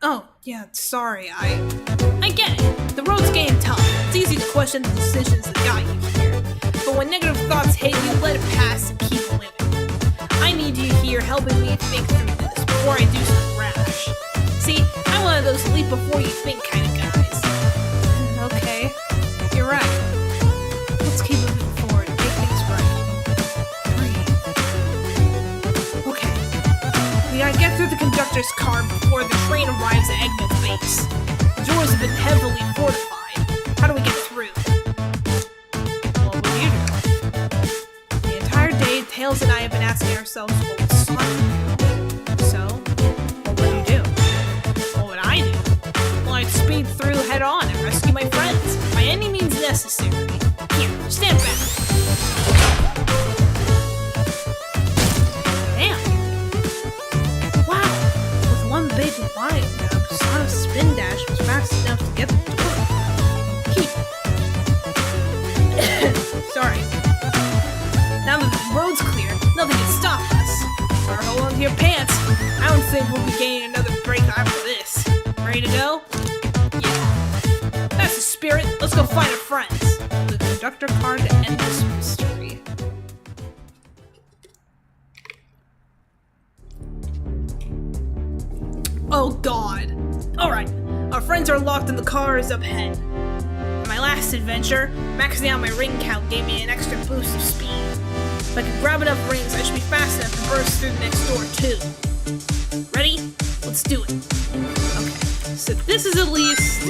Oh, yeah, sorry, I get it. The road's getting tough. It's easy to question the decisions that got you here. But when negative thoughts hit you, let it pass and keep living. I need you here helping me think through this before I do something rash. See, I'm one of those leap before you think kind of guys. Okay, you're right. Let's keep moving forward and get things right. Breathe. Okay. We gotta get through the conductor's car before the train arrives at Eggman's base. The doors have been heavily fortified. How do we get through? What will you do? The entire day, Tails and I have been asking ourselves what was Sonic. my friends, by any means necessary. Here, stand back. Damn. Wow, with one big wide jump, Sonic's spin dash was fast enough to get the door. Keep. Sorry. Now that the road's clear, nothing can stop us. Better hold on to your pants. I don't think we'll be gaining another break after this. Ready to go? Yeah. That's the spirit. Let's go find our friends. The conductor car to end this mystery. Oh god. Alright, our friends are locked in the cars up ahead. In my last adventure, maxing out my ring count gave me an extra boost of speed. If I can grab enough rings, I should be fast enough to burst through the next door too. Ready? Let's do it. Okay, so this is at least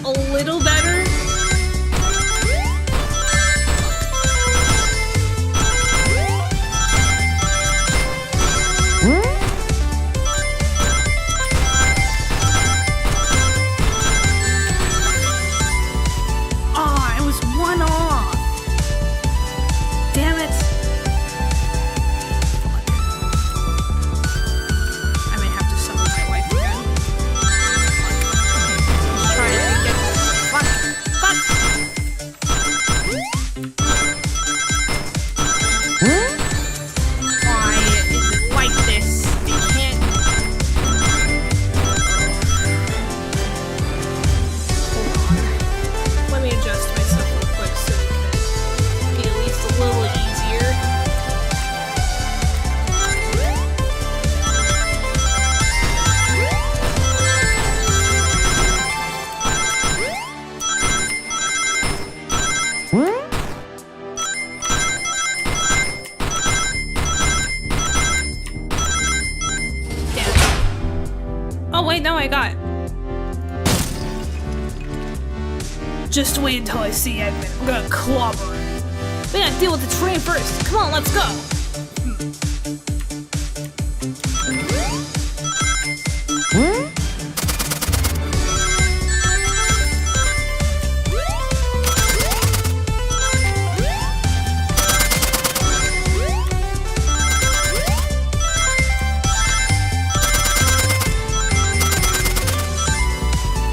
a little better. Ah, I was one off. Damn it. I may have to summon my wife again. Let's try it again. Fuck. Why is it like this? It can't. Hold on. Let me adjust myself real quick so it can be at least a little easier. Damn. Oh wait, no, I got it. Just wait until I see Edmund. I'm gonna clobber him. We gotta deal with the train first. Come on, let's go.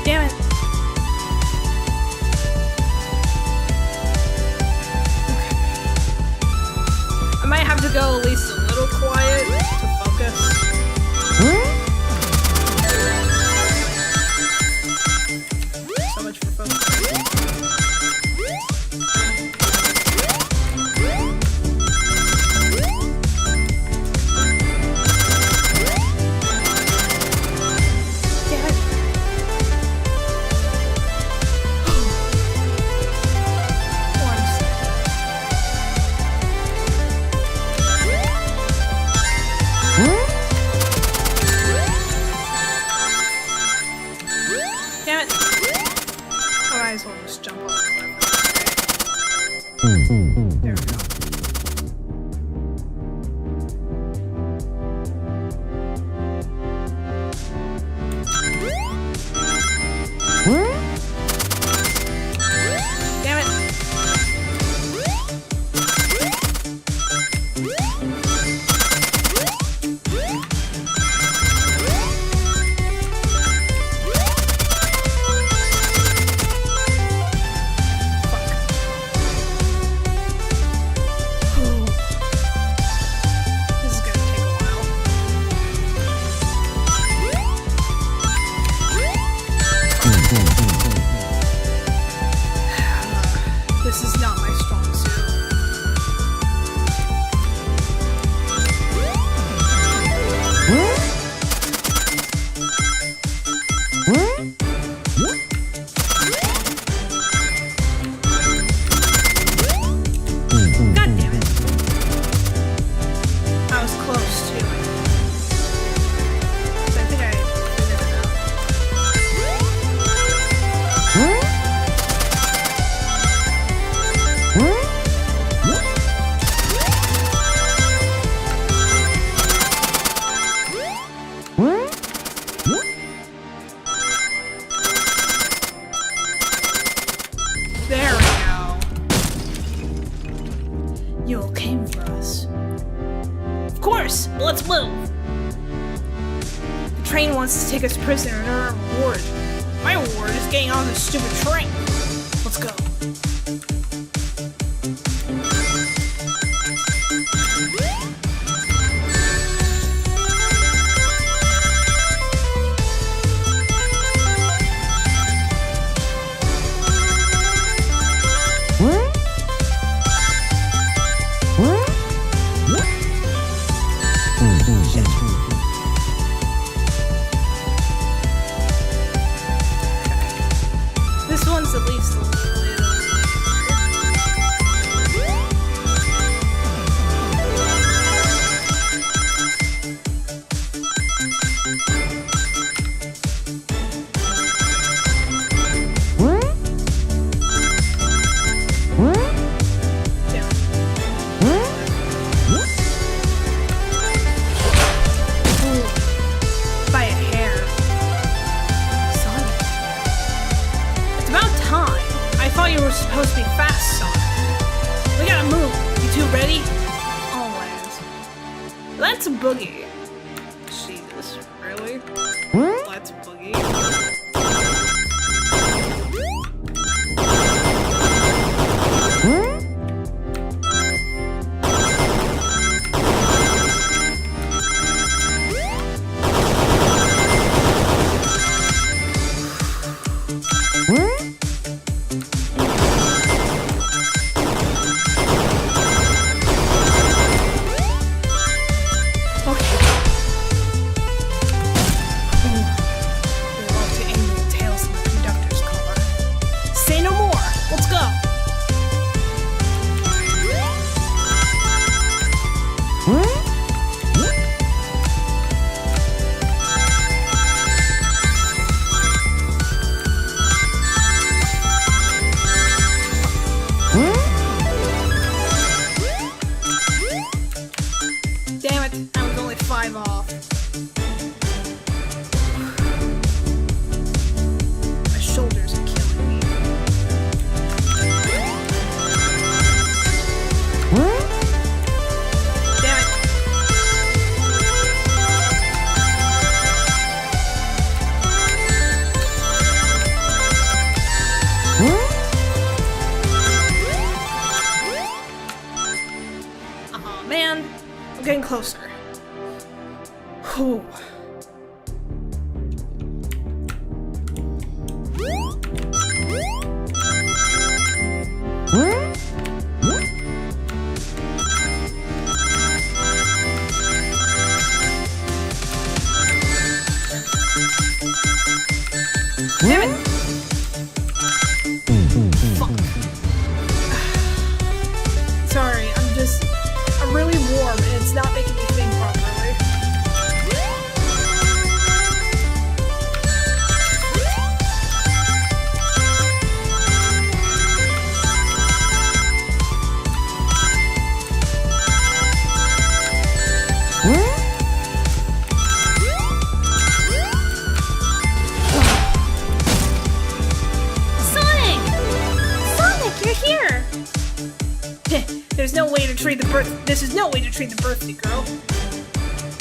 Damn it. I might have to go at least a little quiet to focus. So much for focus. Damn it. One second. Damn it. I might as well just jump off the cliff. There we go. Damn it. Fuck. Let's move. The train wants to take us prisoner in our reward. My reward is getting on this stupid train. Let's go. This one's at least a little. By a hair. Son. It's about time. I thought you were supposed to be fast, son. We gotta move. You two ready? Always. Let's boogie. Jesus, really? Let's boogie. They love to aim their tails in the conductor's collar. Say no more. Let's go. Damn it, I was only 5 off. My shoulders are killing me. Damn it. Aw, man. I'm getting closer. Whew. Damn it! Fuck. Sorry, I'm really warm and it's not making me think properly. Sonic! Sonic, you're here! This is no way to treat the birthday girl.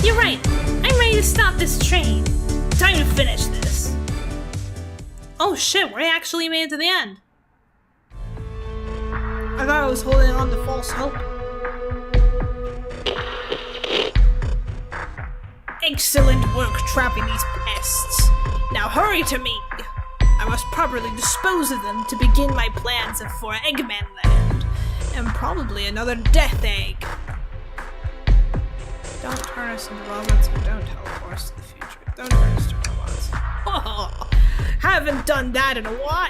You're right. I'm ready to stop this train. Time to finish this. Oh shit, we actually made it to the end. I thought I was holding on to false hope. Excellent work trapping these pests. Now hurry to me. I must properly dispose of them to begin my plans for Eggman Land. And probably another death egg. Don't turn us into robots and don't teleport us to the future. Don't turn us to robots. Oh, haven't done that in a while.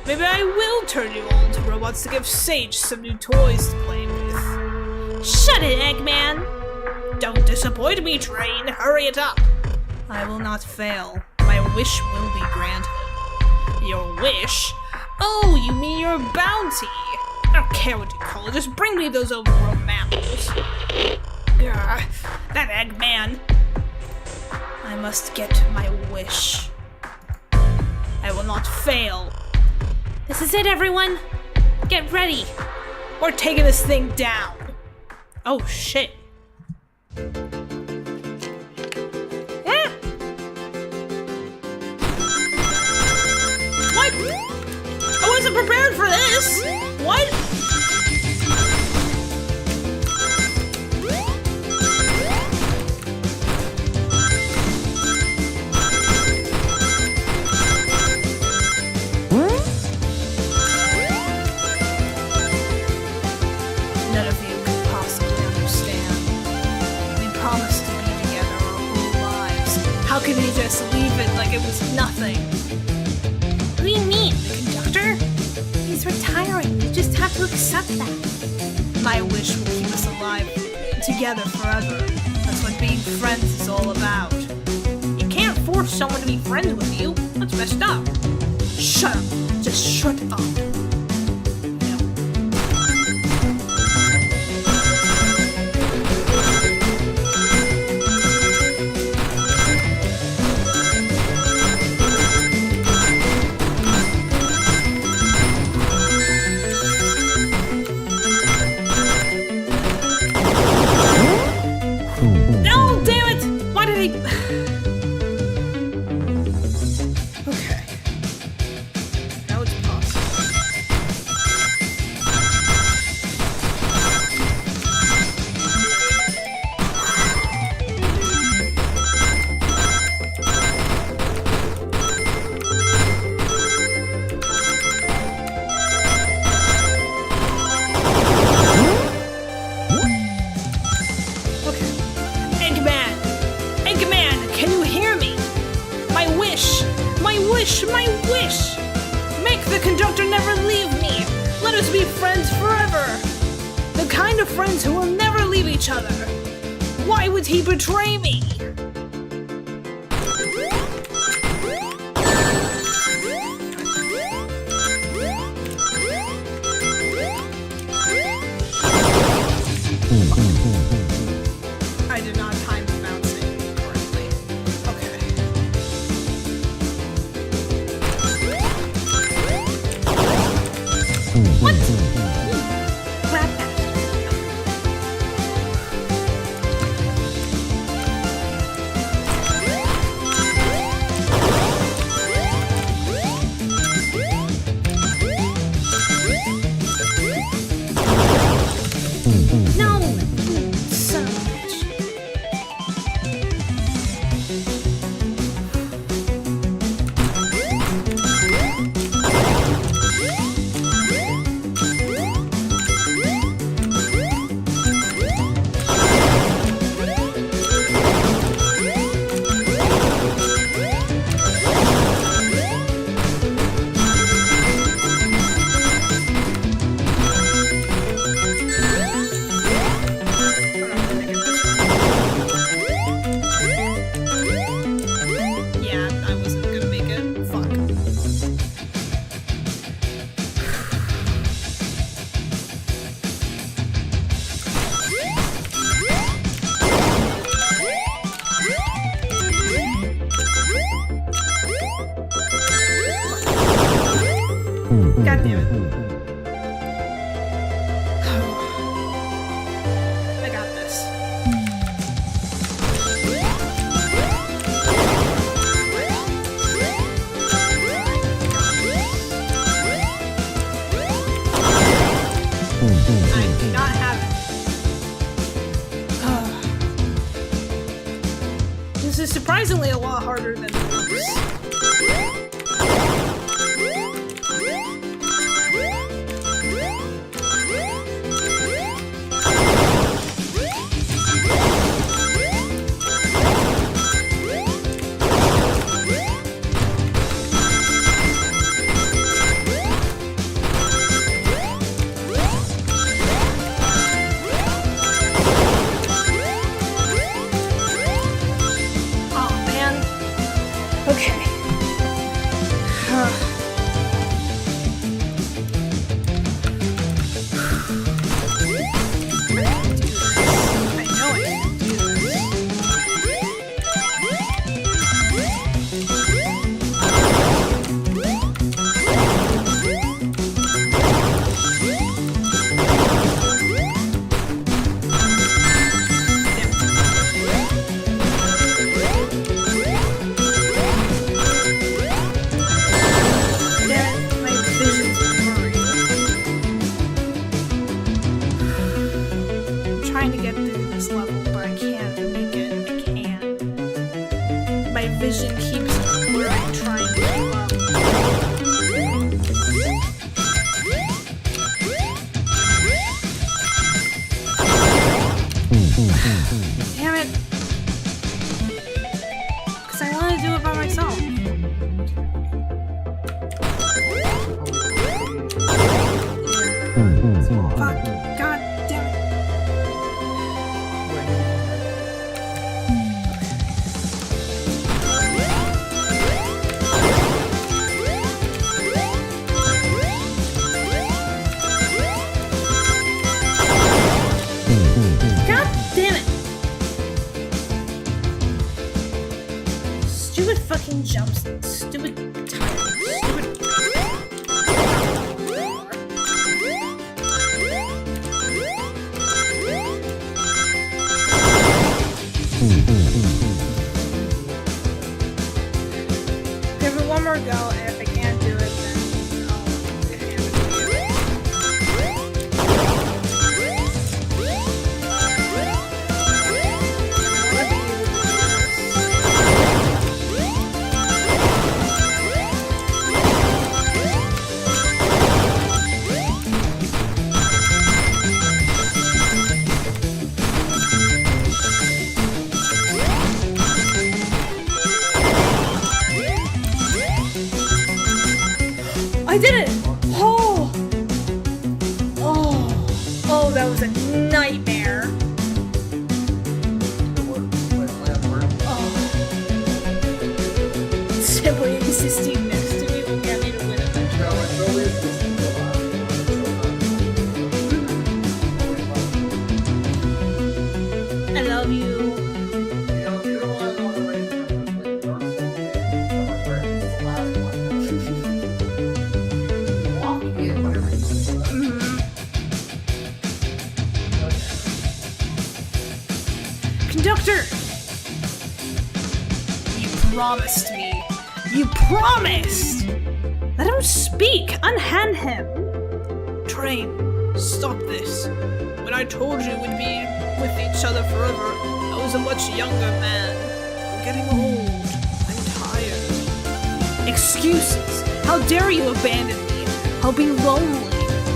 Maybe I will turn you all into robots to give Sage some new toys to play with. Shut it, Eggman! Don't disappoint me, train. Hurry it up. I will not fail. My wish will be granted. Your wish? Oh, you mean your bounty. I don't care what you call it. Just bring me those overworld mammals. Ugh, that Eggman. I must get my wish. I will not fail. This is it, everyone. Get ready. We're taking this thing down. Oh, shit. wasn't prepared for this! What? None of you could possibly understand. We promised to be together our whole lives. How can he just leave it like it was nothing? What do you mean, the conductor? He's retiring. You just have to accept that. My wish will keep us alive together forever. That's what being friends is all about. You can't force someone to be friends with you. That's messed up. Shut up. Just shut up. No, damn it! Why did he... Okay. Now it's possible. Okay. Eggman! Eggman, can you hear me? My wish! My wish! My wish! Make the conductor never leave me! Let us be friends forever! The kind of friends who will never leave each other! Why would he betray me? I did not time the bouncing correctly. Okay. What? Grab that. No! Son of a bitch. Yeah, I wasn't gonna make it. Fuck. God damn it. I got this. I do not have it. This is surprisingly a lot harder than it looks. Oh man. Okay. engine keeps blurring trying to keep up. Damn it. Because I want to do it by myself. Fuck. God damn it. God damn it. Stupid fucking jumps. Stupid timing. Stupid. Give it one more go, and if I can't do it, then I'll hand it to you. I did it! Oh! Oh! Oh, that was a nightmare. Oh. Simply existing next to me will get me to win it. I love you. Conductor! You promised me. You promised! Let him speak! Unhand him! Train, stop this. When I told you we'd be with each other forever, I was a much younger man. I'm getting old. I'm tired. Excuses! How dare you abandon me? I'll be lonely.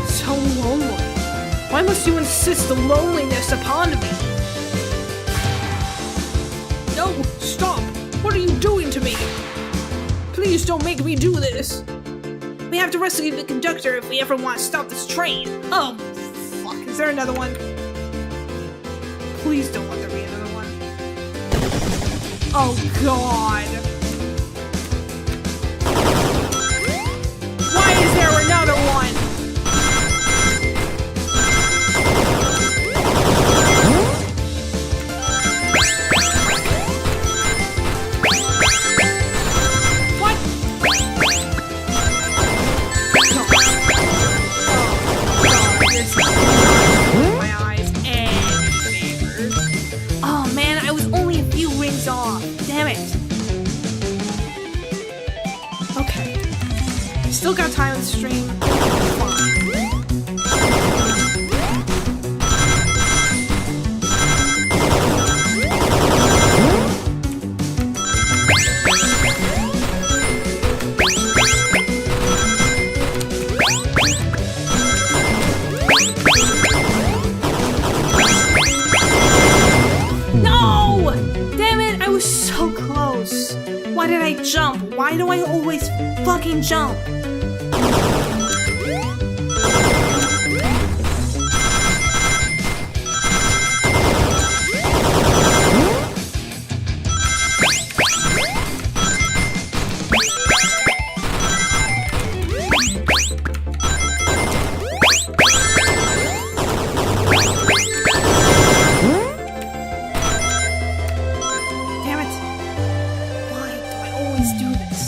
So lonely. Why must you insist the loneliness upon me? No, stop! What are you doing to me? Please don't make me do this. We have to rescue the conductor if we ever want to stop this train. Oh, fuck. Is there another one? Please don't let there be another one. Oh, God. Why is there another one? Still got time on the stream. No! Damn it, I was so close. Why did I jump? Why do I always fucking jump? Damn it. Why do I always do this?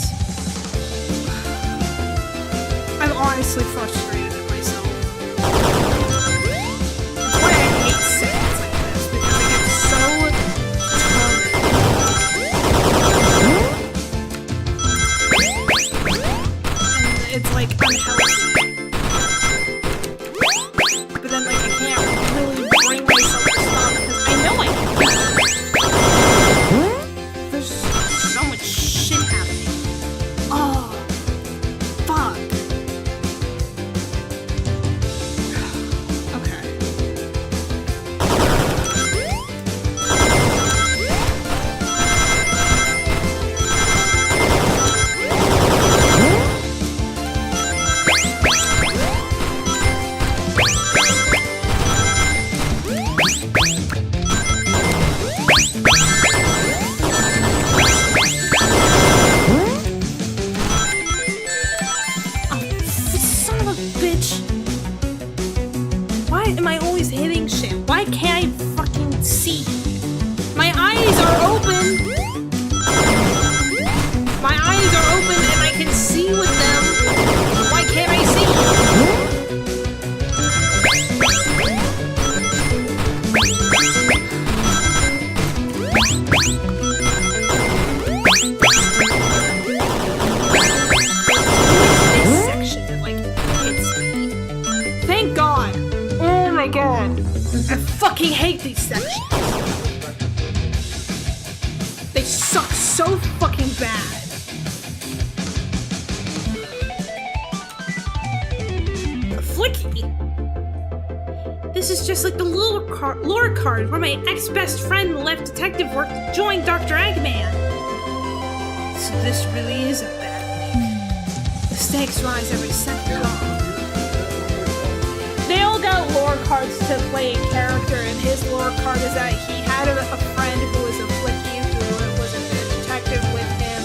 bitch. Why am I always hitting shit? Why can't I fucking see? My eyes are open. My eyes are open and I can see with them. Why can't I see? This section that like hits me. Thank God. Oh my God. I fucking hate these sections. They suck so fucking bad. Flicky. This is just like the lore card where my ex-best friend left detective work to join Dr. Eggman. So this really is a bad thing. The stakes rise every second. They all got lore cards to play a character, and his lore card is that he had a friend who was a flicky who was a detective with him,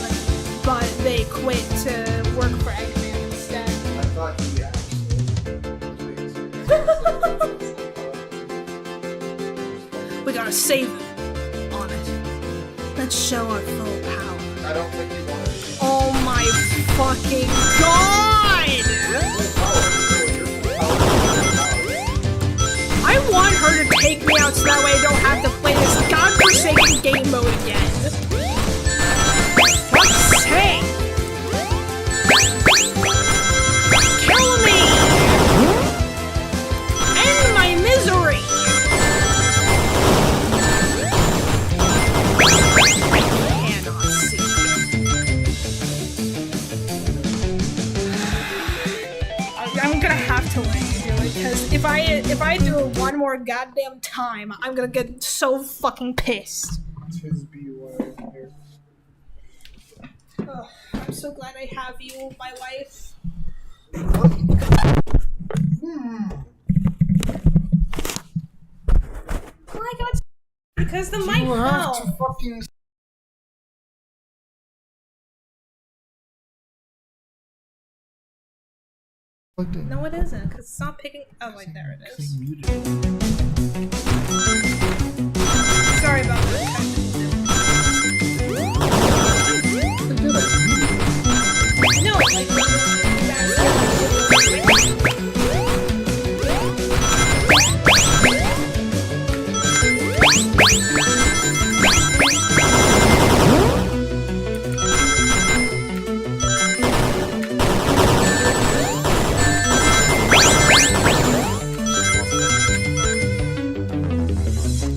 but they quit to work for Eggman instead. I thought he actually. We gotta save him on it. Let's show our full power. I don't think he wanted to. Oh my fucking God! I want her to take me out so that way I don't have to play this godforsaken game mode again. Fuck's sake! Kill me! End my misery! I cannot see. I'm gonna have to let you do it, because if I do it one more goddamn time, I'm gonna get so fucking pissed. It's his BY here. Ugh, I'm so glad I have you, my wife. Oh my God! Because the mic You have fell. to fucking. No, it isn't, because it's not picking. Oh, wait, there it is. Sorry about that. No, like.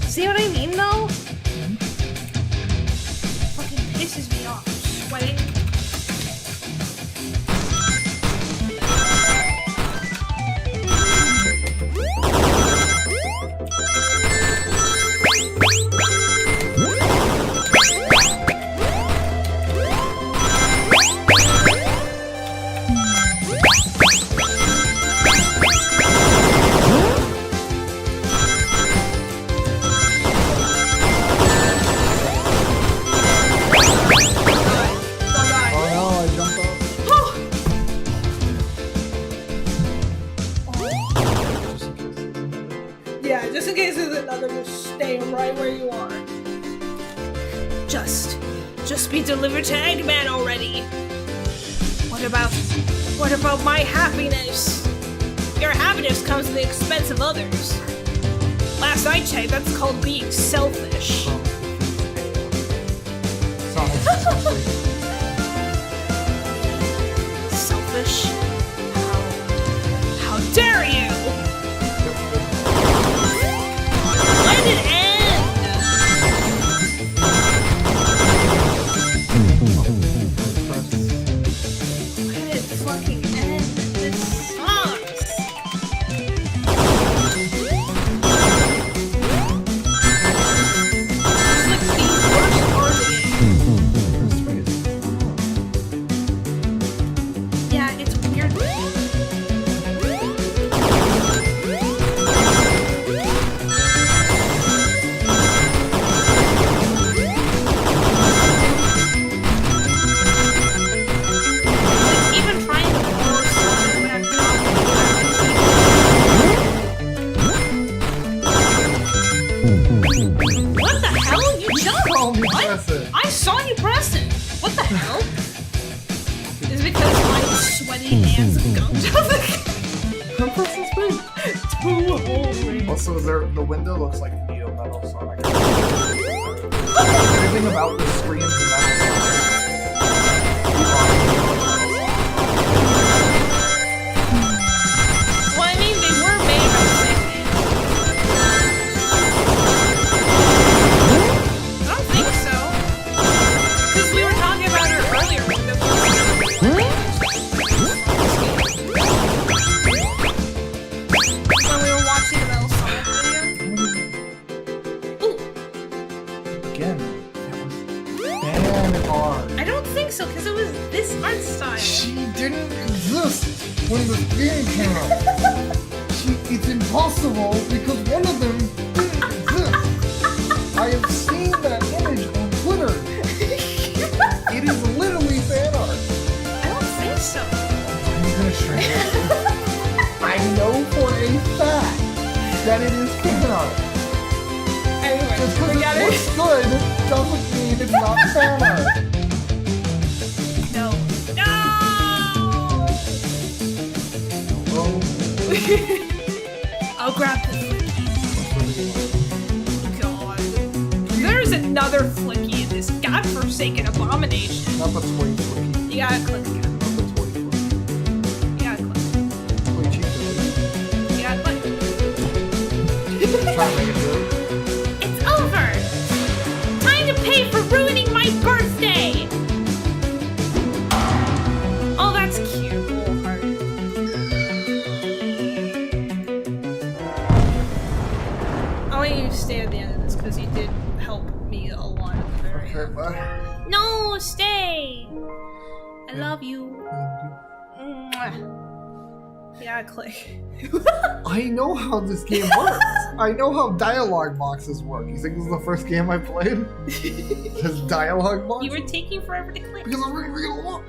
See what I mean, though? Fucking pisses me off. Sweating. Yeah, just in case there's another, just stay right where you are. Just be delivered to Eggman already. What about my happiness? Your happiness comes at the expense of others. Last I checked, that's called being selfish. Selfish? How dare you! Let it end! Let it fucking end. This sucks! It's like the worst part of it. too hungry. Also, the window looks like neo metal Sonic. Everything about the screams metal. Well, I mean, they were made by the same man. I don't think so. Because we were talking about her earlier. When we were watching the Metal Sonic video. Ooh. Again, it was fan art. I don't think so, because it was this art style. She didn't exist when the game came out. It's impossible because one of them didn't exist. I have seen that image on Twitter. It is literally fan art. I don't think so. I'm gonna shrink it. I know for a fact that it is fan art. Anyway, Just because we it got looks good doesn't mean it's not fan art. No. No! Oh, I'll grab the God. There's another flicky in this godforsaken abomination. not the toy flicky. You gotta click again. Not the toy flicky. You gotta click. Toy cheap. You gotta click. Try to make it good. It's over! Time to pay for ruining my birthday! Oh, that's cute. Little heart. I want you to stay at the end of this because you did help me a lot at the very Okay, end. bye. No, stay! I love you. Mwah. You gotta click. I know how this game works. I know how dialogue boxes work. You think this is the first game I played? Just dialogue box? You were taking forever to click. Because I'm ready to look.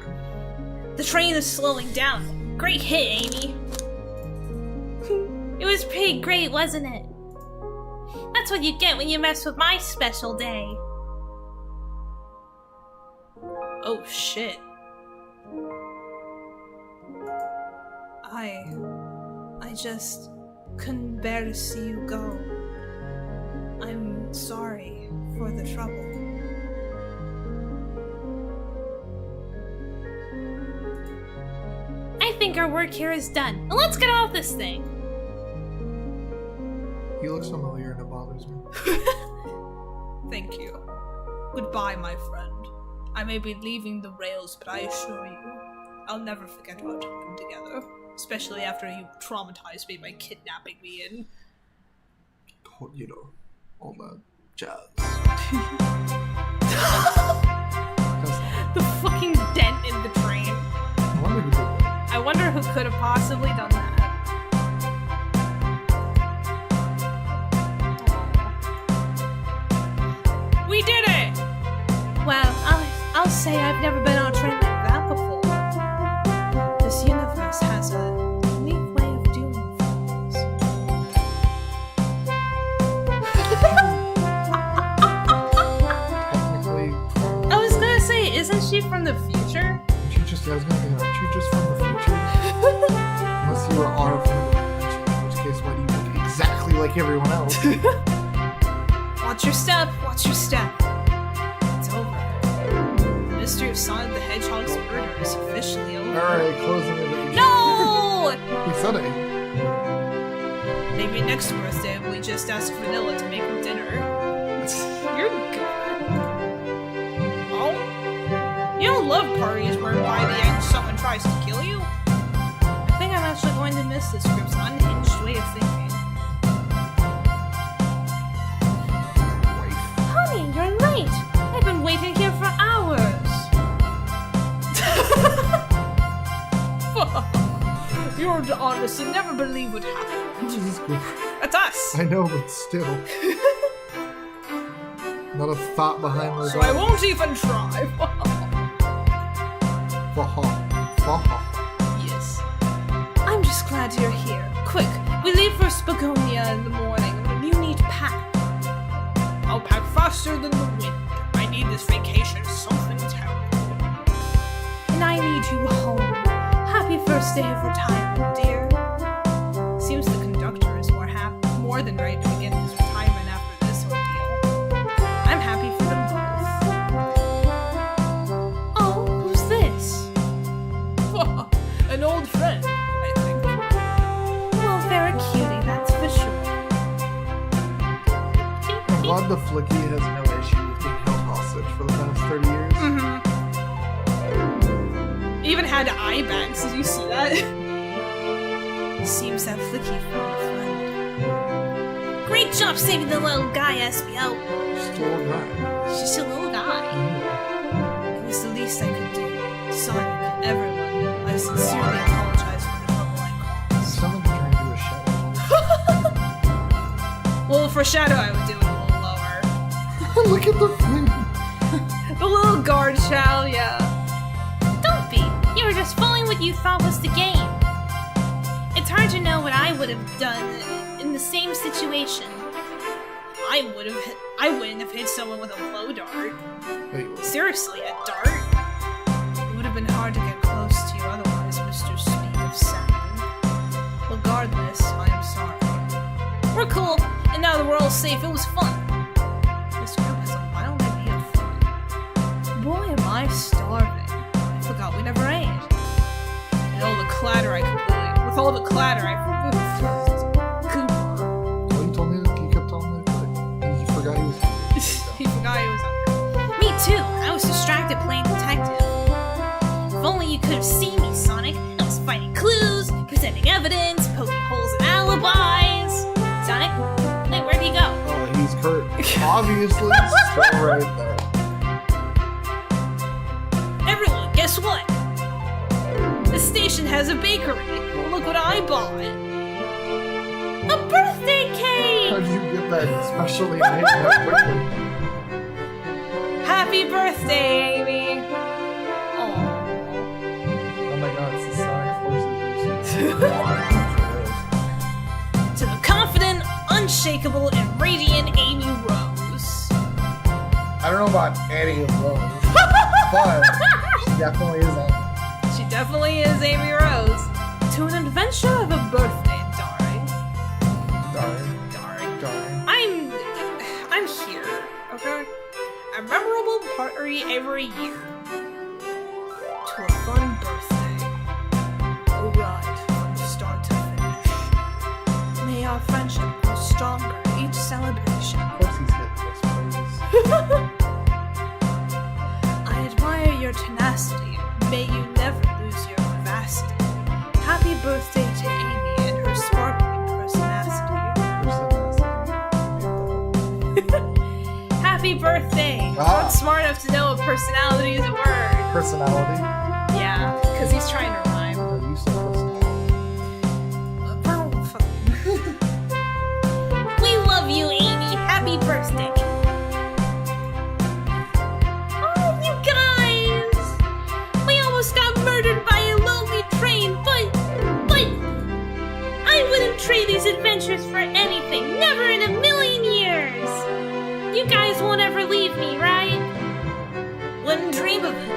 The train is slowing down. Great hit, Amy. It was pretty great, wasn't it? That's what you get when you mess with my special day. Oh shit. I just couldn't bear to see you go. I'm sorry for the trouble. I think our work here is done. Now let's get off this thing. He looks familiar and it bothers me. Thank you. Goodbye, my friend. I may be leaving the rails, but I assure you, I'll never forget our time together. Especially after you traumatized me by kidnapping me and... You know, all that jazz. the fucking dent in the train. I wonder who did that. I wonder who could have possibly done that. We did it! Well, I'll say I've never been on a train like that before. This universe has a unique way of doing things. Technically, I was gonna say, isn't she from the future? aren't you just from the future? Unless you are from the future, in which case, why do you look exactly like everyone else? Watch your step, watch your step. It's over. The mystery of Sonic the Hedgehog's murder is officially over. Alright, closing it. No! He said it. Maybe next birthday we just ask Vanilla to make him dinner. You're good. Oh? You don't love parties where by the end someone tries to kill you? I think I'm actually going to miss this group's unhinged way of thinking. Honey, you're late. I've been waiting here for hours. You're honest and never believe what happened. Jesus Christ. That's us! I know, but still. Not a thought behind my So I won't even try. Yes. I'm just glad you're here. Quick, we leave for Spagonia in the morning. You need to pack. I'll pack faster than the wind. I need this vacation, something terrible. And I need you home. Happy first day of retirement, dear. Seems the conductor is the Flicky has no issue with being held hostage for the past 30 years. He even had eye bags. Did you see that? Seems that Flicky found a friend. Great job saving the little guy, SBO. Just a little guy. She's just a little guy. It was the least I could do. Sonic, everyone, I sincerely apologize for the trouble I You caused. sound like you're trying to do a shadow. Well, for Shadow, I would do it a little lower. Look at the thing. The little guard chow, yeah. Don't be. You were just following what you thought was the game. It's hard to know what I would have done in the same situation. I wouldn't have hit someone with a blow dart. Wait, what? Seriously, a dart? It would have been hard to get close to you otherwise, Mr. Speed of Sound. Regardless, I am sorry. We're cool, and now that we're all safe, it was fun. This group has a wild idea of fun. Boy, am I starving. I forgot we never ate. And all the clatter I completely... With all the clatter, I completely... Cooper. Well, you told me that you kept telling me that he forgot he was hungry. He forgot he was hungry. Me too. I was distracted playing detective. If only you could have seen me, Sonic. I was finding clues, presenting evidence, poking holes in alibis. Sonic, wait, where'd he go? He's hurt. Obviously, still right there. Everyone, guess what? The station has a bakery. Look what I bought. A birthday How cake! did you get that specially made that quickly? Happy birthday, Amy. Aww. Oh my god, it's the Sonic Forces. To the confident, unshakable, and radiant Amy Rose. I don't know about any of those, but she definitely is Amy. She definitely is Amy Rose. To an adventure of a birthday, darling. Darn. I'm here, okay? A memorable party every year. To a fun birthday. A ride from start to finish. May our friendship grow stronger each celebration. Of course he's hitting this place. I admire your tenacity. May you never lose your vivacity. Happy birthday to Amy and her sparkling personality. Happy birthday! Ah. Not smart enough to know if personality is a word. Personality? Yeah, because he's trying to rhyme. No, you said personality. We love you, Amy. Happy birthday. Oh, you guys! We almost got murdered by a lonely train, but I wouldn't trade these adventures for anything. Never in a million years. You guys won't ever leave me, right? Wouldn't dream of it.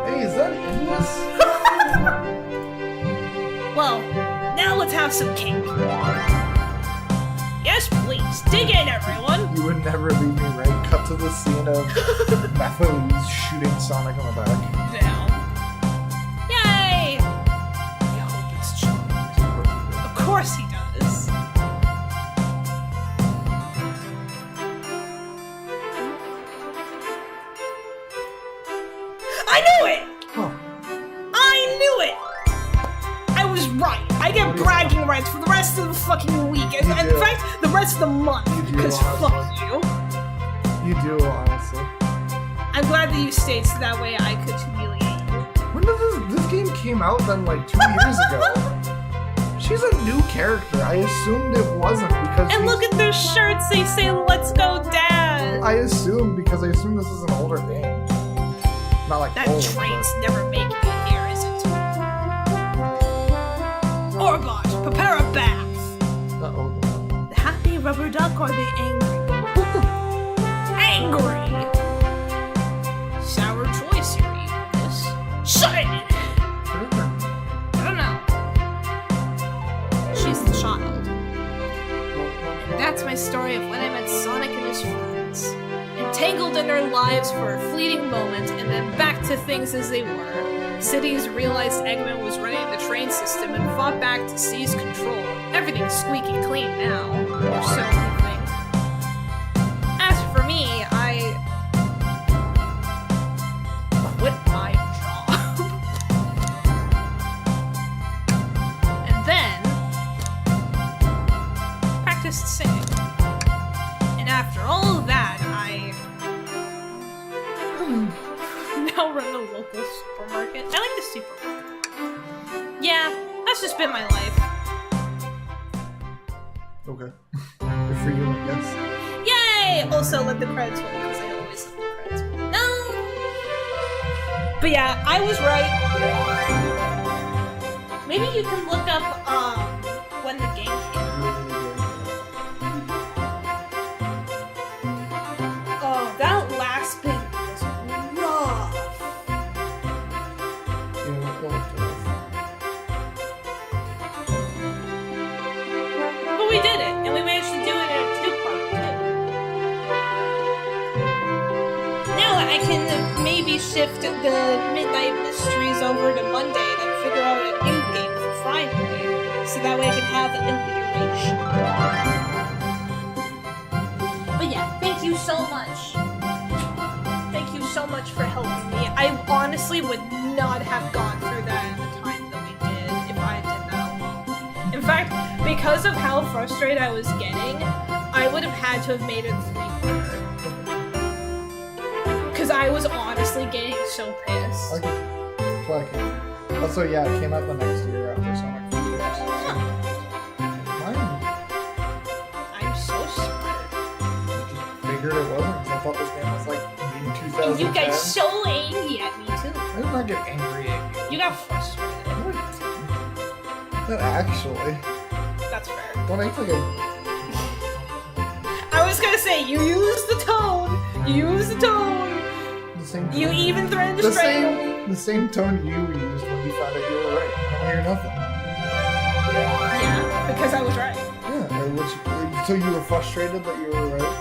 Hey, is that English? Well, now let's have some cake. Yes, please. Dig in, everyone. You would never leave me, right? Cut to the scene of Matthews shooting Sonic on the back. Down. Yay! I hope it's chocolate. Of course he does. I knew it! Huh. I knew it! I was right. I get What is bragging rights for the rest of the fucking week. And You in do. fact, the rest of the month. You do, Because fuck honestly. you. You do, honestly. I'm glad that you stayed so that way I could humiliate you. When did this game came out then like 2 years ago? She's a new character. I assumed it wasn't because And look at their shirts. They say, "Let's go, Dad." I assumed this is an older game. Not like That old, train's never making it here, is it? Orbot, prepare a bath. but not old. The happy rubber duck or the angry? Angry! Sour choice you're eating this. Shut it! I don't know. She's the child. And that's my story of when I met Sonic and his friends. Entangled in their lives for a fleeting moment, and then back to things as they were. Cities realized Eggman was running the train system and fought back to seize control. Everything's squeaky clean now, or so we think. As practiced singing. And after all of that, I now run the local supermarket. I like the supermarket. Yeah, that's just been my life. Okay. Good for you, I guess. Yay! Also, let the credits roll, because I always let the credits roll. No! But yeah, I was right. Maybe you can look up, when the game came out. Oh, that last bit was rough. But we did it, and we managed to do it in a two-part, too. Now I can maybe shift the Midnight Mysteries over to Monday and then figure out a new game for Friday, so that way I can have an iteration. But yeah, thank you so much. Thank you so much for helping me. I honestly would not have gone through that in the time that we did if I did that alone. In fact, because of how frustrated I was getting, I would have had to have made it 3-parter. Because I was honestly getting so pissed. Okay. Also, yeah, it came out the next year after Sonic Frontiers. Mine. I'm so smart. I just figured it wasn't, because I thought this game was like in 2010. You got so angry at me too. I did not get angry at you. You got frustrated. Not actually. That's fair. Don't act like I was gonna say, you used the tone. You used the tone. the same tone. You even threatened to strangle me. The same tone you used when you found out you were right. I don't hear nothing. Yeah, because I was right. Yeah, so you were frustrated that you were right?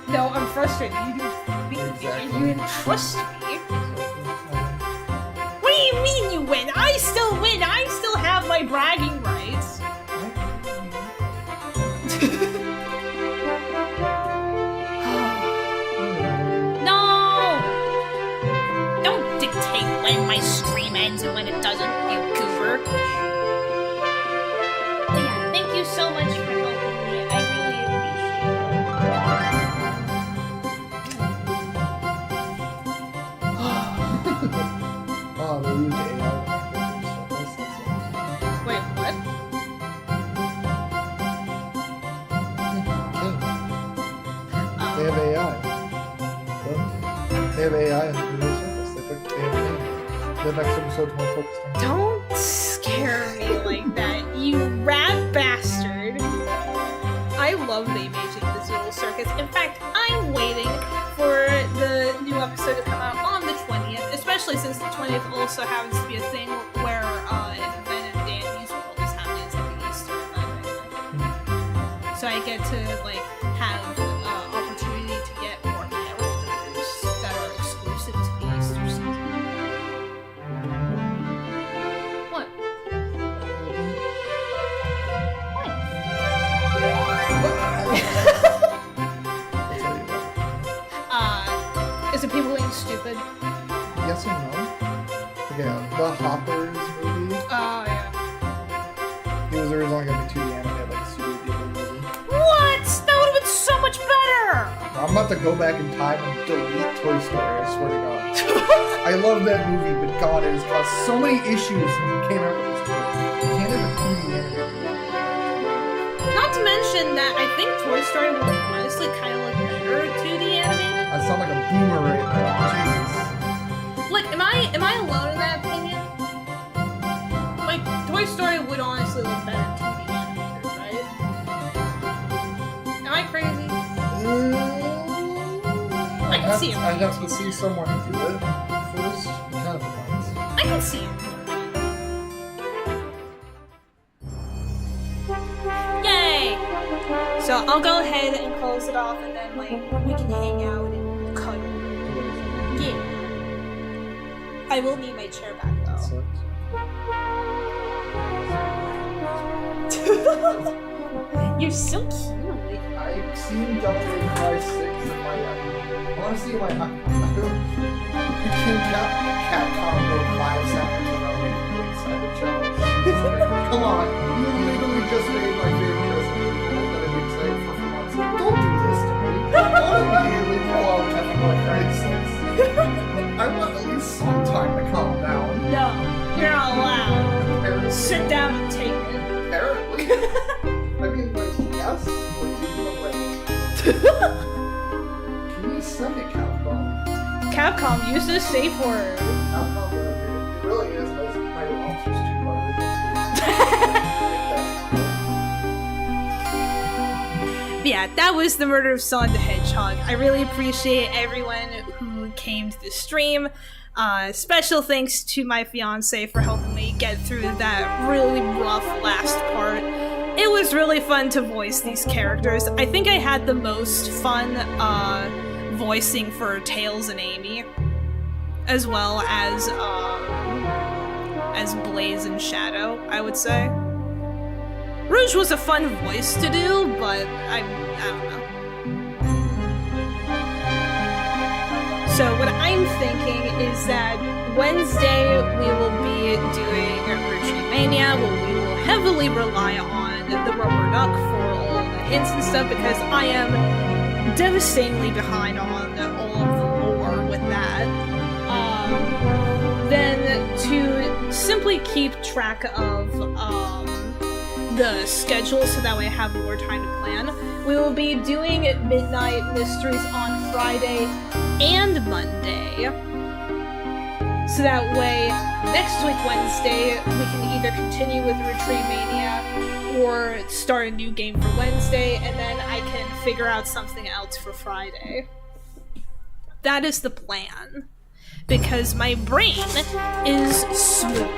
No, I'm frustrated. You didn't beat me. Exactly. You didn't trust me. What do you mean you win? I still win. I still have my bragging rights. No! Don't dictate when my stream ends and when it doesn't, you goober. But yeah, thank you so much for helping me. I really Oh, they use AI. Wait, what? They have AI. They have AI in the video service. They have King. The next episode's more focused on Don't scare me like that, you rat bastard. I love they made the Zool Circus. In fact, I'm waiting for the new episode to come out on the 20th, especially since the 20th also happens to be a thing where an event in Danny's World is happening. It's like an Easter event. So I get to like have opportunity to get more characters that are exclusive to the Easter season. What? Is it people being stupid? Yes and no. Okay, the Hoppers movie. Oh, yeah. It was originally going to be 2D animated, like a Studio Ghibli movie. What? That would have been so much better! I'm about to go back in time and delete Toy Story, I swear to God. I love that movie, but God, it has caused so many issues since it came out with this movie. You can't have a 2D animated movie. Not to mention that I think Toy Story would honestly kind of look better 2D animated. I sound like a boomer right now. Jesus. Like, am I alone in that opinion? Like, Toy Story would honestly look better 2D animated, right? Am I crazy? I can see it. I have to see someone do it first. It kind of depends. I can see it. Yay! So I'll go ahead and close it off, and then like we can hang out and cuddle. Yeah. I will need my chair back though. You're so cute. I've seen Devil May Cry 6 in my honestly, my Capcom go 5 seconds without making me excited challenge. Come on, you literally just made my favorite Resident I mean, like, yes, but can you send it, Capcom? Capcom, use the safe word. Capcom, it really is those kind of officers too hard. Yeah, that was the murder of Sonic the Hedgehog. I really appreciate everyone who came to the stream. Special thanks to my fiance for helping me get through that really rough last part. It was really fun to voice these characters. I think I had the most fun voicing for Tails and Amy, as well as Blaze and Shadow, I would say. Rouge was a fun voice to do, but I don't know. So what I'm thinking is that Wednesday we will be doing Retreat Mania, where we will heavily rely on the Rubber Duck for all the hints and stuff, because I am devastatingly behind on all of the lore with that. Then to simply keep track of the schedule so that way I have more time to plan, we will be doing Midnight Mysteries on Friday and Monday. So that way, next week Wednesday, we can either continue with Retreat Mania or start a new game for Wednesday, and then I can figure out something else for Friday. That is the plan. Because my brain is smooth.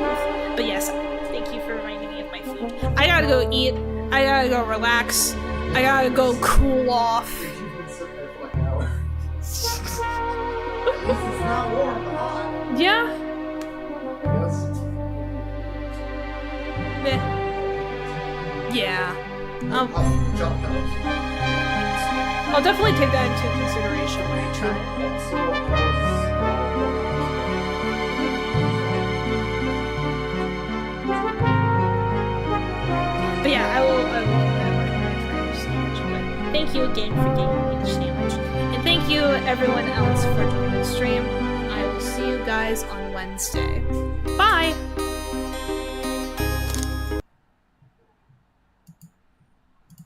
But yes, thank you for reminding me of my food. I gotta go eat. I gotta go relax. I gotta go cool off. You've been sitting there for like an hour. At least it's not warm, but hot. Yeah. Yes. Meh. Yeah. Jump house. I'll definitely take that into consideration when I try. But yeah, I will recommend for sandwich. But thank you again for giving me the sandwich. And thank you everyone else for joining the stream. I will see you guys on Wednesday. Bye!